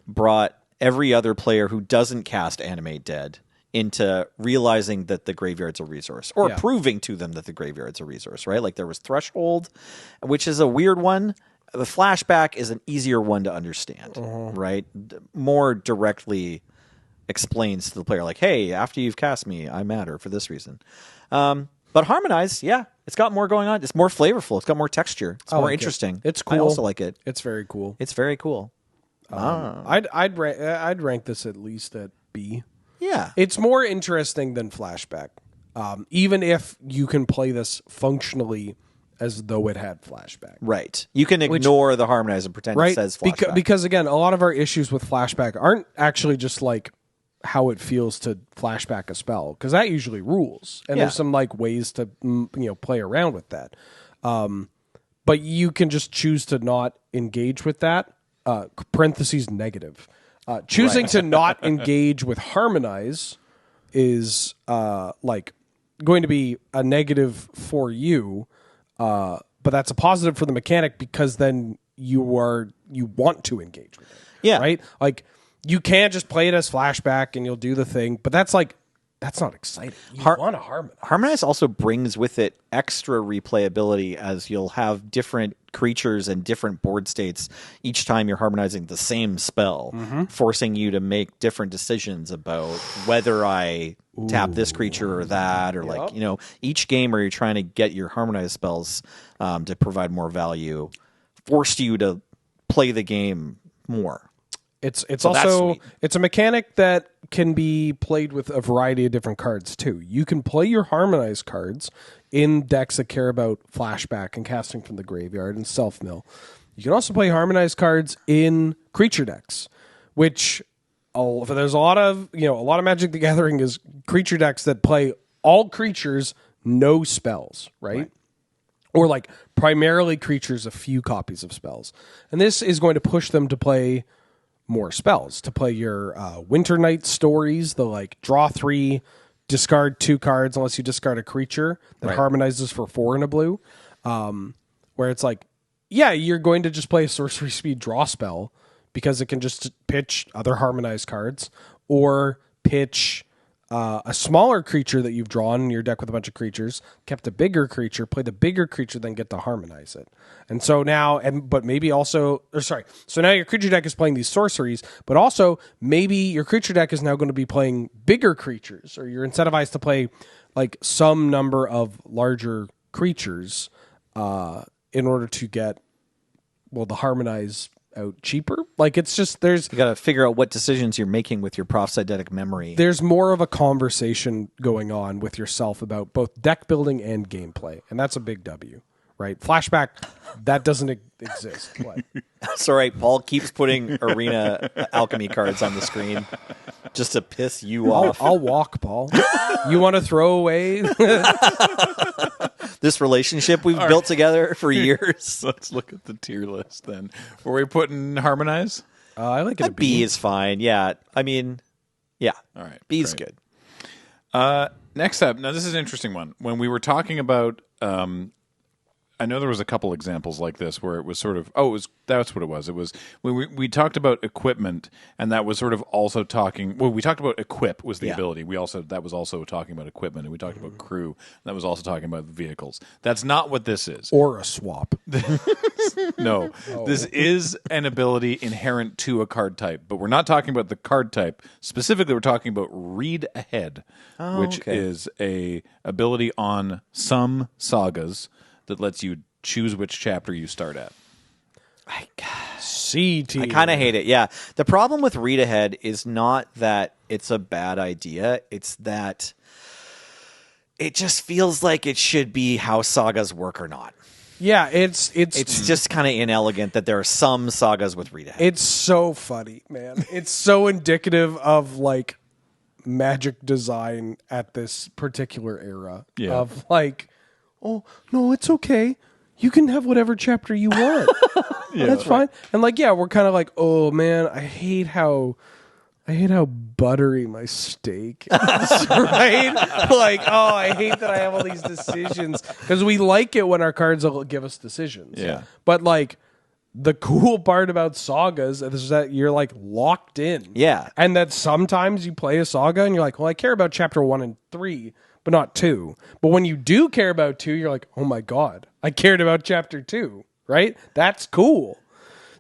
brought every other player who doesn't cast Animate Dead into realizing that the graveyard's a resource, or proving to them that the graveyard's a resource, right? Like there was Threshold, which is a weird one. The Flashback is an easier one to understand, right? More directly explains to the player, like, hey, after you've cast me, I matter for this reason. But Harmonize, it's got more going on. It's more flavorful. It's got more texture. It's more interesting. It's cool. I also like it. It's very cool. It's very cool. I'd rank this at least at B. Yeah. It's more interesting than Flashback, even if you can play this functionally as though it had Flashback. Right. You can ignore the Harmonize and pretend it says Flashback. Because, again, a lot of our issues with Flashback aren't actually just like how it feels to flashback a spell, because that usually rules, and there's some like ways to play around with that. But you can just choose to not engage with that. Parentheses negative. Choosing to not engage with Harmonize is like going to be a negative for you, but that's a positive for the mechanic, because then you want to engage with it. Yeah. Right? Like, you can't just play it as Flashback and you'll do the thing, but that's not exciting. You want to harmonize. Harmonize also brings with it extra replayability, as you'll have different creatures and different board states each time you're harmonizing the same spell, forcing you to make different decisions about whether I tap this creature or that, or like, each game where you're trying to get your harmonized spells to provide more value, forced you to play the game more. It's So also that's it's a mechanic that can be played with a variety of different cards too. You can play your harmonized cards in decks that care about flashback and casting from the graveyard and self mill. You can also play harmonized cards in creature decks, which there's a lot of Magic the Gathering is creature decks that play all creatures, no spells, right? Or like primarily creatures, a few copies of spells. And this is going to push them to play more spells, to play your Winter Night stories, the like draw 3, discard 2 cards unless you discard a creature that harmonizes for 4 and a blue, where it's like, you're going to just play a sorcery speed draw spell because it can just pitch other harmonized cards, or pitch a smaller creature that you've drawn in your deck with a bunch of creatures, kept a bigger creature, play the bigger creature, then get to harmonize it. And so now, so now your creature deck is playing these sorceries, but also maybe your creature deck is now going to be playing bigger creatures, or you're incentivized to play like some number of larger creatures in order to get, the harmonize out cheaper. Like, it's just, you got to figure out what decisions you're making with your prosthetic memory. There's more of a conversation going on with yourself about both deck building and gameplay, and that's a big W, right? Flashback, that doesn't exist. What? That's all right. Paul keeps putting arena alchemy cards on the screen just to piss you off. I'll walk, Paul. You want to throw away this relationship we've built together for years? Let's look at the tier list then. Were we putting Harmonize? I like it. A B is fine. Yeah. I mean, yeah. All right. B's great. good. Next up, now this is an interesting one. When we were talking about I know there was a couple examples like this where it was sort of that's what it was. It was when we talked about equipment, and that was sort of also talking. Well, we talked about equip was the ability. That was also talking about equipment, and we talked about crew. And that was also talking about vehicles. That's not what this is. Or a swap. No, this is an ability inherent to a card type, but we're not talking about the card type specifically. We're talking about read ahead, which is a ability on some sagas that lets you choose which chapter you start at. CT. I kind of hate it. Yeah. The problem with read ahead is not that it's a bad idea. It's that it just feels like it should be how sagas work or not. Yeah, it's just kind of inelegant that there are some sagas with read ahead. It's so funny, man. It's so indicative of like Magic design at this particular era of like, oh no, it's okay. You can have whatever chapter you want. That's fine. And like, yeah, we're kind of like, oh man, I hate how buttery my steak is, right? Like, oh, I hate that I have all these decisions because we like it when our cards will give us decisions. Yeah. But like, the cool part about sagas is that you're like locked in. Yeah. And that sometimes you play a saga and you're like, well, I care about chapter 1 and 3, but not 2. But when you do care about 2, you're like, oh my God, I cared about chapter 2, right? That's cool.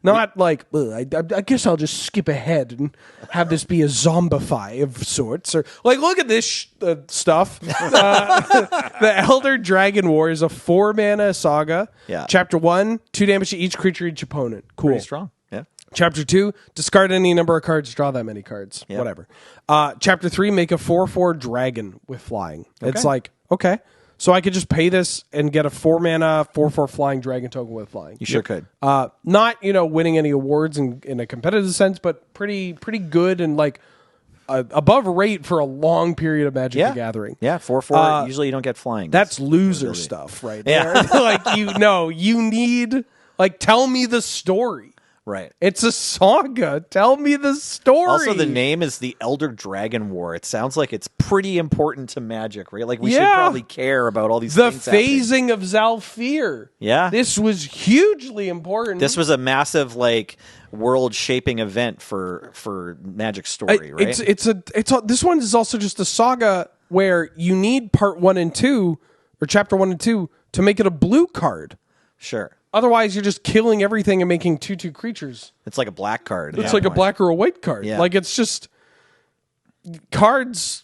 Not like, I guess I'll just skip ahead and have this be a zombify of sorts. Or like, look at this stuff. The Elder Dragon War is a 4-mana saga. Yeah. Chapter 1, 2 damage to each creature, each opponent. Cool. Pretty strong. Yeah. Chapter 2, discard any number of cards, draw that many cards. Yep. Whatever. Chapter 3, make a 4/4 dragon with flying. It's like, okay. So I could just pay this and get a 4-mana, 4/4 flying dragon token with flying. You sure could. Not, winning any awards in a competitive sense, but pretty good and like above rate for a long period of Magic the Gathering. Yeah, 4/4. Usually you don't get flying. That's loser stuff right there. Yeah. Like, you need, like, tell me the story. Right. It's a saga. Tell me the story. Also, the name is the Elder Dragon War. It sounds like it's pretty important to Magic, right? Like, we should probably care about all these things phasing of Zalfir. Yeah. This was hugely important. This was a massive, like, world-shaping event for Magic story, right? This one is also just a saga where you need part 1 and 2, or chapter 1 and 2, to make it a blue card. Sure. Otherwise, you're just killing everything and making 2/2 creatures. It's like a black card. It's like a black or a white card. Yeah. Like, it's just... Cards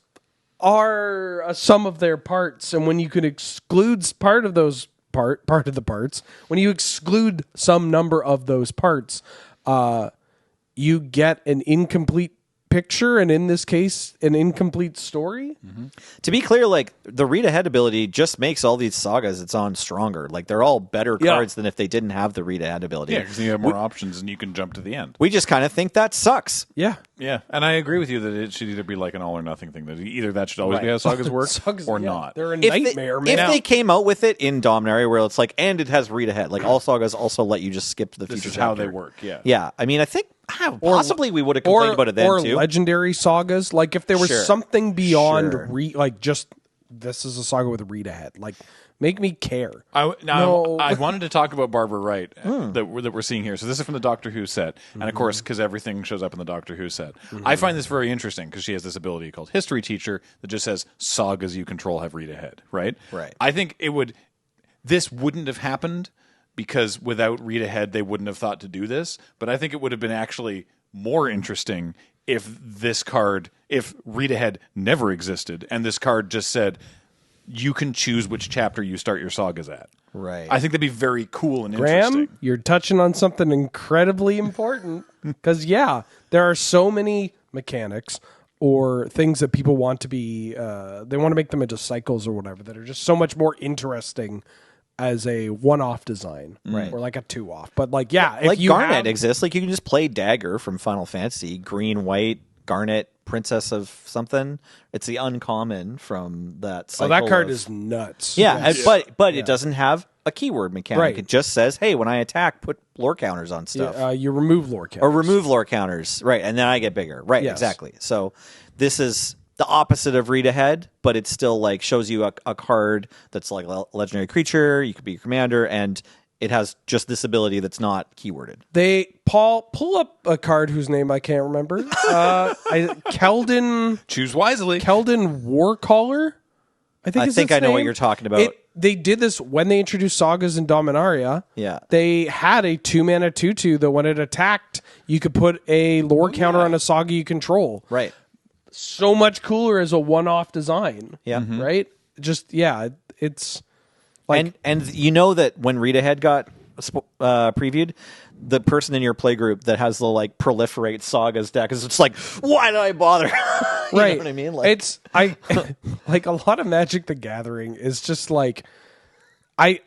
are a sum of their parts, and when you can exclude part of those part of the parts, when you exclude some number of those parts, you get an incomplete picture, and in this case, an incomplete story. Mm-hmm. To be clear, like, the read ahead ability just makes all these sagas it's on stronger. Like, they're all better cards than if they didn't have the read ahead ability. Yeah, because you have more options and you can jump to the end. We just kind of think that sucks. Yeah. Yeah, and I agree with you that it should either be like an all or nothing thing. That either that should always be how sagas work, or not. They're a nightmare, man. If they came out with it in Dominaria, where it's like, and it has read ahead, like all sagas also let you just skip to the future. This is chapter. how they work. Yeah. Yeah. I mean, I think possibly we would have complained about it then too. Or legendary sagas. Like, if there was something beyond Sure. like just this is a saga with a read ahead. Like, make me care. I wanted to talk about Barbara Wright that we're seeing here. So this is from the Doctor Who set, and of course, because everything shows up in the Doctor Who set, I find this very interesting because she has this ability called History Teacher that just says sagas you control have read ahead. Right. Right. I think this wouldn't have happened because without read ahead they wouldn't have thought to do this. But I think it would have been actually more interesting if read ahead never existed and this card just said you can choose which chapter you start your sagas at. Right. I think that'd be very cool and Graham, interesting. you're touching on something incredibly important because there are so many mechanics or things that people want to be they want to make them into cycles or whatever that are just so much more interesting as a one-off design, or like a 2-off. But like, like Garnet exists. Like, you can just play Dagger from Final Fantasy, green, white, Garnet, Princess of something. It's the uncommon from that cycle. Oh, that card is nuts. Yeah, but it doesn't have a keyword mechanic. Right. It just says, hey, when I attack, put lore counters on stuff. You remove lore counters. Or remove lore counters. Right, and then I get bigger. Right, Yes. exactly. So this is the opposite of read ahead, but it still like shows you a card that's like a legendary creature. You could be your commander, and it has just this ability that's not keyworded. Pull up a card whose name I can't remember. Keldon. Choose wisely. Keldon Warcaller. I think I know what you're talking about. They did this when they introduced Sagas and Dominaria. Yeah. They had a 2-mana 2/2 that when it attacked, you could put a lore counter on a Saga you control. Right. So much cooler as a one-off design. Yeah. Right? Just, it's like... And you know that when Read Ahead got previewed, the person in your playgroup that has the like proliferate Sagas deck is just like, why did I bother? You right. know what I mean? Like, like a lot of Magic the Gathering is just like I'm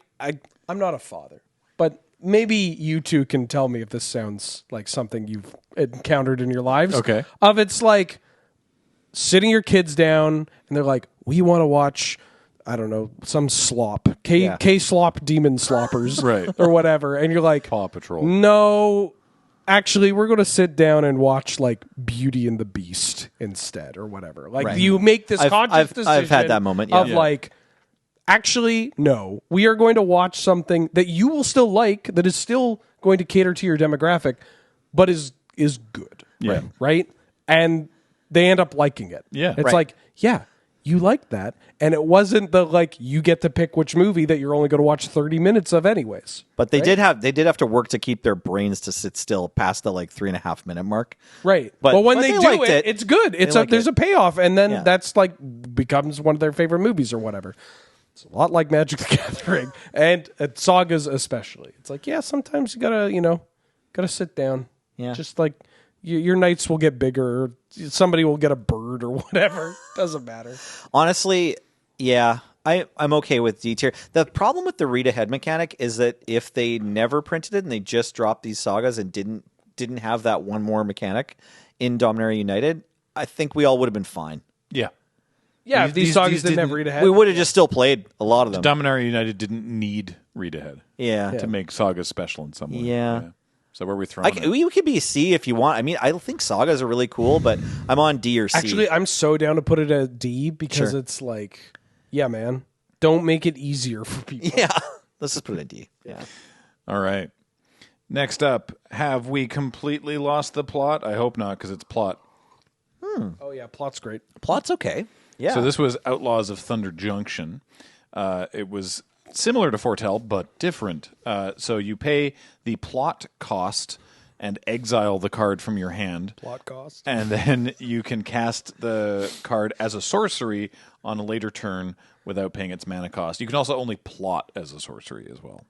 not a father, but maybe you two can tell me if this sounds like something you've encountered in your lives. Okay. It's like sitting your kids down and they're like, we want to watch, I don't know, some slop. K slop demon sloppers. Right. Or whatever. And you're like, Paw Patrol. no, actually, we're going to sit down and watch like Beauty and the Beast instead, or whatever. Like Right. you make this conscious decision. I've had that moment of like, actually, no, we are going to watch something that you will still like, that is still going to cater to your demographic, but is good. Yeah. Right. And they end up liking it. Yeah. It's Right. like, yeah, you like that. And it wasn't the like you get to pick which movie that you're only going to watch 30 minutes of anyways. but they did have to work to keep their brains to sit still past the like 3.5 minute mark. Right. But when they they do liked it, it. it's good. There's liked a payoff, and then Yeah. that's like becomes one of their favorite movies or whatever. It's a lot like Magic the Gathering and Sagas especially. It's like, yeah, sometimes you gotta sit down. Yeah. Just like your nights will get bigger. Or somebody will get a bird or whatever. Doesn't matter. Honestly, yeah, I'm okay with D tier. The problem with the read ahead mechanic is that if they never printed it and they just dropped these Sagas and didn't have that one more mechanic in Dominaria United, I think we all would have been fine. Yeah. Yeah, if these Sagas these didn't have didn't- read ahead. We would have just still played a lot of them. Dominaria United didn't need read ahead Yeah. to make Saga special in some way. Yeah. So where are we throwing it? We could be C if you want. I mean, I think Sagas are really cool, but I'm on D or C. Actually, I'm so down to put it at D because Sure. it's like, yeah, man, don't make it easier for people. yeah. Let's just put it at D. Yeah. All right. Next up, have we completely lost the plot? I hope not, because it's plot. Oh yeah, plot's great. Plot's okay. Yeah. So this was Outlaws of Thunder Junction. It was similar to Foretell, but different. So you pay the plot cost and exile the card from your hand. Plot cost. And then you can cast the card as a sorcery on a later turn without paying its mana cost. You can also only plot as a sorcery as well.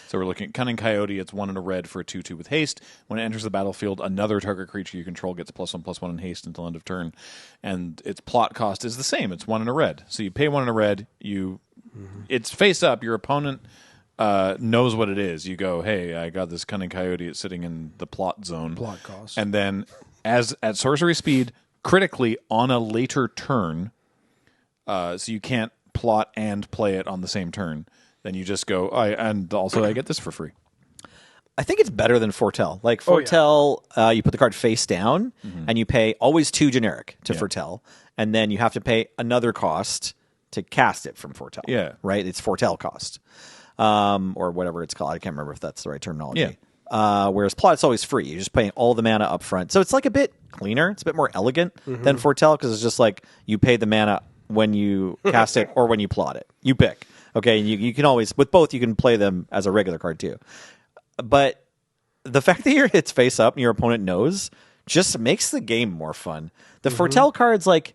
So we're looking at Cunning Coyote. It's 1 and a red for a 2/2 with haste. When it enters the battlefield, another target creature you control gets +1/+1 in haste until end of turn. And its plot cost is the same. It's 1 and a red. So you pay 1 and a red. It's face up. Your opponent knows what it is. You go, hey, I got this Cunning Coyote. It's sitting in the plot zone. Plot cost. And then as at sorcery speed, critically on a later turn, so you can't plot and play it on the same turn. Then you just go, and also I get this for free. I think it's better than Foretell. Like Foretell, you put the card face down, and you pay always 2 generic to Foretell, and then you have to pay another cost to cast it from Foretell. Yeah. Right? It's Foretell cost. Or whatever it's called. I can't remember if that's the right terminology. Yeah. Whereas plot, it's always free. You're just paying all the mana up front. So it's like a bit cleaner. It's a bit more elegant than Foretell because it's just like you pay the mana when you cast it or when you plot it. You pick. Okay, you can always, with both, you can play them as a regular card too. But the fact that it's face up and your opponent knows just makes the game more fun. The Foretell cards, like,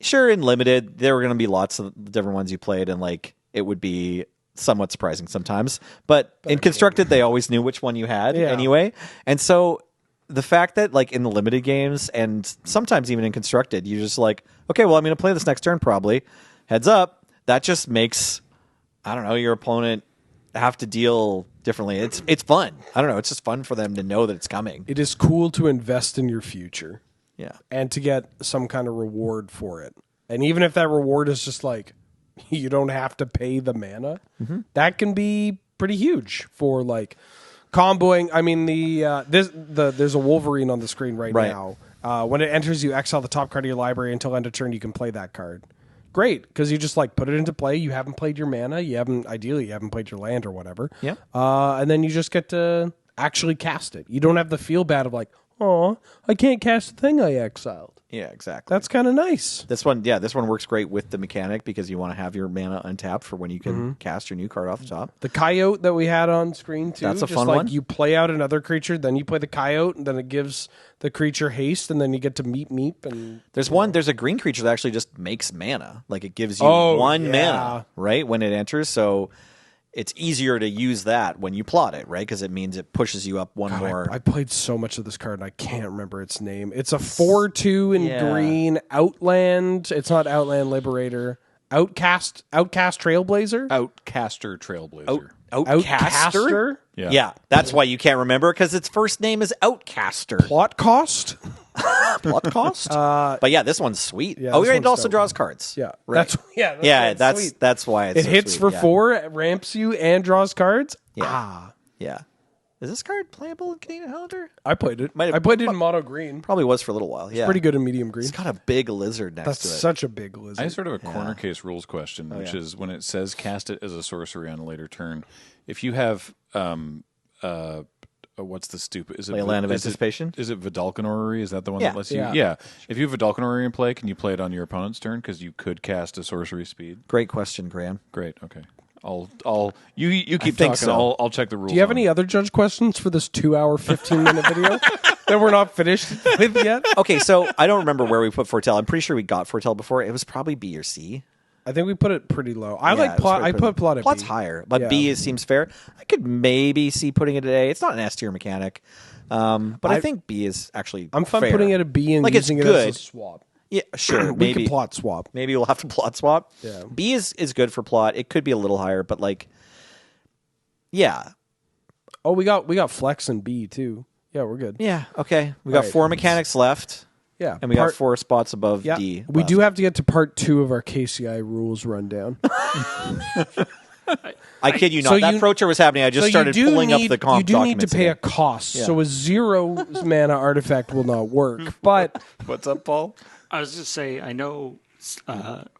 sure, in limited, there were going to be lots of different ones you played, and like it would be somewhat surprising sometimes. But in constructed, they always knew which one you had anyway. And so the fact that like in the limited games and sometimes even in constructed, you're just like, okay, well, I'm going to play this next turn probably. Heads up. That just makes, I don't know, your opponent have to deal differently. It's fun. I don't know. It's just fun for them to know that it's coming. It is cool to invest in your future. Yeah. And to get some kind of reward for it. And even if that reward is just like, you don't have to pay the mana, that can be pretty huge for like comboing. I mean, there's a Wolverine on the screen right now. When it enters, you exile the top card of your library. Until end of turn, you can play that card. Great, because you just put it into play. You haven't played your mana. Ideally, you haven't played your land or whatever. Yeah. And then you just get to actually cast it. You don't have the feel bad of oh, I can't cast the thing I exiled. Yeah, exactly. That's kind of nice. This one works great with the mechanic because you want to have your mana untapped for when you can cast your new card off the top. The coyote that we had on screen too. That's a just fun one. You play out another creature, then you play the coyote, and then it gives the creature haste, and then you get to meep. And There's a green creature that actually just makes mana. It gives you yeah. mana, right, when it enters. So it's easier to use that when you plot it, right? Because it means it pushes you up one more. I played so much of this card, and I can't remember its name. It's a 4/2 in green. Outland. It's not Outland Liberator. Outcast Trailblazer? Outcaster Trailblazer. Outcaster? Yeah, that's why you can't remember, because its first name is Outcaster. Plot cost? Plot cost? But yeah, this one's sweet. Yeah, it also draws cards. Yeah. Right. That's sweet. That's why it's it so hits sweet. for Yeah. 4, it ramps you, and draws cards? Yeah. Yeah. Is this card playable in Canadian Highlander? I played it. Might have- I played it in mono green. Probably was for a little while. Yeah. Pretty good in medium green. It's got a big lizard next That's to it. such a big lizard. I have sort of a corner case rules question, which yeah. is when it says cast it as a sorcery on a later turn. If you have, what's the stupid? Is it Land of Anticipation? Is it Vidalcan Orrery? Is that the one Yeah. that lets you? Yeah. Yeah. If you have Vidalcan Orrery in play, can you play it on your opponent's turn? Because you could cast a sorcery speed. Great question, Graham. Great. Okay. You keep think talking. so. I'll check the rules. Do you have on any it. other judge questions for this 2-hour, 15-minute video that we're not finished with yet? Okay, so I don't remember where we put Fortell. I'm pretty sure we got Fortell before. It was probably B or C. I think we put it pretty low. I Yeah, like it was plot. I pretty put plot at Plot's B. higher, but Yeah. B seems fair. I could maybe see putting it at A. It's not an S tier mechanic, but I think B is actually. I'm fine fair. putting it at B and Like, it's using it good. as a swap. Yeah, sure. We Maybe can plot swap. Maybe we'll have to plot swap. Yeah. B is good for plot. It could be a little higher, but yeah. Oh, we got flex and B too. Yeah, we're good. Yeah, okay. We got Right. 4 mechanics left, Yeah, and we got 4 spots above Yeah, D. we left. do have to get to part 2 of our KCI rules rundown. I kid you not. So that you- Procher was happening. I just started pulling up the comp You do need to documents pay a again. cost, Yeah. so a 0 mana artifact will not work. But What's up, Paul? I was going to say, I know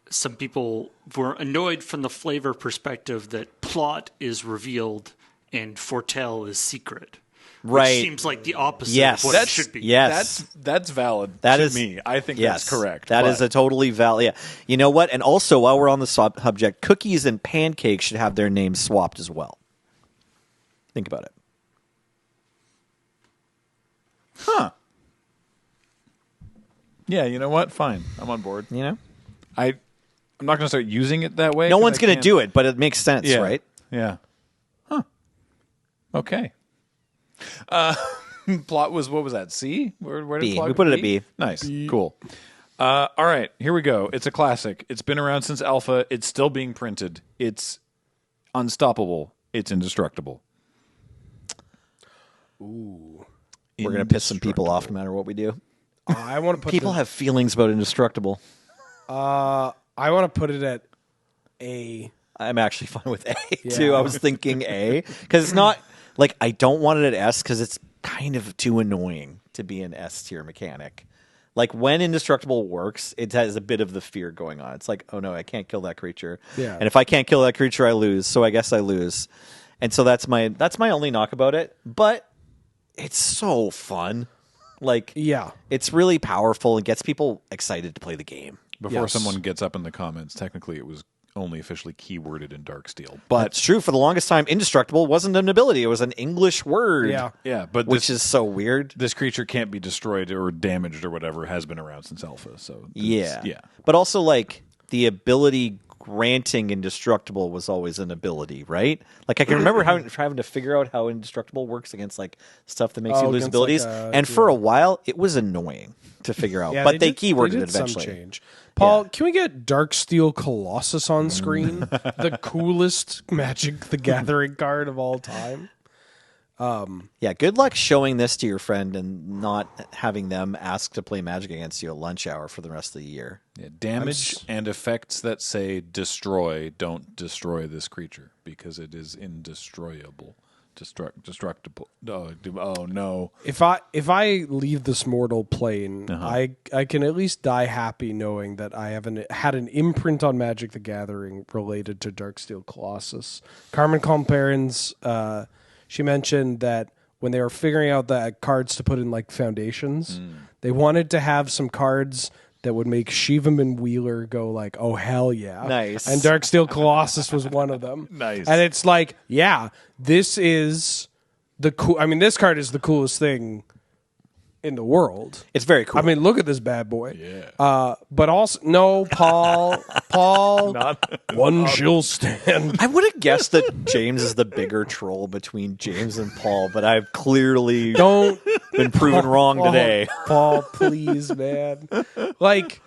some people were annoyed from the flavor perspective that plot is revealed and foretell is secret. Right. Which seems like the opposite Yes. of what it should be. Yes. That's valid. That to is- me. I think Yes, that's correct. That is but- a totally valid. Yeah, you know what? And also, while we're on the subject, cookies and pancakes should have their names swapped as well. Think about it. Huh. Yeah, you know what? Fine. I'm on board. You know, I'm not going to start using it that way. no one's going to do it, but it makes sense, Yeah. right? Yeah. Huh. Okay. Plot was, what was that? C? Where did B. plot We go? put it at B. Nice. Cool. All right. Here we go. It's a classic. It's been around since Alpha. It's still being printed. It's unstoppable. It's indestructible. We're going to piss some people off no matter what we do. I want to put People have feelings about indestructible. I want to put it at A. I'm actually fine with A too. I was thinking A because it's not like I don't want it at S because it's kind of too annoying to be an S tier mechanic. Like when indestructible works, it has a bit of the fear going on. It's like, oh no, I can't kill that creature. Yeah. And if I can't kill that creature, I lose. So I guess I lose. And so that's my only knock about it. But it's so fun. Like Yeah. it's really powerful and gets people excited to play the game. Before Yes. someone gets up in the comments, technically it was only officially keyworded in Darksteel. But It's true. For the longest time, indestructible wasn't an ability. It was an English word. Yeah. yeah, but Which is so weird. this creature can't be destroyed or damaged or whatever. Has been around since Alpha. So Yeah. yeah. But also, like, the ability granting indestructible was always an ability, right? Like, I can remember having to figure out how indestructible works against, like, stuff that makes you lose against, abilities. like, and for a while, it was annoying to figure out. Yeah, but they did- keyworded did it eventually. Some change. Paul, can we get Darksteel Colossus on screen? The coolest Magic the Gathering card of all time. Yeah, good luck showing this to your friend and not having them ask to play Magic against you at lunch hour for the rest of the year. Yeah, damage and effects that say destroy don't destroy this creature because it is indestroyable. destructible. Oh no! If I leave this mortal plane, I can at least die happy knowing that I haven't had an imprint on Magic the Gathering related to Darksteel Colossus. Carmen Comperins, she mentioned that when they were figuring out the cards to put in like foundations, they wanted to have some cards that would make Shivam and Wheeler go like, oh, hell yeah. Nice. And Darksteel Colossus was one of them. Nice. And it's like, yeah, this is the cool. I mean, this card is the coolest thing in the world. It's very cool. I mean, look at this bad boy. Yeah. But also, no, Paul, one she'll stand. I would have guessed that James is the bigger troll between James and Paul, but I've clearly been proven wrong today. Paul, please, man. Like,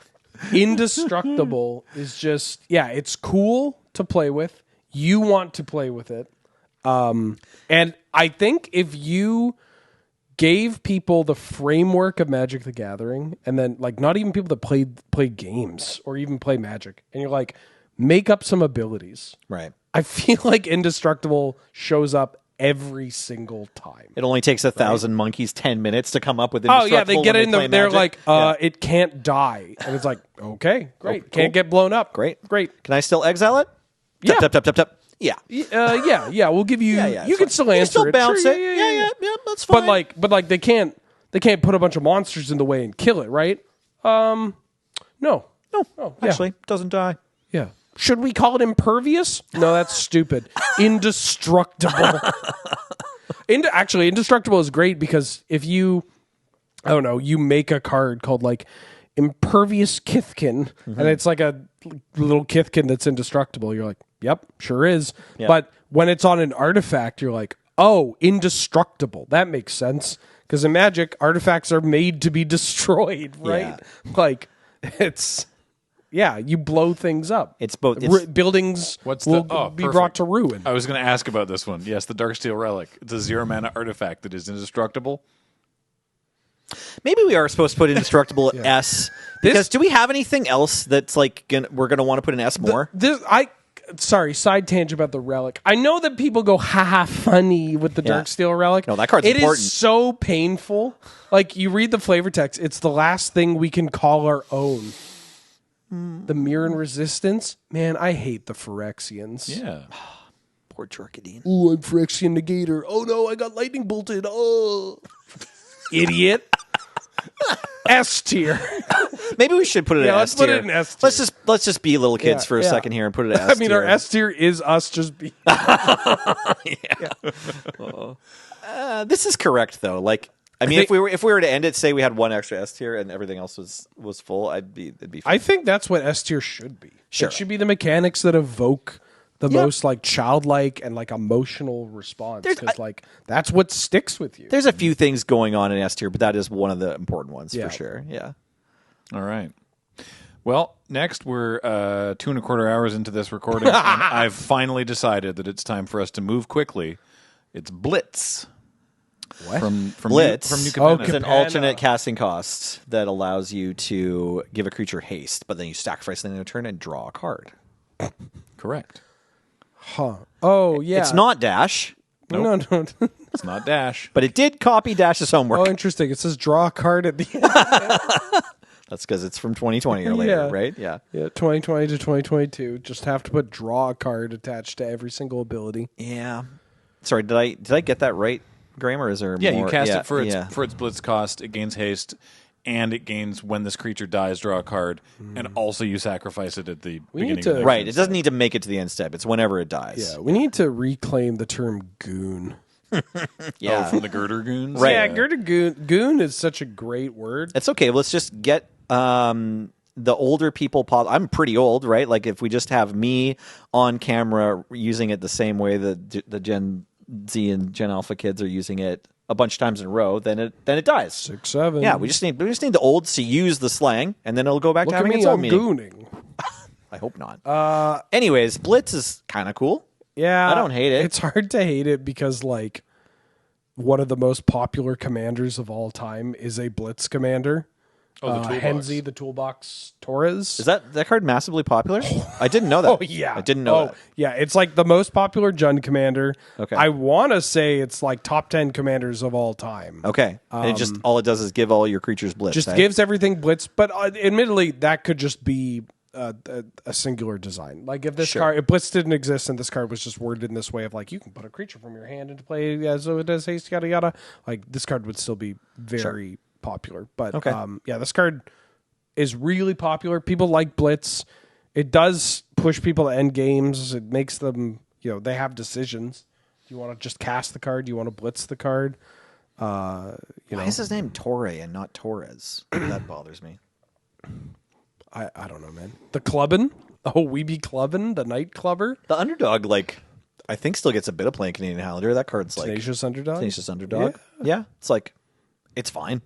Indestructible is just, it's cool to play with. You want to play with it. And I think if you gave people the framework of Magic the Gathering, and then like not even people that play games or even play Magic, and you're like, make up some abilities. Right. I feel like Indestructible shows up every single time. It only takes 1,000 monkeys 10 minutes to come up with Indestructible. Oh yeah, they get in play they're Magic. like, it can't die, and it's like, okay, great, cool. can't get blown up, Great. great. Can I still exile it? Yeah. Tap, tap, tap, tap, tap. Yeah. Yeah. We'll give you. Yeah, you it's can fine. still You can answer still it. bounce Sure, it. Yeah, that's fine. But like they can't put a bunch of monsters in the way and kill it, right? No. No, Oh, yeah. actually, it doesn't die. Yeah. Should we call it impervious? No, that's stupid. Indestructible. Actually, Indestructible is great because if you, I don't know, you make a card called like Impervious Kithkin, and it's like a little Kithkin that's indestructible. You're like, yep, sure is. Yep. But when it's on an artifact, you're like, oh, indestructible. That makes sense. Because in Magic, artifacts are made to be destroyed, right? Yeah. Like, it's, you blow things up. It's both. Buildings will be brought to ruin. I was going to ask about this one. Yes, the Darksteel Relic. It's a 0-mana artifact that is indestructible. Maybe we are supposed to put Indestructible S. Because do we have anything else that's like we're going to want to put an S more? Sorry, side tangent about the relic. I know that people go, haha, funny with the Darksteel Relic. No, that card's It important. is so painful. Like, you read the flavor text, it's the last thing we can call our own. The Mirror and Resistance. Man, I hate the Phyrexians. Yeah. Poor Jorkadine. Ooh, I'm Phyrexian Negator. Oh no, I got lightning bolted. Oh. Idiot. S tier. Maybe we should put it in let's S tier. put it in S tier. Let's just be little kids for a second here and put it in S tier. I mean, our S tier is us just being. This is correct though. Like, I mean, if we were to end it, say we had one extra S tier and everything else was full, it'd be fine. I think that's what S tier should be. Sure. It should be the mechanics that evoke the most like childlike and like emotional response, because like that's what sticks with you. There's a few things going on in S tier, but that is one of the important ones for sure. Yeah. All right. Well, next we're 2.25 hours into this recording, and I've finally decided that it's time for us to move quickly. It's Blitz. What? From Blitz New Capenna. It's an Capenna. alternate casting cost that allows you to give a creature haste, but then you sacrifice it in a turn and draw a card. Correct. Huh. Oh yeah. It's not Dash, No. It's not Dash. but it did copy Dash's homework. Oh, interesting. It says draw a card at the end. That's because it's from 2020 or later, Yeah. right? Yeah. Yeah, 2020 to 2022. Just have to put draw a card attached to every single ability. Yeah. Sorry, did I get that right, Graham, or is there Yeah, more? you cast it for its Blitz cost. It gains haste, and it gains when this creature dies, draw a card, and also you sacrifice it at the beginning. need to- of the Right. It doesn't need to make it to the end step. It's whenever it dies. Yeah, we need to reclaim the term goon. Yeah. from the Girder Goons. Right. Yeah, goon is such a great word. It's okay. Let's just get the older people. I'm pretty old, right? Like if we just have me on camera using it the same way that the Gen Z and Gen Alpha kids are using it a bunch of times in a row, then it dies. 6, 7. Yeah, we just need the olds to use the slang, and then it'll go back Look to at having me, its own I'm meaning. gooning. I hope not. Anyways, Blitz is kind of cool. Yeah, I don't hate it. It's hard to hate it because like one of the most popular commanders of all time is a Blitz commander. Oh, the toolbox. Henzi, the Toolbox Torres. Is that card massively popular? I didn't know that. Oh, yeah. I didn't know that. Yeah, it's like the most popular Jund commander. Okay. I want to say it's like top 10 commanders of all time. Okay. And all it does is give all your creatures blitz. Just eh? gives everything blitz, but admittedly, that could just be a singular design. Like if this card, if blitz didn't exist and this card was just worded in this way of like, you can put a creature from your hand into play as though it does haste, yada yada, like this card would still be very popular. But yeah, this card is really popular. People like blitz. It does push people to end games. It makes them, they have decisions. Do you want to just cast the card? Do you want to blitz the card? Why is his name Torre and not Torres? That bothers me. I don't know, man. The clubbin'? Oh, we be clubbin'? The night clubber? The underdog, I think still gets a bit of play in Canadian Highlander. That card's Tenacious Underdog? Tenacious Underdog. Yeah. It's fine.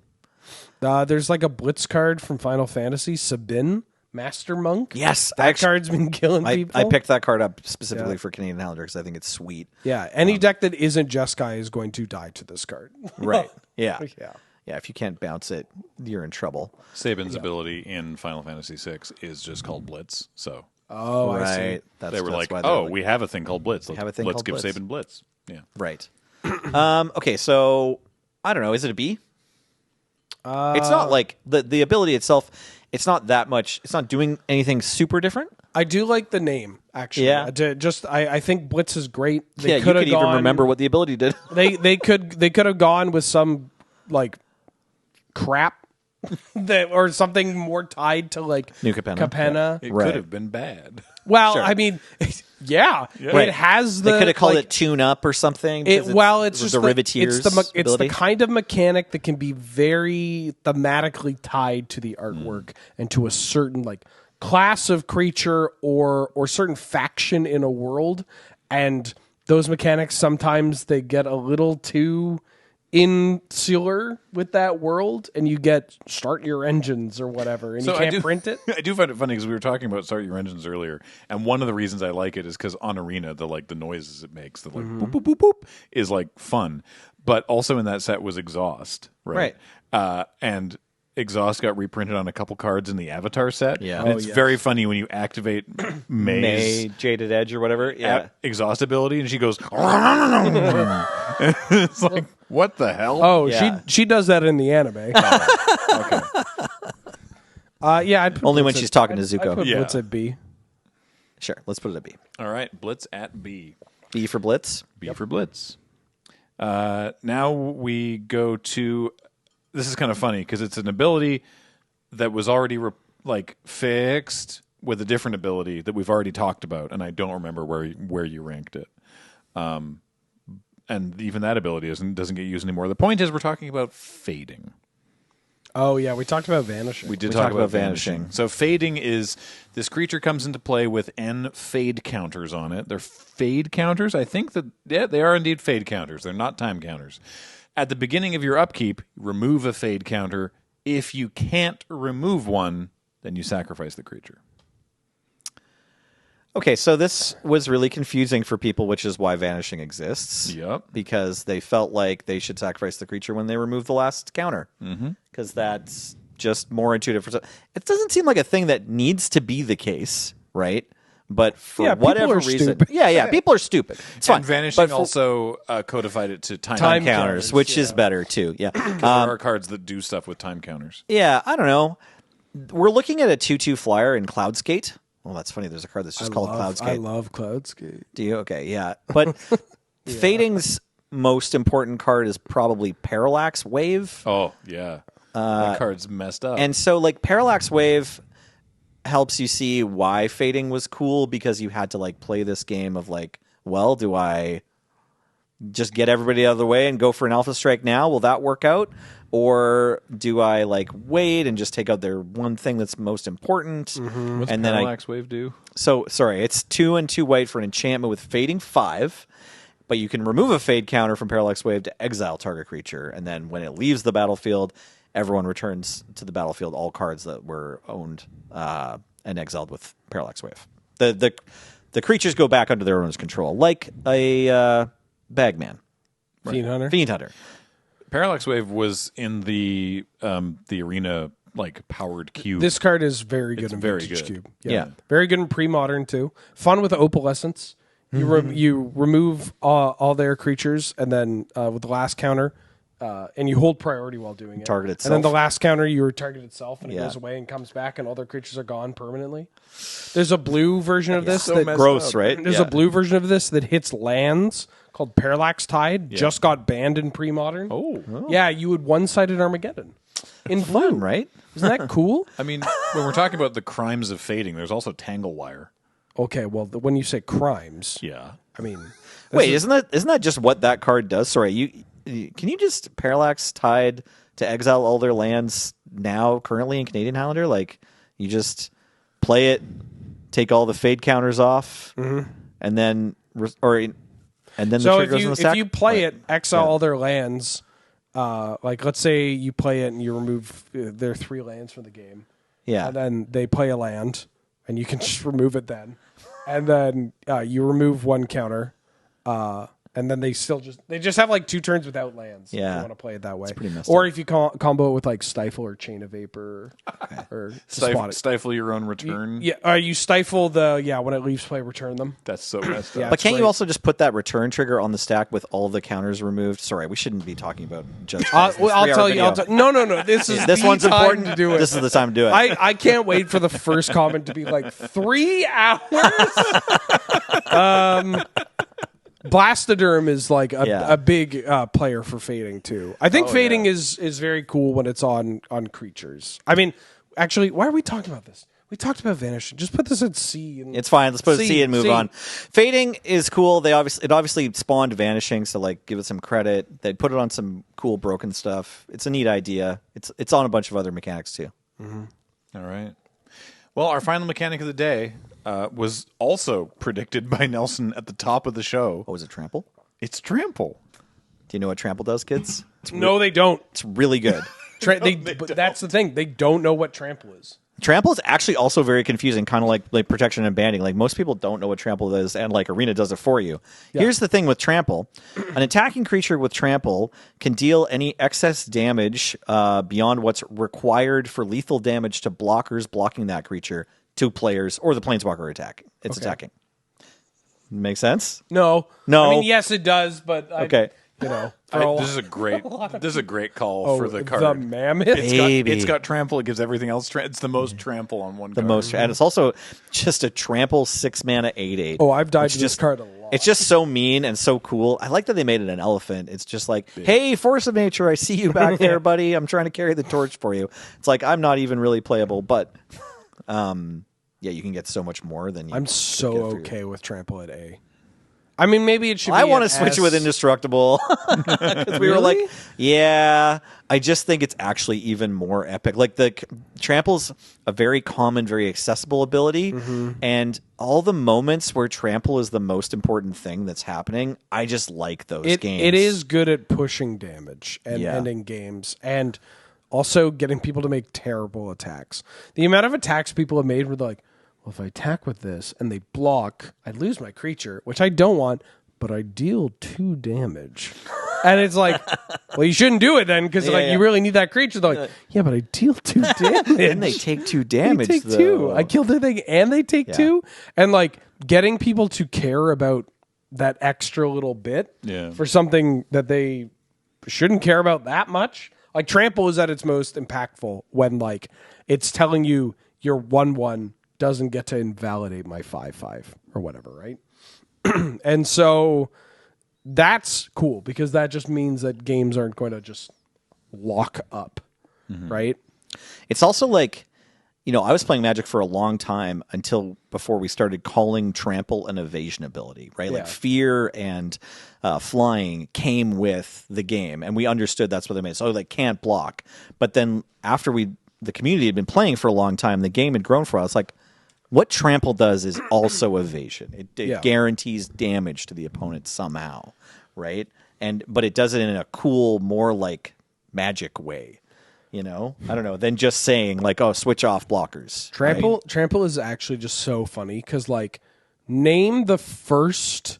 There's like a blitz card from Final Fantasy, Sabin, Master Monk. Yes. That card's been killing people. I picked that card up specifically for Canadian Highlander because I think it's sweet. Yeah, any deck that isn't Jeskai is going to die to this card. Right. Yeah. Yeah. If you can't bounce it, you're in trouble. Sabin's ability in Final Fantasy VI is just called Blitz. So Oh, I see. Right. they were like, why oh, we have a thing called Blitz. have a thing Let's called give Blitz. Sabin Blitz. Yeah. Right. Okay, so I don't know. Is it a B? It's not like the ability itself. It's not that much. It's not doing anything super different. I do like the name, actually. Yeah. I think Blitz is great. They You could even remember what the ability did. They could have gone with some like crap that or something more tied to like New Capenna. It Right. could have been bad. Well, Sure. I mean, yeah, Right. it has the. They could have called like, it Tune Up or something. It's it just the Riveteers. It's the ability. kind of mechanic that can be very thematically tied to the artwork and to a certain like class of creature or certain faction in a world, and those mechanics sometimes they get a little too insular with that world, and you get start your engines or whatever, and you can't print it. I do find it funny because we were talking about start your engines earlier, and one of the reasons I like it is because on Arena, the noises it makes, the boop boop boop boop, is like fun. But also in that set was Exhaust, right? And Exhaust got reprinted on a couple cards in the Avatar set. Yeah. and it's very funny when you activate May's Jaded Edge or whatever. Yeah. Exhaust ability, and she goes. It's like, what the hell? Oh, Yeah. she does that in the anime. Okay. Yeah, I'd put Only Blitz when she's talking to Zuko. I'd put Yeah. Blitz at B. Sure. Let's put it at B. All right, Blitz at B. B for Blitz. B for Blitz. Now we go to. This is kind of funny because it's an ability that was already fixed with a different ability that we've already talked about, and I don't remember where you ranked it. And even that ability doesn't get used anymore. The point is, we're talking about fading. Oh yeah, we talked about vanishing. We did We talk talked about about vanishing. vanishing. So fading is this creature comes into play with N fade counters on it. They're fade counters. I think that they are indeed fade counters. They're not time counters. At the beginning of your upkeep, remove a fade counter. If you can't remove one, then you sacrifice the creature. Okay, so this was really confusing for people, which is why Vanishing exists. Yep. Because they felt like they should sacrifice the creature when they remove the last counter. Because that's just more intuitive. It doesn't seem like a thing that needs to be the case, right? But for Yeah, people whatever are reason, stupid. yeah, people are stupid. It's fine. And vanishing But for also codified it to time Time counters. counters, which is better too. Yeah, There are cards that do stuff with time counters. yeah. I don't know. We're looking at a 2/2 flyer in Cloudskate. Well, that's funny. There's a card that's just called Cloudskate. I love Cloudskate. Do you? Okay, yeah. But Fading's most important card is probably Parallax Wave. Oh, yeah. That card's messed up. And so, Parallax Wave helps you see why Fading was cool because you had to, play this game of, well, do I just get everybody out of the way and go for an Alpha Strike now? Will that work out? Or do I, wait and just take out their one thing that's most important? What's and then Parallax Wave do? So, sorry, it's 2 and 2 white for an enchantment with Fading 5, but you can remove a Fade counter from Parallax Wave to exile target creature, and then when it leaves the battlefield, everyone returns to the battlefield all cards that were owned and exiled with Parallax Wave. The creatures go back under their owner's control, like a Bagman. Fiend Hunter. Fiend Hunter. Parallax Wave was in the arena like powered cube. This card is very good It's in very Vintage good. Cube. Yeah. Very good in pre-modern, too. Fun with opalescence. You remove all their creatures, and then with the last counter, and you hold priority while doing it. Target And then the itself. last counter, you target itself, and it Yeah. goes away and comes back, and all their creatures are gone permanently. There's a blue version of this So that messed Gross, up. right? There's a blue version of this that hits lands called Parallax Tide. Just got banned in pre-modern. Oh. Yeah, you would one-sided Armageddon in blue. Fun, right? Isn't that cool? I mean, when we're talking about the crimes of fading, there's also Tanglewire. Okay, well, when you say crimes, Yeah. I mean, Wait, isn't that just what that card does? Sorry, can you just Parallax Tide to exile all their lands now, currently in Canadian Highlander? Like, you just play it, take all the fade counters off, and then the so trigger goes in the stack? if you play it, exile Yeah. all their lands. Like, let's say you play it and you remove their 3 lands from the game. Yeah. And then they play a land, and you can just remove it then. And then you remove 1 counter, and then they just have like 2 turns without lands. If Yeah. you want to play it that way. pretty messed or up. if you combo it with like Stifle or Chain of Vapor, or Spot it. Stifle your own return. Yeah, you stifle when it leaves play, return them. That's so messed Yeah. up. But can't great. you also just put that return trigger on the stack with all the counters removed? Sorry, we shouldn't be talking about Judge. I'll Three-hour tell you. video. No. This is This the one's time important to do it. This is the time to do it. I can't wait for the first comment to be like 3 hours. Blastoderm is like a big player for fading too. I think fading is very cool when it's on creatures. I mean, actually, why are we talking about this? We talked about vanishing. Just put this at C. And It's fine. Let's put a C and move C. on. Fading is cool. It obviously spawned vanishing, so like give it some credit. They put it on some cool broken stuff. It's a neat idea. It's on a bunch of other mechanics too. All right. Well, our final mechanic of the day was also predicted by Nelson at the top of the show. What was it? Trample? It's Trample. Do you know what trample does, kids? No, they don't. It's really good. But that's the thing. They don't know what trample is. Trample is actually also very confusing, kind of like protection and banding. Like most people don't know what trample is, and like Arena does it for you. Yeah. Here's the thing with trample: an attacking creature with trample can deal any excess damage beyond what's required for lethal damage to blockers blocking that creature, to players, or the planeswalker attacking. Make sense? No. No. I mean, yes, it does, but Okay. This is a great call for the card. The mammoth. It's got trample. It gives everything else. It's the most trample on one. The card. most, and it's also just a trample 6-mana 8/8. Oh, I've died It's to this card a lot. It's just so mean and so cool. I like that they made it an elephant. It's just like, hey, force of nature, I see you back there, buddy. I'm trying to carry the torch for you. It's like I'm not even really playable, but yeah, you can get so much more than you. I'm could so get through. okay with trample at A. I mean, maybe it should be I want to an switch S. it with indestructible because we were like, Really? yeah. I just think it's actually even more epic. Like the trample's a very common, very accessible ability, and all the moments where trample is the most important thing that's happening, I just like those games. It is good at pushing damage and Yeah. ending games, and also getting people to make terrible attacks. The amount of attacks people have made where they're like, well, if I attack with this and they block, I lose my creature, which I don't want, but I deal 2 damage. And it's like, well, you shouldn't do it then because Yeah. you really need that creature. They're like, yeah, but I deal 2 damage. And they take 2 damage. They take though. 2. I killed their thing and they take 2. And like getting people to care about that extra little bit for something that they shouldn't care about that much. Like trample is at its most impactful when like it's telling you your 1/1 doesn't get to invalidate my 5/5 or whatever, right? And so that's cool because that just means that games aren't going to just lock up, right? It's also like, I was playing Magic for a long time until before we started calling trample an evasion ability, right? Like Yeah. fear and flying came with the game, and we understood that's what they made. So like can't block. But then after the community had been playing for a long time, the game had grown for us. Like what trample does is also evasion. It guarantees damage to the opponent somehow, right? But it does it in a cool, more like Magic way. I don't know, than just saying like, oh, switch off blockers. Trample is actually just so funny because like name the first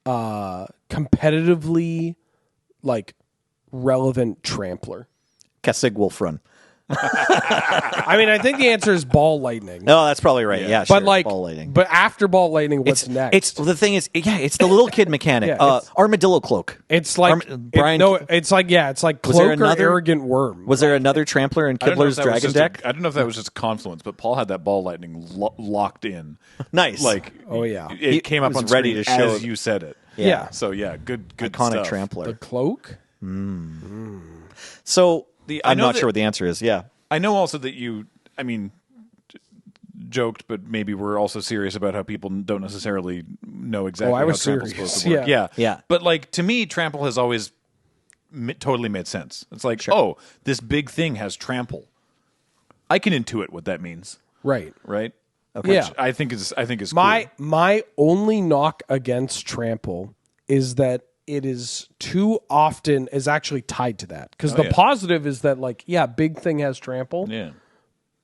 competitively like relevant trampler. Kessig Wolf Run. I mean, I think the answer is ball lightning. No, that's probably right. Yeah, sure. But like, ball lightning. but after ball lightning, what's next? It's the thing is, it's the little kid mechanic. Yeah, Armadillo cloak. It's like Brian. it's like there cloak or another- arrogant worm. Was there another Trampler in I don't know if Kibler's that was Dragon just a- deck? I don't know if that was just a confluence, but Paul had that ball lightning locked in. Nice. Like, Oh, yeah. it came up was on ready screen to show as it. you said it. Yeah. So yeah, good Iconic stuff. Trampler. The cloak? So I I'm know not that- sure what the answer is. Yeah. I know also that you, I mean, joked, but maybe we're also serious about how people don't necessarily know exactly I was how Trample's serious. supposed to work. Yeah. Yeah. But like to me, Trample has always totally made sense. It's like, oh, this big thing has Trample. I can intuit what that means, Right. right? Okay. Yeah. Which I think is My cool. my only knock against Trample is that it is too often is actually tied to that. Because the yeah. positive is that like, yeah, big thing has Trample. Yeah.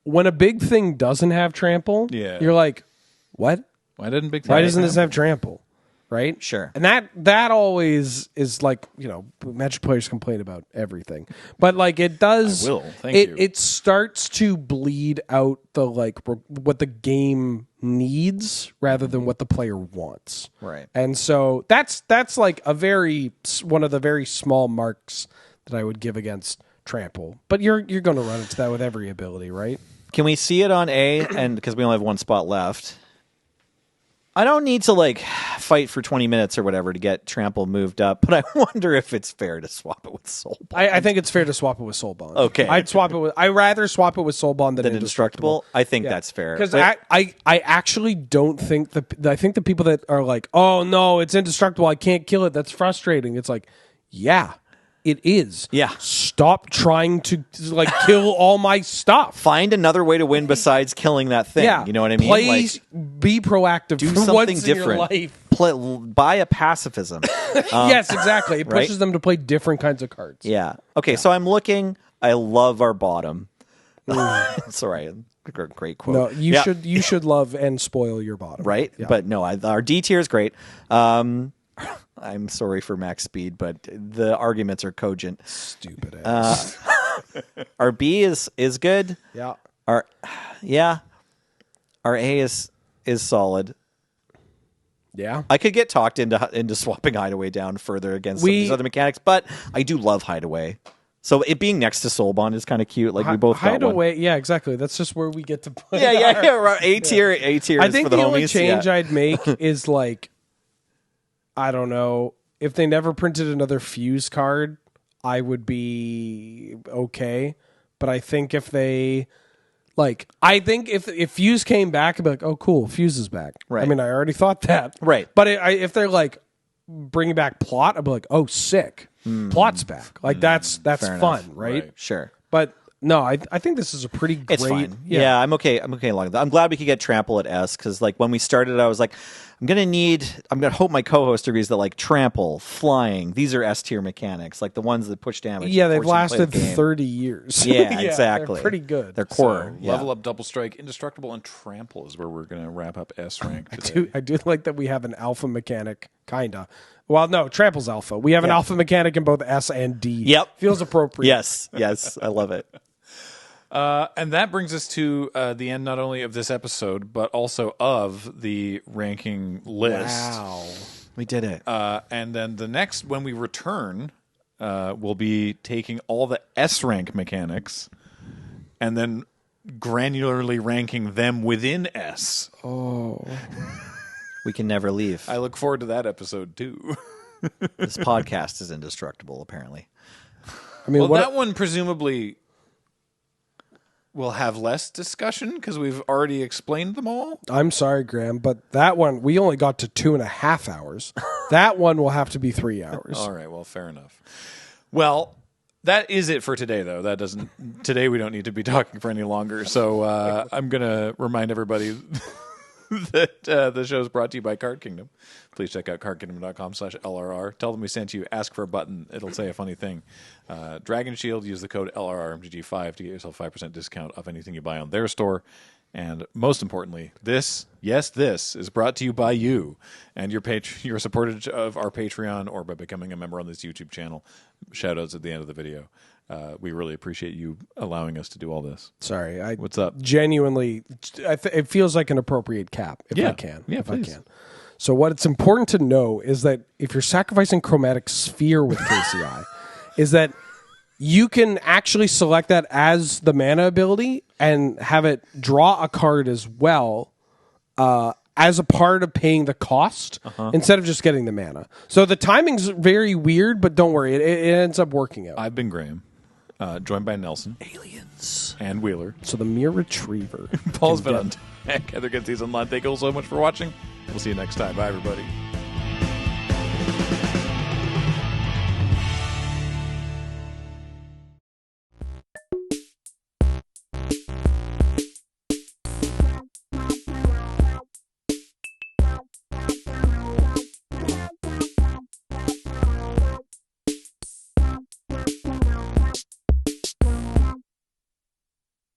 When a big thing doesn't have Trample, Yeah. you're like, what? Why didn't Big Why Thing doesn't have this have Trample? Right? Sure. And that always is like, Magic players complain about everything. But like it does I will. Thank you. It starts to bleed out the like what the game needs rather than what the player wants. Right. And so that's like one of the very small marks that I would give against Trample. But you're going to run into that with every ability, right? Can we see it on A? And because we only have one spot left, I don't need to like fight for 20 minutes or whatever to get Trample moved up. But I wonder if it's fair to swap it with Soulbond. I think it's fair to swap it with Soulbond. Okay. I'd rather swap it with Soulbond than Indestructible. I think that's fair. Because But- I actually don't think I think the people that are like, oh no, it's indestructible, I can't kill it, that's frustrating. It's like, yeah, it is. Yeah. Stop trying to like kill all my stuff. find another way to win besides killing that thing. Yeah. You know what I mean? Please be proactive. Do for something once different. in your life. Buy a pacifism. Yes, exactly. It right? pushes them to play different kinds of cards. Yeah. Okay, so I'm looking. I love our bottom. Sorry, great quote. No, Yeah, you should love and spoil your bottom. right? Yeah. But no, our D tier is great. I'm sorry for max speed, but the arguments are cogent. Stupid ass. Our B is good. Yeah. Our A is solid. Yeah. I could get talked into swapping Hideaway down further against some of these other mechanics, but I do love Hideaway. So it being next to Soulbond is kind of cute. Like we both got one. Hideaway. Yeah, exactly. That's just where we get to play. Yeah. Right. A tier. A tier. I is think for the the only homies. change Yeah. I'd make is like, I don't know, if they never printed another Fuse card, I would be okay. But I think if they, like, if Fuse came back, I'd be like, oh, cool, Fuse is back. Right. I mean, I already thought that. Right. But if they're like bringing back Plot, I'd be like, oh, sick, Plot's back. Like that's Fair fun, enough. right? Sure. But no, I think this is a pretty great. It's fine. Yeah. I'm okay. I'm okay along with that. I'm glad we could get Trample at S because, like, when we started, I was like, I'm gonna hope my co-host agrees that like Trample, Flying, these are S tier mechanics, like the ones that push damage. Yeah, they've and force you to lasted play the game. 30 years. Yeah, exactly. They're pretty good. They're core. So, level up, double strike, indestructible, and trample is where we're going to wrap up S rank today. I do like that we have an alpha mechanic, kinda. Well, no, Trample's alpha. We have an alpha mechanic in both S and D. Yep. Feels appropriate. Yes, I love it. And that brings us to the end not only of this episode, but also of the ranking list. Wow. We did it. And then the next, when we return, we'll be taking all the S rank mechanics and then granularly ranking them within S. We can never leave. I look forward to that episode too. This podcast is indestructible, apparently. I mean, Well, what, that one presumably will have less discussion because we've already explained them all. I'm sorry, Graham, but that one, we only got to 2.5 hours. That one will have to be 3 hours. All right, well, fair enough. Well, that is it for today, though. Today we don't need to be talking for any longer. So I'm going to remind everybody that the show is brought to you by Card Kingdom. Please check out cardkingdom.com/LRR. Tell them we sent you. Ask for a button. It'll say a funny thing. Dragon Shield, use the code LRRMTG5 to get yourself 5% discount off anything you buy on their store. And most importantly, this is brought to you by you and your support of our Patreon or by becoming a member on this YouTube channel. Shout-outs at the end of the video. We really appreciate you allowing us to do all this. Sorry, What's up? Genuinely, it feels like an appropriate cap, if I can. Yeah, if please. I can. So what it's important to know is that if you're sacrificing Chromatic Sphere with KCI, is that you can actually select that as the mana ability and have it draw a card as well as a part of paying the cost instead of just getting the mana. So the timing's very weird, but don't worry, it ends up working out. I've been Graham, joined by Nelson. Aliens. And Wheeler. So the Mere Retriever. Paul's been on deck. Heather gets these online. Thank you all so much for watching. We'll see you next time. Bye, everybody.